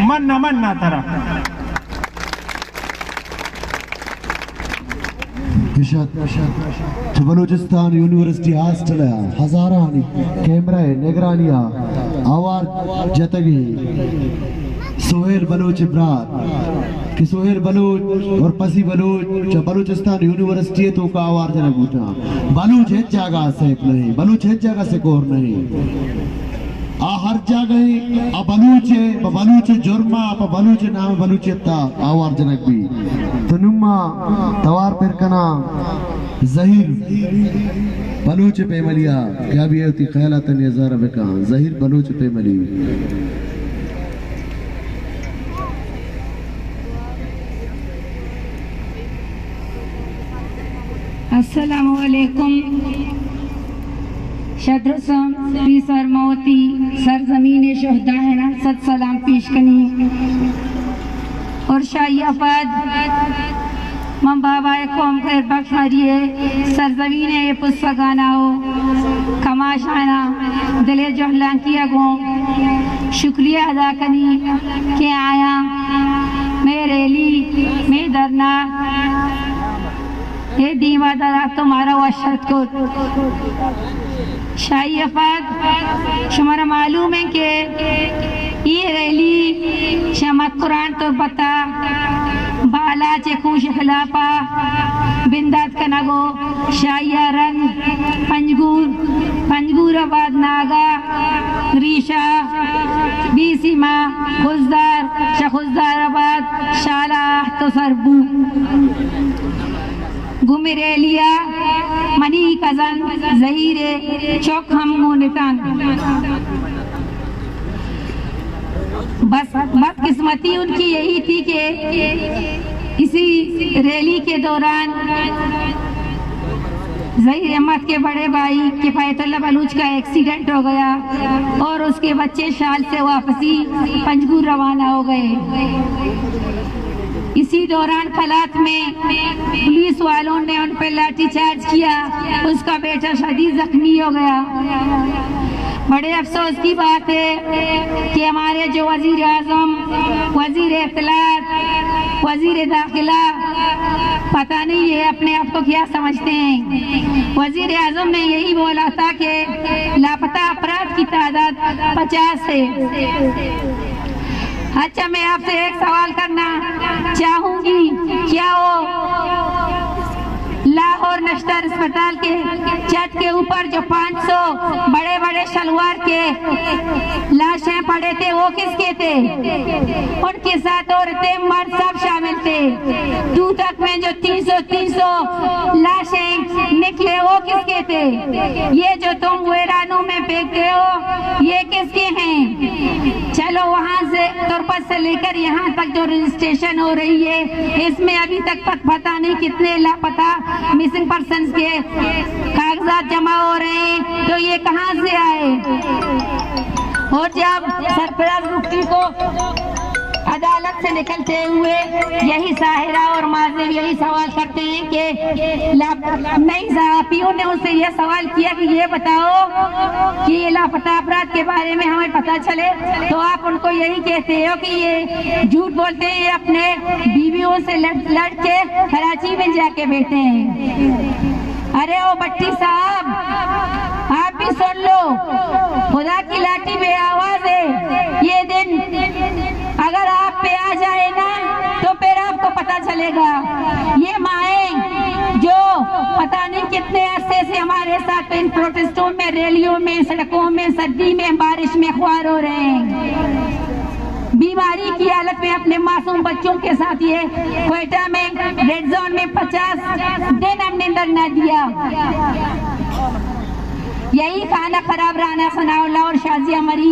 मन नमन ना तरा। बलूचिस्तान यूनिवर्सिटी हास्टल हजारानी कैमरा निगरानिया आवाज जतगी सुहेल बलोच ब्रात कि सुहेल बलोच और पसी बलोच बलूचिस्तान यूनिवर्सिटी तो का आवाज जनक उठा बलूच है जगह से नहीं, बलूच है जगह से कोर नहीं। हर जगह बलूच जुर्मा बलूच नाम बलूचियता आवार जनक भी तो नुम्मा तवार पर कना जहीर बलूच पे मलिया क्या भी होती ख्यालातन यज़ारा बेका जहीर बलूच पे मली। अस्सलामु अलैकुम। शद्रसम भी सरमौती सरजमीन शहदा है ना सत सलाम पेश कनी और शाही अफाद मम बाबा कौम खैर बख्श मरिए सरजमीन ये पुस्तकाना हो कमाशाना दिले जोहलान किया गो शुक्रिया अदा कनी के आया मेरे ली मैं दरना ये दीवा दरा तुम्हारा वशत को शाही अफाद शुमारा मालूम है कि ये रैली शमत कुरान तो बता बाला चेकूश खिलाफा बिंदात कनागो शाहिया रन पंजगूराबाद नागा रीशा बीसीमा खुजदार शखुजदाराबाद शाला तो सरबू गुमिरेलिया मनी कजन जहीरे चौक हम नितान। बस बदकिस्मती उनकी यही थी कि इसी रैली के दौरान जहीर अहमद के बड़े भाई किफायतुल्लाह बलूच का एक्सीडेंट हो गया और उसके बच्चे शाल से वापसी पंजगूर रवाना हो गए। इसी दौरान फलात में पुलिस वालों ने उन पर लाठीचार्ज किया, उसका बेटा शदीद जख्मी हो गया। बड़े अफसोस की बात है कि हमारे जो वजीर आजम, वजीर इत्तलात, वजीर दाखिला, पता नहीं है अपने आप को क्या समझते हैं। वजीर आजम ने यही बोला था कि लापता अपराध की तादाद 50 है। अच्छा, मैं आपसे एक सवाल करना चाहूंगी, क्या वो सदर अस्पताल के छत के ऊपर जो 500 बड़े बड़े शलवार के लाशें पड़े थे वो किसके थे? उनके साथ औरतें मर्द सब शामिल थे। दूतक में जो 300 लाशें निकले वो किसके थे? ये जो तुम वेरानों में फेंकते हो ये किसके हैं? चलो वहाँ से तुर्पत से लेकर यहाँ तक जो रजिस्ट्रेशन हो रही है इसमें अभी तक पता नहीं कितने लापता मिसिंग पर्सन के कागजात जमा हो रहे हैं, तो ये कहाँ से आए? और जब सरफराज मुफ्ती को अदालत से निकलते हुए यही साहिरा और माजिब यही सवाल करते हैं कि नई सहाफियों ने उससे यह सवाल किया कि ये बताओ कि ये लापता अपराध के बारे में हमें पता चले, तो आप उनको यही कहते हो कि ये झूठ बोलते हैं, अपने बीवियों से लड़ के कराची में जाके बैठे हैं। अरे ओ भट्टी साहब, आप भी सुन लो, खुदा की लाठी पे आवाज है। ये दिन अगर आप पे आ जाए ना तो फिर आपको पता चलेगा। ये माएं जो पता नहीं कितने अरसे से हमारे साथ इन प्रोटेस्टों में, रैलियों में, सड़कों में, सर्दी में, बारिश में ख्वार हो रहे हैं, बीमारी की हालत में अपने मासूम बच्चों के साथ ये क्वेटा में रेड जोन में 50 दिन हमने नींद न दिया। यही खाना खराब राना सनाउल्लाह और शाजिया मरी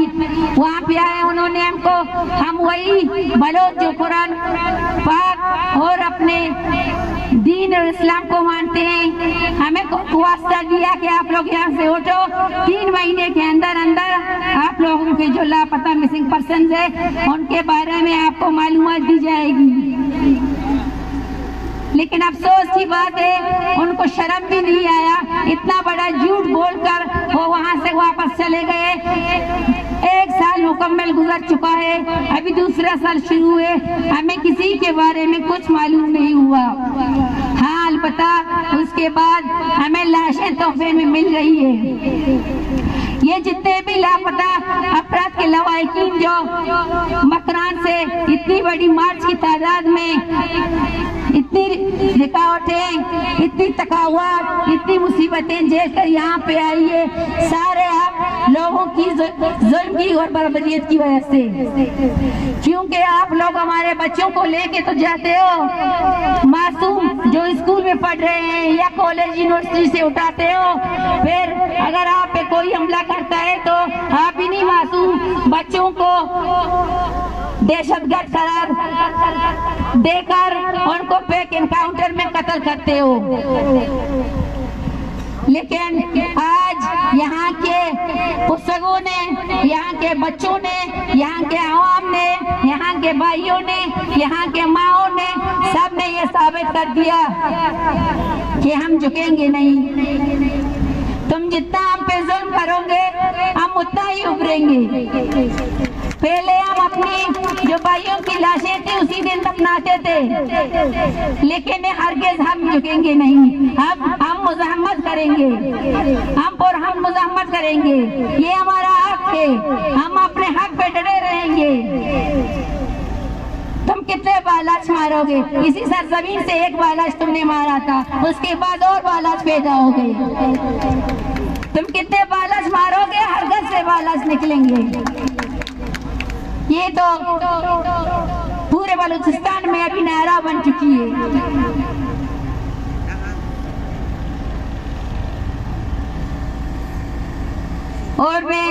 वहाँ पे आए, उन्होंने हमको, हम वही बलोच जो कुरान पाक और अपने दीन और इस्लाम को मानते हैं, हमें वास्ता दिया कि आप लोग यहाँ से उठो, 3 महीने के अंदर अंदर आप लोगों के जो लापता मिसिंग पर्सन है उनके बारे में आपको मालूमात दी जाएगी। लेकिन अफसोस की बात है उनको शर्म भी नहीं आया, इतना बड़ा झूठ बोलकर वो वहां से वापस चले गए। 1 साल मुकम्मल गुजर चुका है, अभी दूसरा साल शुरू है, हमें किसी के बारे में कुछ मालूम नहीं हुआ। हाँ, अलबत्ता उसके बाद हमें लाशें तोहफे में मिल रही है। ये जितने भी लापता अपराध के लवाहिकीन जो मकरान से इतनी बड़ी मार्च की तादाद में इतनी रुकावटें, इतनी तकावत, इतनी मुसीबतें झेल कर यहाँ पे आई है, सारे आप लोगों की जुल्म की और बर्बरियत की वजह से। क्योंकि आप लोग हमारे बच्चों को लेके तो जाते हो, मासूम जो स्कूल में पढ़ रहे हैं या कॉलेज यूनिवर्सिटी से उठाते हो, फिर अगर आप पे कोई हमला करता है तो आप इन्हीं मासूम बच्चों को दहशतगर्द करार देकर उनको फेक एनकाउंटर में कत्ल करते हो। लेकिन आज यहाँ के पुस्तकों ने, यहाँ के बच्चों ने, यहाँ के आवाम ने, यहाँ के भाइयों ने, यहाँ के माओं ने, सब ने ये साबित कर दिया कि हम झुकेंगे नहीं। तुम जितना हम पे जुल्म करोगे हम उतना ही उभरेंगे। पहले हम अपनी जो भाइयों की लाशें थी उसी दिन दफनाते थे, लेकिन हरगिज़ हम झुकेंगे नहीं। हम मुज़ाहमत करेंगे, हम मुज़ाहमत करेंगे, ये हमारा हक है, हम अपने हक पे डटे रहेंगे। तुम कितने बालाज मारोगे? इसी सरजमीन से एक बालाज तुमने मारा था, उसके बाद और बालाज पैदा हो गए। तुम कितने बालाज मारोगे? हर घर से बालाज निकलेंगे। ये तो पूरे बलूचिस्तान में अभी नारा बन चुकी है। और मैं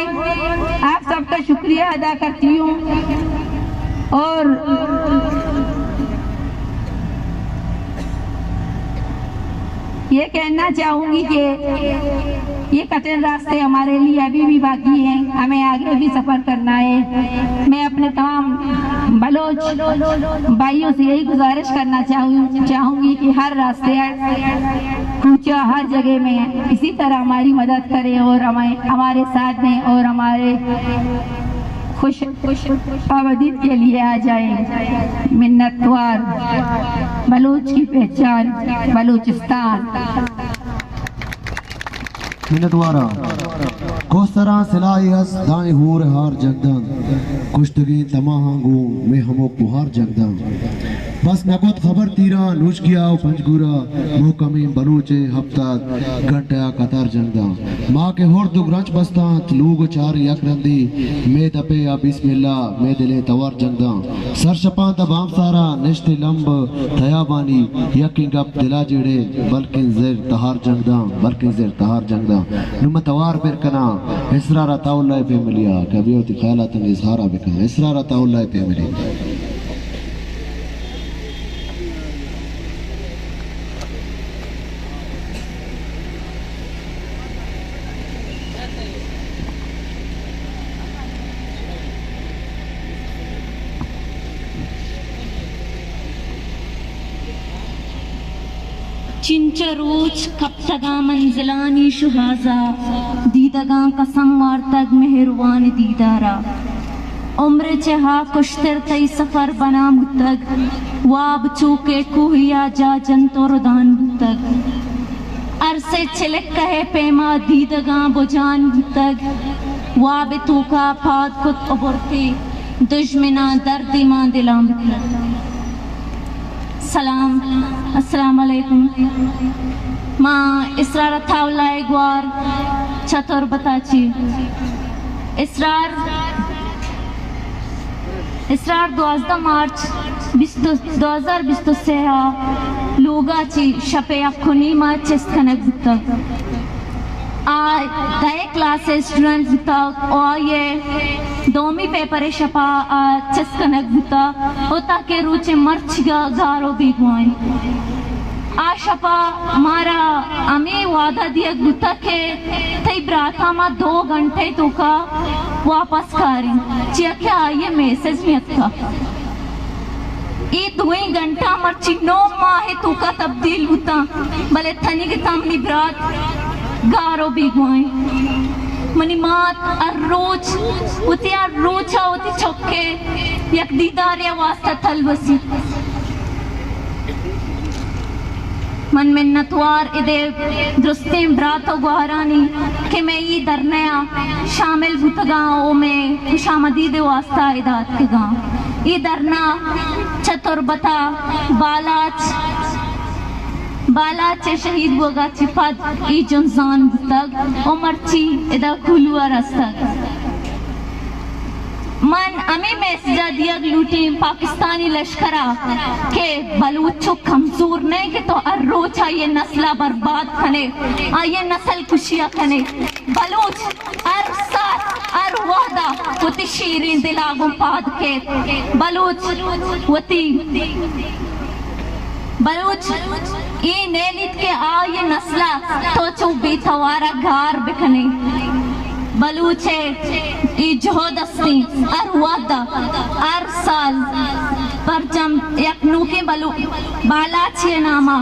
आप सबका शुक्रिया अदा करती हूँ और ये कहना चाहूंगी कि ये कठिन रास्ते हमारे लिए अभी भी बाकी हैं, हमें आगे भी सफर करना है। मैं अपने तमाम बलोच भाइयों से यही गुजारिश करना चाहूंगी कि हर रास्ते पूछा हर जगह में इसी तरह हमारी मदद करें और हमारे साथ दें और हमारे खुश आबादीद के लिए आ जाए। मिन्नतवार बलूच की पहचान बलूचिस्तान। मिन्नतवारा कोस्तरा सिलाई हस दाएं हूर हार जगदान कुश्तगी तमाहांगू में हमो पुहार जगदान। बस नकोत खबर तीरा नूच किया पंजगुरा मोकमी बलूचे हफ्ता घंटा कतार जंगदा माँ के होर दुगरंच बस्ता लूग चार यक रंदी मे दपे या बिस्मिल्लाह मे दिले तवार जंगदा सर शपा तबाम सारा निश्ते लंब थया बानी यकिंग अप दिला जेड़े बल्कि ज़ेर तहार जंगदा नुम तवार फिर कना इसरारा ताउल्ला पे मिलिया कभी होती ख्यालात इजहारा बिकना इसरारा ताउल्ला पे मिली चिंचरोच कप्तगा मंजिलानी शुहाजा दीदगा कसम वार्तग मेहरवान दीदारा उम्र चहा कुश्तर तई सफर बना मुतग वाब चूके कुहिया जा जंतोरदान मुतग अरसे चिलक कहे पेमा दीदगा बुजान मुतग वाब तूका फाद कुत उबरते दुश्मना दर्दी मां दिलाम सलाम अस्सलाम वालेकुम माँ इसरार थावलाए ग्वार चतुर बताची इसरार 12 मार्च 2023 लोगाची शपे अखुनी मा चेस्कनक बुतक दए क्लासेस स्टूडेंट्स बुतक और ये दोमी पेपर शपा चेस्कनक बुता होता के रुचे मर्च गारो बिगवाई आ शपा मारा अमे वादा दिया गुता के तई ब्राथा मा 2 घंटे तो का वापस करी चिया क्या ये मैसेज में था ये 2 घंटा मर्ची 9 माह तो का तब्दील होता भले थनी के तमनी ब्रात गारो बिगवाई मनी मात रोज उतिया रोचा उती चौके यक दीदारिया वास्ता थलवसी मन मिन्नतवार इदे दुरुस्ते ब्रातो गुहारानी कि मैं ये दरनया शामिल बुतगाओं में खुशामदीद वास्ता इदात के गाँव ये दरना चतुर्बता बालाचे शहीद बोगा चिपद ई जुनजान बुतग उमरची इदा कुलुआ रस्तग मन अमी मैसेजा दिया लूटी पाकिस्तानी लश्करा के बलूचो कमजोर नहीं के तो रोचा ये नस्ला बर्बाद खने ये नस्ल खुशियां खने बलूच अर वादा वती शीरीन दिलागों पाद के बलूच वती बलूच ये नेलित के ये नस्ला तो चो बेथवारा गार बिखने बलूचे ये जोहदस्ती अर वादा अर साल परचम यकनू के बलू बाला छे नामा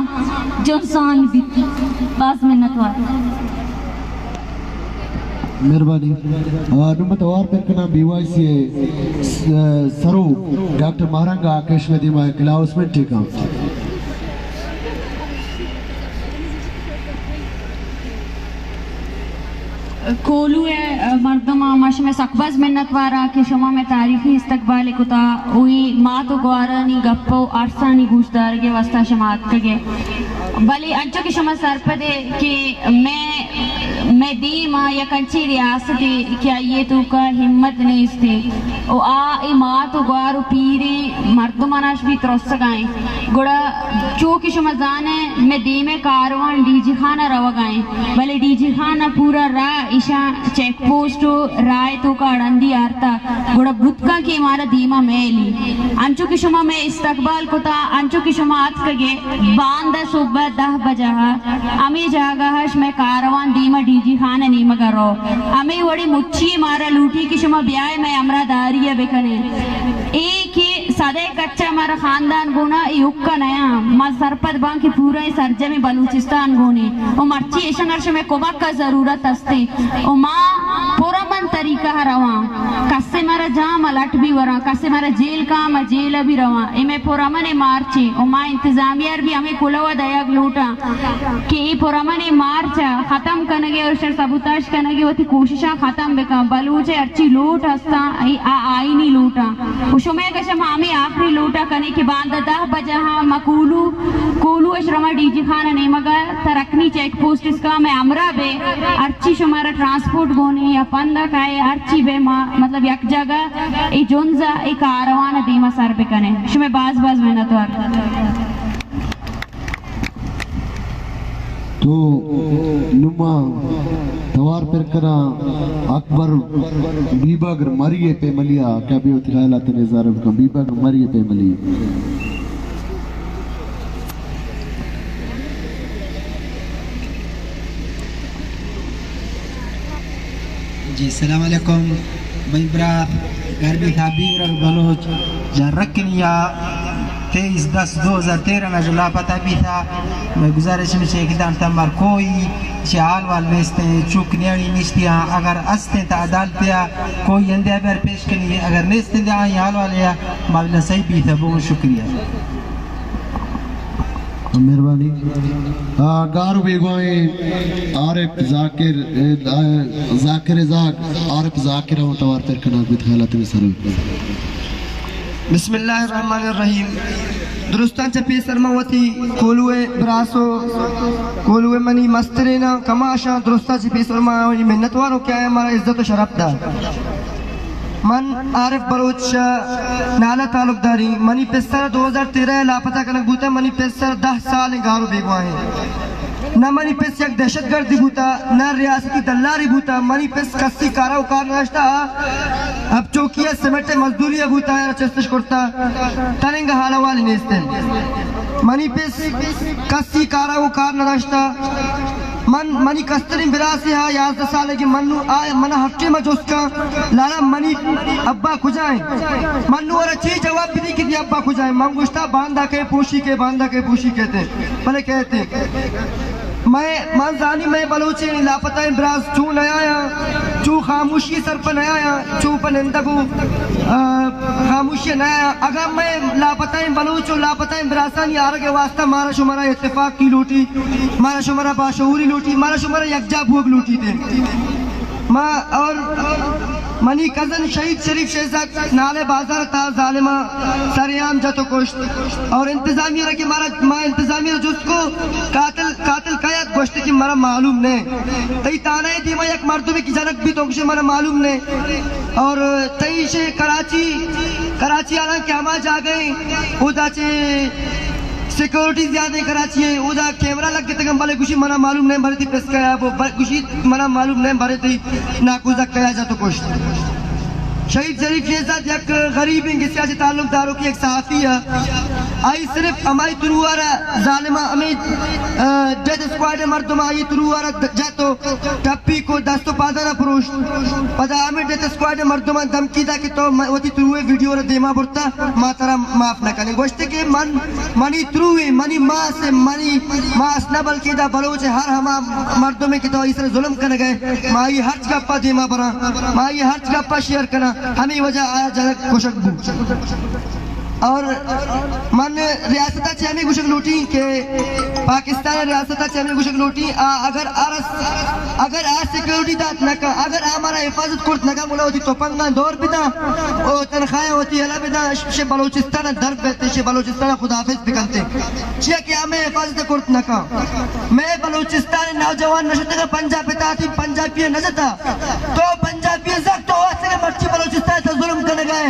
जोसान भी बाज में नतवार मेहरबानी नुमत और पेकना बीवाईसी सरो डॉक्टर महारंगा केशवदी मा क्लाउस में ठीक है कोलू है मर्दमा माश में सकबज मिन्नत वारा के शमा में तारीखी इस्तकबाल कुता हुई माँ तो ग्वारा नी गप्पो आरसानी गुश्तार के वास्ता शमात के भले अंचो की शमा सर पे दे कि मैं दी माँ या कंची रियासती क्या ये तो का हिम्मत नहीं थी ओ आ माँ तो ग्वारू पीरी मर्दमानाश भी त्रस्त गाएं गुड़ा जो की शमा जाने मैं दी में कारवान डीजी खाना रवा गाएं भले डीजी खाना पूरा राह ईशा चेक पोस्ट राय तो का अड़ंदी आरता गुड़ा बुतका की हमारा दीमा मेली अंचो की शमा में इस्तकबाल कोता अंचो की शमा आत कगे बांदा सुबह 10 बजा अमी जागहश में कारवान दीमा डीजी खाना नीमा करो अमी वड़ी मुच्छी मारा लूटी की शमा ब्याह में अमरादारी है बेकने एक ही सदे कच्चा हमारा खानदान गुना युग का नया माँ सरपत बांग की पूरा सरजे में बलूचिस्तान गुनी और मर्ची ऐशंगर्श में कोबक का जरूरत अस्ते और माँ पुरमन तरीका रवा कसे मारा जाम अलट भी वरा कसे मारा जेल का म जेल भी रवा इमे पुरमन मार्चे ओ मा इंतजामिया भी हमें कुलवा दया लूटा कि ये पुरमन मार्च खत्म करने और शर सबूताश करने होती कोशिशा खत्म बेका बलूचे अच्छी लूट हस्ता आई नहीं लूटा उशमे कशम हमें आखिरी लूटा करने के बाद 10 बजे हाँ मकूलू कोलू अशरमा डीजी खाना नहीं मगर तरकनी चेक पोस्ट इसका मैं अमरा बे अर्ची शुमारा ट्रांसपोर्ट गोने या पंदा काए अर्ची बे मतलब एक जगह ए जोंजा एक कारवाना दीमा सर पे कने शुमे बाज मेहनत वार तो नुमा तवार पर करा अकबर बीबागर मरिए पे मलिया क्या भी होती ख्यालात नज़ार का बीबागर मरिए पे मली जी सलाम अलैकुम भाई ब्रा गरबी खाबी और बलोच जरकनिया 23/10/2013 में जो लापता भी था मैं गुजारिश में शेख दान तमर कोई हाल वाल नेस्ते चुक नियाणी निश्तिया अगर अस्ते ता अदालत या कोई अंदे पर पेश करनी अगर नेस्ते दा हाल वाले या मामला सही भी था बहुत शुक्रिया मेहरबानी गारू बेगवाए आरिफ जाकिर आरिफ जाकिर और तवार पर कना भी ख्यालात में सर बिस्मिल्लाहिर्रहमानिर्रहीम दुरुस्तान चपी सरमावती कोलुए ब्रासो कोलुए मनी मस्तरेना कमाशा दुरुस्ता चपी सरमावती मेहनतवारों क्या है हमारा इज्जत शरफ दा मन आरिफ बलोच नाला तालुकदारी मनी पेसर 2013 लापता कनक बूता मनी पेसर 10 साल गारो बेगवाए न मनी पेस एक दहशतगर्दी बूता न रियासती दल्लारी बूता मनी पेस कस्सी कारा उकार नष्टा अब चौकिया समेटे मजदूरी बूता है चेष्टा करता तनेंगा हाला वाली नेस्ते मनी पेस कस्सी कारा उकार नष्टा मनी कस्तरी बिरासी हा 11 साल की मनु आए मना हफ्ते में जो उसका लाला मनी अब्बा खुजाए मनु और अच्छी जवाब भी कि अब्बा खुजाए मंगुश्ता बांधा के पूछी कहते भले कहते मैं मंजानी में बलूची लापता इब्राज चू नया चू खामोशी सर पर नया चू पनिंदगू खामोशी नया अगर मैं लापता बलूचो लापता इब्रासानी यार के वास्ता मारा शुमारा इत्तेफाक की लूटी मारा शुमारा बाशऊरी लूटी मारा शुमारा यकजा भूख लूटी थे माँ और मनी कजन शहीद शरीफ शहजाद नाले बाजार था जालिमा सरेआम जतो कोश्त और इंतजामिया रखे मारा माँ इंतजामिया जिसको कातिल कयात गोश्त की मारा मालूम ने तई ताने दीमा एक मर्दुबी की जनक भी तो कुछ मारा मालूम ने और तई से कराची आना के हमा जा गए उदा चे सिक्योरिटी ज्यादा कराची है उदा कैमरा लग के तक भले कुछ मना मालूम नहीं भरे थी प्रेस का वो कुछ मना मालूम नहीं भरे थी नाकुजा कया जा तो कुछ शहीद शरीफ शहजाद एक गरीब सियासी ताल्लुकदारों की एक सहाफ़ी है आई सिर्फ हमारी तुरुआरा जालिमा हमें डेथ स्क्वाड मर्दमा आई तुरुआरा जातो टप्पी को दस्तो पादाना पुरुष पता हमें डेथ स्क्वाड मर्दमा धमकी दा कि तो वती तुरुए वीडियो रे देमा बुरता मातरा माफ न करने गोश्त के मनी तुरुए मनी मां से मनी मास न बल्कि दा बलोच हर हमा मर्दों में कि तो इस जुल्म कर गए माई हर गप्पा देमा बरा माई हर गप्पा शेयर करना हमें वजह आया जनक खुशबू और मन रियासता चेहमे गुशक लूटी के पाकिस्तान रियासता चेहमे गुशक लूटी अगर आज सिक्योरिटी दात नका अगर हमारा हिफाजत कुर्त नका मुला होती तो पंगा दौर बिदा और तनख्वाहें होती अला बिदा शे बलोचिस्तान दर्द बेते शे बलोचिस्तान खुदाफिज बिकलते शे कि हमें हिफाजत कुर्त नका मैं बलोचिस्तान नौजवान नशत का पंजाब पिता थी पंजाबी नजता तो पंजाबी जक तो ऐसे मर्ची बलोचिस्तान से जुल्म करने गए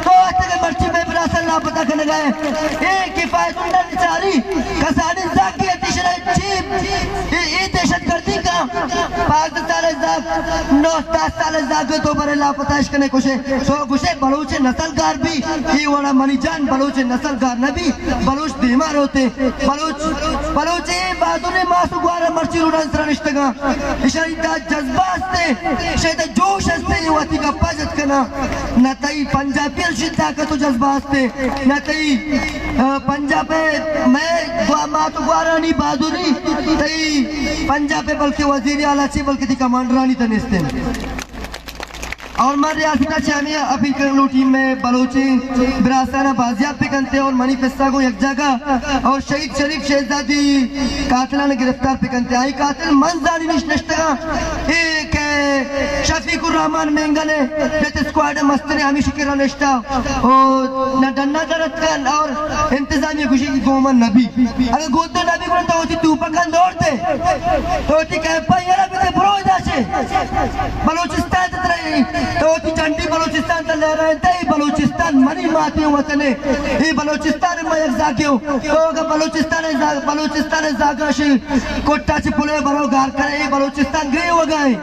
तो ऐसे मर्ची में विरासत पता करने गए एक किफायत निचारी कसानी जाकी दहशतगर्दी का 5 साल 9 साल जाके तो बड़े लापता करने कुशे सो कुशे बलूच नस्लगार भी ये वाला मनीजान बलूच नस्लगार न भी बलूच बीमार होते बलूच बहादुर मासूगार मर्ची उड़ान सरनिश्तगा इशारिता जज्बात से शायद जोश हस्ते युवती का पजत करना न तई पंजाबी शिद्दा का तो जज्बात से न तई पंजाब मैं मातुगारानी बहादुरी तई पंजाब बल्कि वजीर आला ची बल्कि कमांडरानी तनिस्ते और मैं रियासत चामिया अपील कर टीम में बलोची बिरासाना बाजियाब पे करते और मनी पिस्सा को एक जगह और शहीद शरीफ शहजादी कातिला ने गिरफ्तार पे करते आई कातिल मंजारी निश्नष्टगा एक शफीकुर रहमान मेंगले जैसे स्क्वाड मस्ती ने हमेशा के रनिश्ता और न डन्ना दरत कर और इंतजामिया खुशी की गोमन नबी अगर गोदो नबी को तो होती तू पकड़ दौड़ते तो होती कैंपा यारा भी ब्रो जाचे बलूचिस्तान तो चंडी बलूचिस्तान चल रहा है बलूचिस्तान मनी माते वतने ये बलूचिस्तान में एक जागियो तो अगर बलूचिस्तान जागाशी कोट्टा से पुले बरो गार करे ये बलूचिस्तान गए हो गए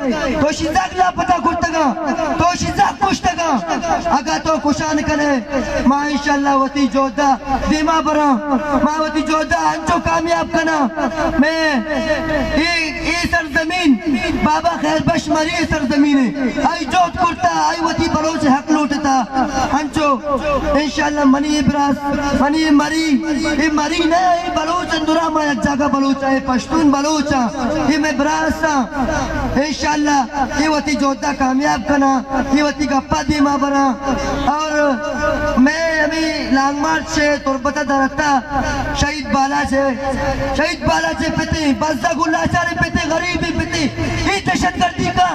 तो शिजाक ला पता कुर्तगा तो शिजाक कुश्तगा अगर तो कुशान करे माशाअल्लाह वती जोधा दिमा बरा मावती जोधा अंचो कामयाब करना मैं ये सरजमीन बाबा खैर बश मरी सरजमीन है आई जोत कुर्ता आई वती बलोच हक लूटता अंचो इंशाल्लाह मनी इब्रास मनी मरी ये मरी ना ये बलोच अंदुरा में एक जगह बलोच है पश्तून बलोच ये मैं ब्रास इंशाल्लाह ये वती जोधा कामयाब करना ये वती गप्पा दी मां बना और मैं अभी लांग मार्च से तुरबता दरता शहीद बाला से पिते बस्ता गुल्लाचारी पिते गरीबी पिते ये दहशतगर्दी का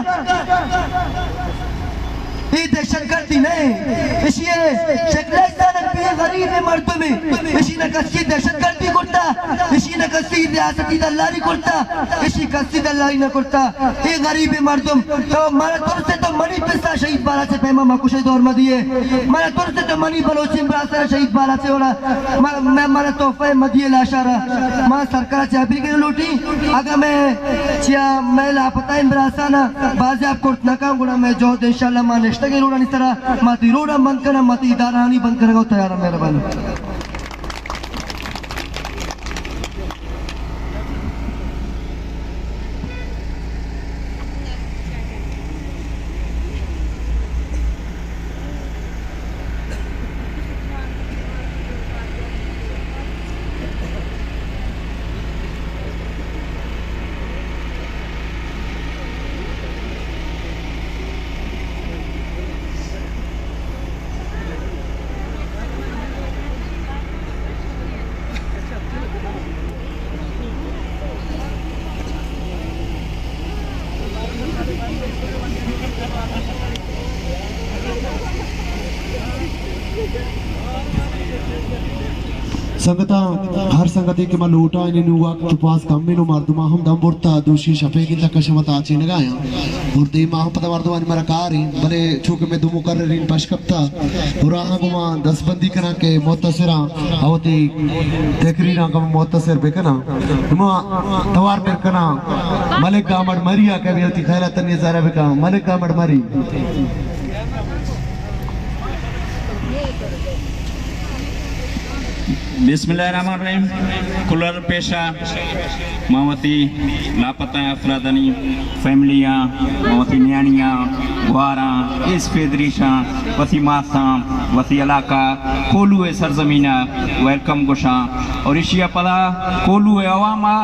ये दहशतगर्दी नहीं इसलिए शेखलाइस्तान पे गरीब मर्दों में इसी ने कसी दहशतगर्दी करता इसी ने कसी रियासती दल्लाली करता इसी कसी दल्लाली न करता ये गरीब मर्दों तो मारा तौर से तो मनी पिस्ता शहीद बाला से पैमा मकुशे दौर में दिए मारा तौर से तो मनी बलोची इमरान शहीद बाला से होला मैं मारा तोहफे मदिए लाशारा मां सरकार चाबी के लूटी अगर मैं लापता इमरान बाजियाब कोर्ट न कांगुना मैं जो इंशाल्लाह मां के रोड़ा नहीं तरह माती रोड़ा बंद करना माती इदारा नहीं बंद करना तैयार है मेहरबानी संगता हर संगति के मलूटा इन नुवा के पास कम में नो मर्दमा हम दम बुरता दोषी शफे की तक कशमत आचे लगाया और दे माह पता मर्दमा ने मरकारी भले छुके में दुमु कर रिन पशकप्ता पूरा गुमा 10 बंदी कना के मुतसिरा आवती तकरीरा का मुतसिर बेकना तुम तवार कर कना मलिक गामड़ मरिया के बेती खैला तने जरा बेका मलिक गामड़ मरी बिस्मिल्लाहिर्रहमानिर्रहीम कुलर पेशा मावती लापता अफरादनी फैमिलियाँ मावती न्याणियाँ गुआरा इस फेदरीशा वसी मासा वसी इलाका कोलू सरजमीना वेलकम गुशा और इशिया पला कोलू अवामा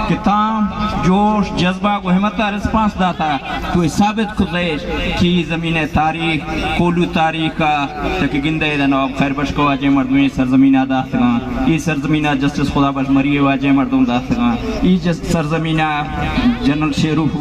किताब जोश जज्बा को हिम्मत रिस्पांस दाता तो साबित खुदेश कि ज़मीन तारीख कोलू तारीख का तक गिंदे नवाब खैर बश को वाजे मर्दमी सरजमीना दासगा ये सरजमीना जस्टिस खुदा बश मरिए वाजे मर्दम दासगा ये सरजमीना जनरल शेरूफ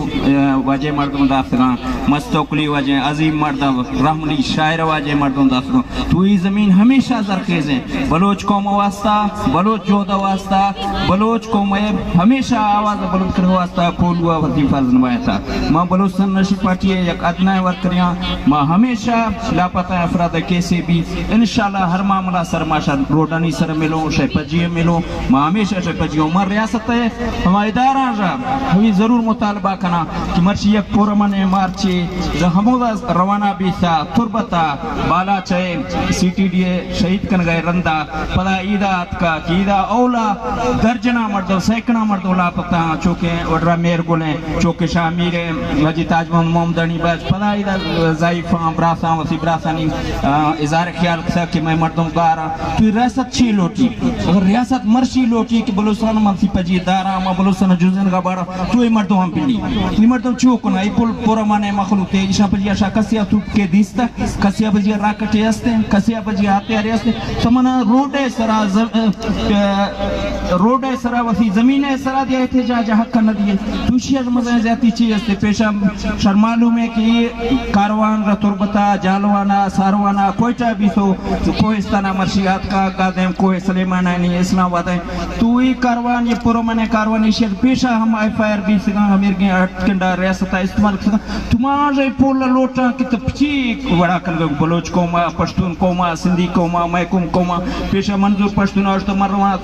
वाजे मर्दम दासगा मस्तौकली वाजे अजीम मर्दम रहमनी शायर वाजे मर्दम दासगा तो ये ज़मीन हमेशा जरखेज है बलोच कौम वास्ता बलोच जोधा वास्ता बलोच कौम हमेशा आवाज़ बुलंद कर वास्ता कोलुआ वजीफा निभाया था माँ बलोचस्तान नशी पार्टी एक अदना वर्क करिया माँ हमेशा लापता अफराद कैसे भी इंशाल्लाह हर मामला सरमाशा रोडानी सर मिलो शहपजिए मिलो माँ हमेशा शहपजियो मर रियासत है हमारे इदारा हमें ज़रूर मुतालबा करना कि मर्ची एक पुरमन मार्ची हमोदा रवाना भी था तुरबता बाला चाहे CTDA शहीद कर गए रंदा पदा ईदात का ईदा औला दर्जना मर्दो सैकड़ा मर्दो लापता चौके वड्रा मेर गोले चौके शामीरे वजी ताज मोहम्मदनी बस पदा ईदा ज़ाइफा ब्रासा वसी ब्रासानी इज़ार ख्याल था कि मैं मर्दों गारा फिर रियासत छी लोटी लोटी अगर रियासत मर्शी लोटी कि बलोचस्तान मर्सी पजी दारा मा बलोचस्तान जुजन का बाड़ा तो ये मर्दों हम पिंडी ये मर्दों चूक ना ये पूरा माने मखलूक है इशा पजी आशा कसिया तू के दिस्ता कसिया पजी राकटे अस्ते कसिया पजी आते आ रहे तो मना रोड है सरा वसी जमीन है सरा दिया थे जा हक कर न दिए तुशिया मजा जाती चीज अस्ते पेशा शर्मालूम है कि कारवान रतुरबता जालवाना सारवाना कोयटा भी तो कोहिस्ताना मर्शियात का गादेम कोई सलेमाना नहीं इस्लामाबाद है तो ये कारवान ये पूरा माने कारवान इशे पेशा हम एफआईआर भी सिगा हमें के अटकंडा रियासत इस्तेमाल सिगा तुम्हारे पोला लोटा कि तपची बड़ा कर बलोच कौमा पश्तून कौमा सिंधी कौमा मैकुम कौमा पेशा मंजूर पश्तून और तो मरवा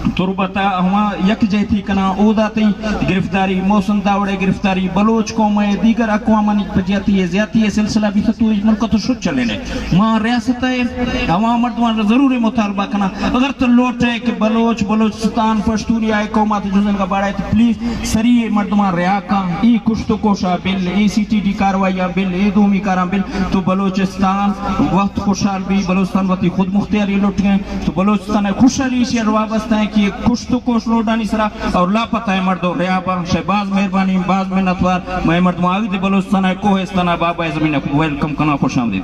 तुरबता हमा यक जैती कना ओदाती गिरफ्तारी मौसम दावड़े गिरफ्तारी बलोच कौम है दीगर अक़वाम पजाती है ज्यादा है सिलसिला भी तो इस मुल्क तो शुरू चले ने मां रियासत है हमा मर्दवान जरूरी मुतालबा कना अगर तो लोट है कि बलोचिस्तान पश्तूनी आए कौमा तो जुजन का बाड़ा है तो प्लीज सरी मर्दवान रिया का ई कुछ तो कोशा बिल ACTD कार्रवाई बिल ए दोमी कारा बिल तो बलोचिस्तान वक्त खुशहाल भी बलोचिस्तान वती खुद मुख्तियारी लुट गए तो बलोचिस्तान खुशहाली से वाबस्ता है कि कुछ तो कोश रोडानी सरा और लापता है मर्दो रियाबा शहबाज मेहरबानी बाज मिन्नतवार मैं मर्द माविद बलोचिस्तान है कोहिस्तान बाबा जमीन को वेलकम करना खुशामदीद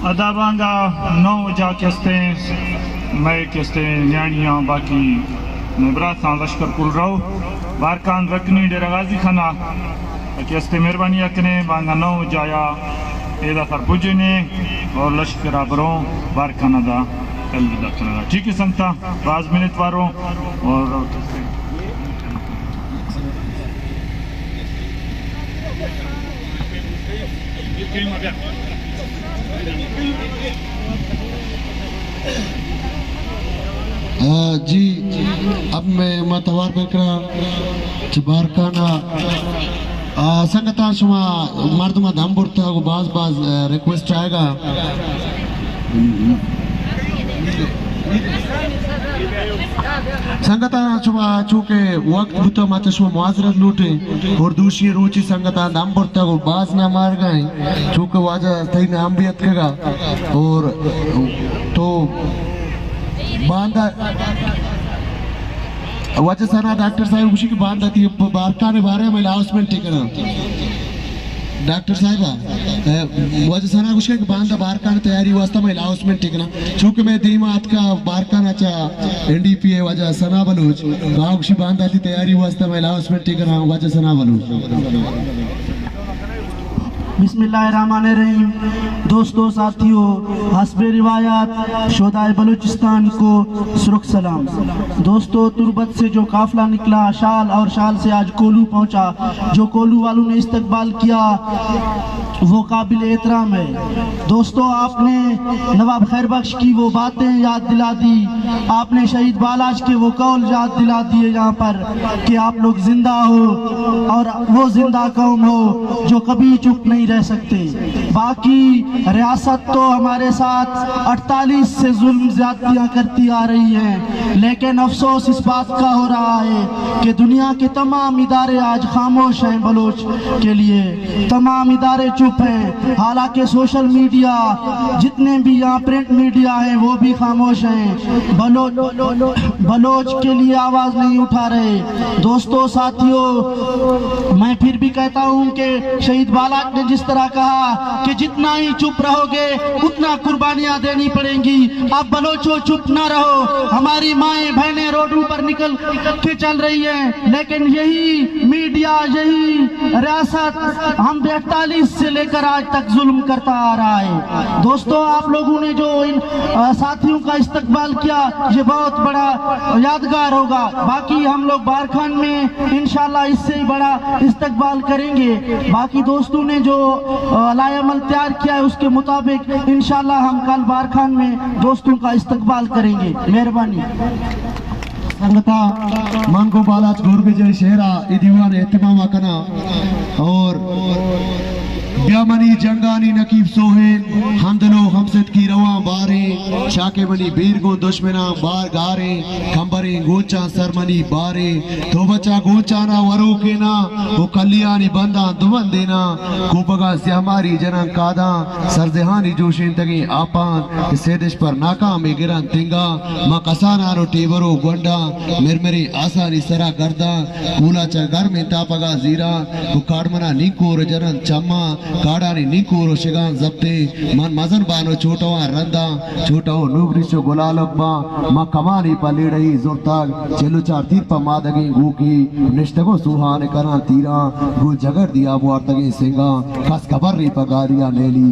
अदाबांगा नौ जा केस्ते मैं केस्ते न्याणियां बाकी नबरासा लश्कर कुल रहो बारकान रकनी डेरागाजी खाना केस्ते मेहरबानी अकने बांगा नौ जाया एदा सर बुझने और लश्कर आबरों बारकाना दा अलविदा करना ठीक है संता बाज मिनट वारों और जी अब मैं मतवार बकरा बारकाना संगता शुमा मर्दमा दम बुरता को बाज रिक्वेस्ट आएगा संगता शुमा चूंकि वक्त बुता माता शुमा मुआजरत लूटे और दूसरी रोची संगता दम बुरता को बाज ना मार गए चूंकि वाजा तई नाम भी अतकेगा और तो बांधा वजह सना डॉक्टर साहब खुशी की बात आती है बारका ने बारे में अनाउंसमेंट टिकना डॉक्टर साहब वजह सना खुशी की बांधा बारका ने तैयारी वास्ता में अनाउंसमेंट टिकना चूंकि मैं दीमात का बारका ना चा NDPA वजह सना बलूच गांव खुशी बांधा थी तैयारी वास्ता में अनाउंसमेंट टिकना वजह सना बलूच बिस्मिल्लाहिर्रहमानिर्रहीम दोस्तों साथियों हस्बे रिवायात शोदाए बलूचिस्तान को सुरुख सलाम दोस्तों तुरबत से जो काफिला निकला शाल और शाल से आज कोलू पहुंचा जो कोलू वालों ने इस्तकबाल किया वो काबिल एहतराम है दोस्तों आपने नवाब खैरबख्श की वो बातें याद दिला दी आपने शहीद बालाज के वो कौल याद दिला दिए यहाँ पर कि आप लोग जिंदा हो और वो जिंदा कौम हो जो कभी चुप नहीं रह सकते बाकी रियासत तो हमारे साथ 48 से जुल्म ज्यादतियां करती आ रही है लेकिन अफसोस इस बात का हो रहा है कि दुनिया के तमाम इदारे आज खामोश हैं बलोच के लिए तमाम इदारे चुप हैं हालांकि सोशल मीडिया जितने भी यहाँ प्रिंट मीडिया हैं वो भी खामोश हैं बलोच के लिए आवाज नहीं उठा रहे दोस्तों साथियों मैं फिर भी कहता हूँ कि शहीद बालाज ने जिस तरह कहा कि जितना ही चुप रहोगे उतना कुर्बानियां देनी पड़ेंगी अब बलोचो चुप ना रहो हमारी माएं बहनें रोडों पर निकल के चल रही हैं लेकिन यही मीडिया यही रियासत हम 48 से लेकर आज तक जुल्म करता आ रहा है दोस्तों आप लोगों ने जो इन साथियों का इस्तकबाल किया ये बहुत बड़ा यादगार होगा बाकी हम लोग बारखान में इंशाल्लाह इससे ही बड़ा इस्तकबाल करेंगे बाकी दोस्तों ने जो लाएमल तैयार किया है उसके मुताबिक इंशाल्लाह हम कल बारखान में दोस्तों का इस्तकबाल करेंगे मेहरबानी संगता मन को बालाज गोर के जय शेरा दीवान एहतमाम कना और ब्यामनी जंगानी नकीब सोहेल हमदलो हमसद की रवा बारे शाके बनी बीरगो दुश्मना बार गारे खंबरे गोचा सरमनी बारे तो बचा गोचा ना वरो के ना वो कलियानी बंदा दुवन देना कुपगा से हमारी जना कादा सरजहानी जोशिन तगे आपान सेदेश पर नाकाम गिरन तिंगा मा कसाना रो टेवरो गोंडा मेरमेरी आसानी सरा गर्दा कूला चा घर में तापगा जीरा वो काडमना निकोर जनन चम्मा काडानी निकोर शिगान जब्ते मन मजन बानो छोटवा रंदा छोटो नूगरिशो गुलालब्बा मा कमानी पलेड़ई जोरताग चलो चार तीर पा मादगे गूकी निष्ठगो सुहाने करा तीरा गु जगर दिया बुआर तगे सिंगा खस खबर री पगारिया लेली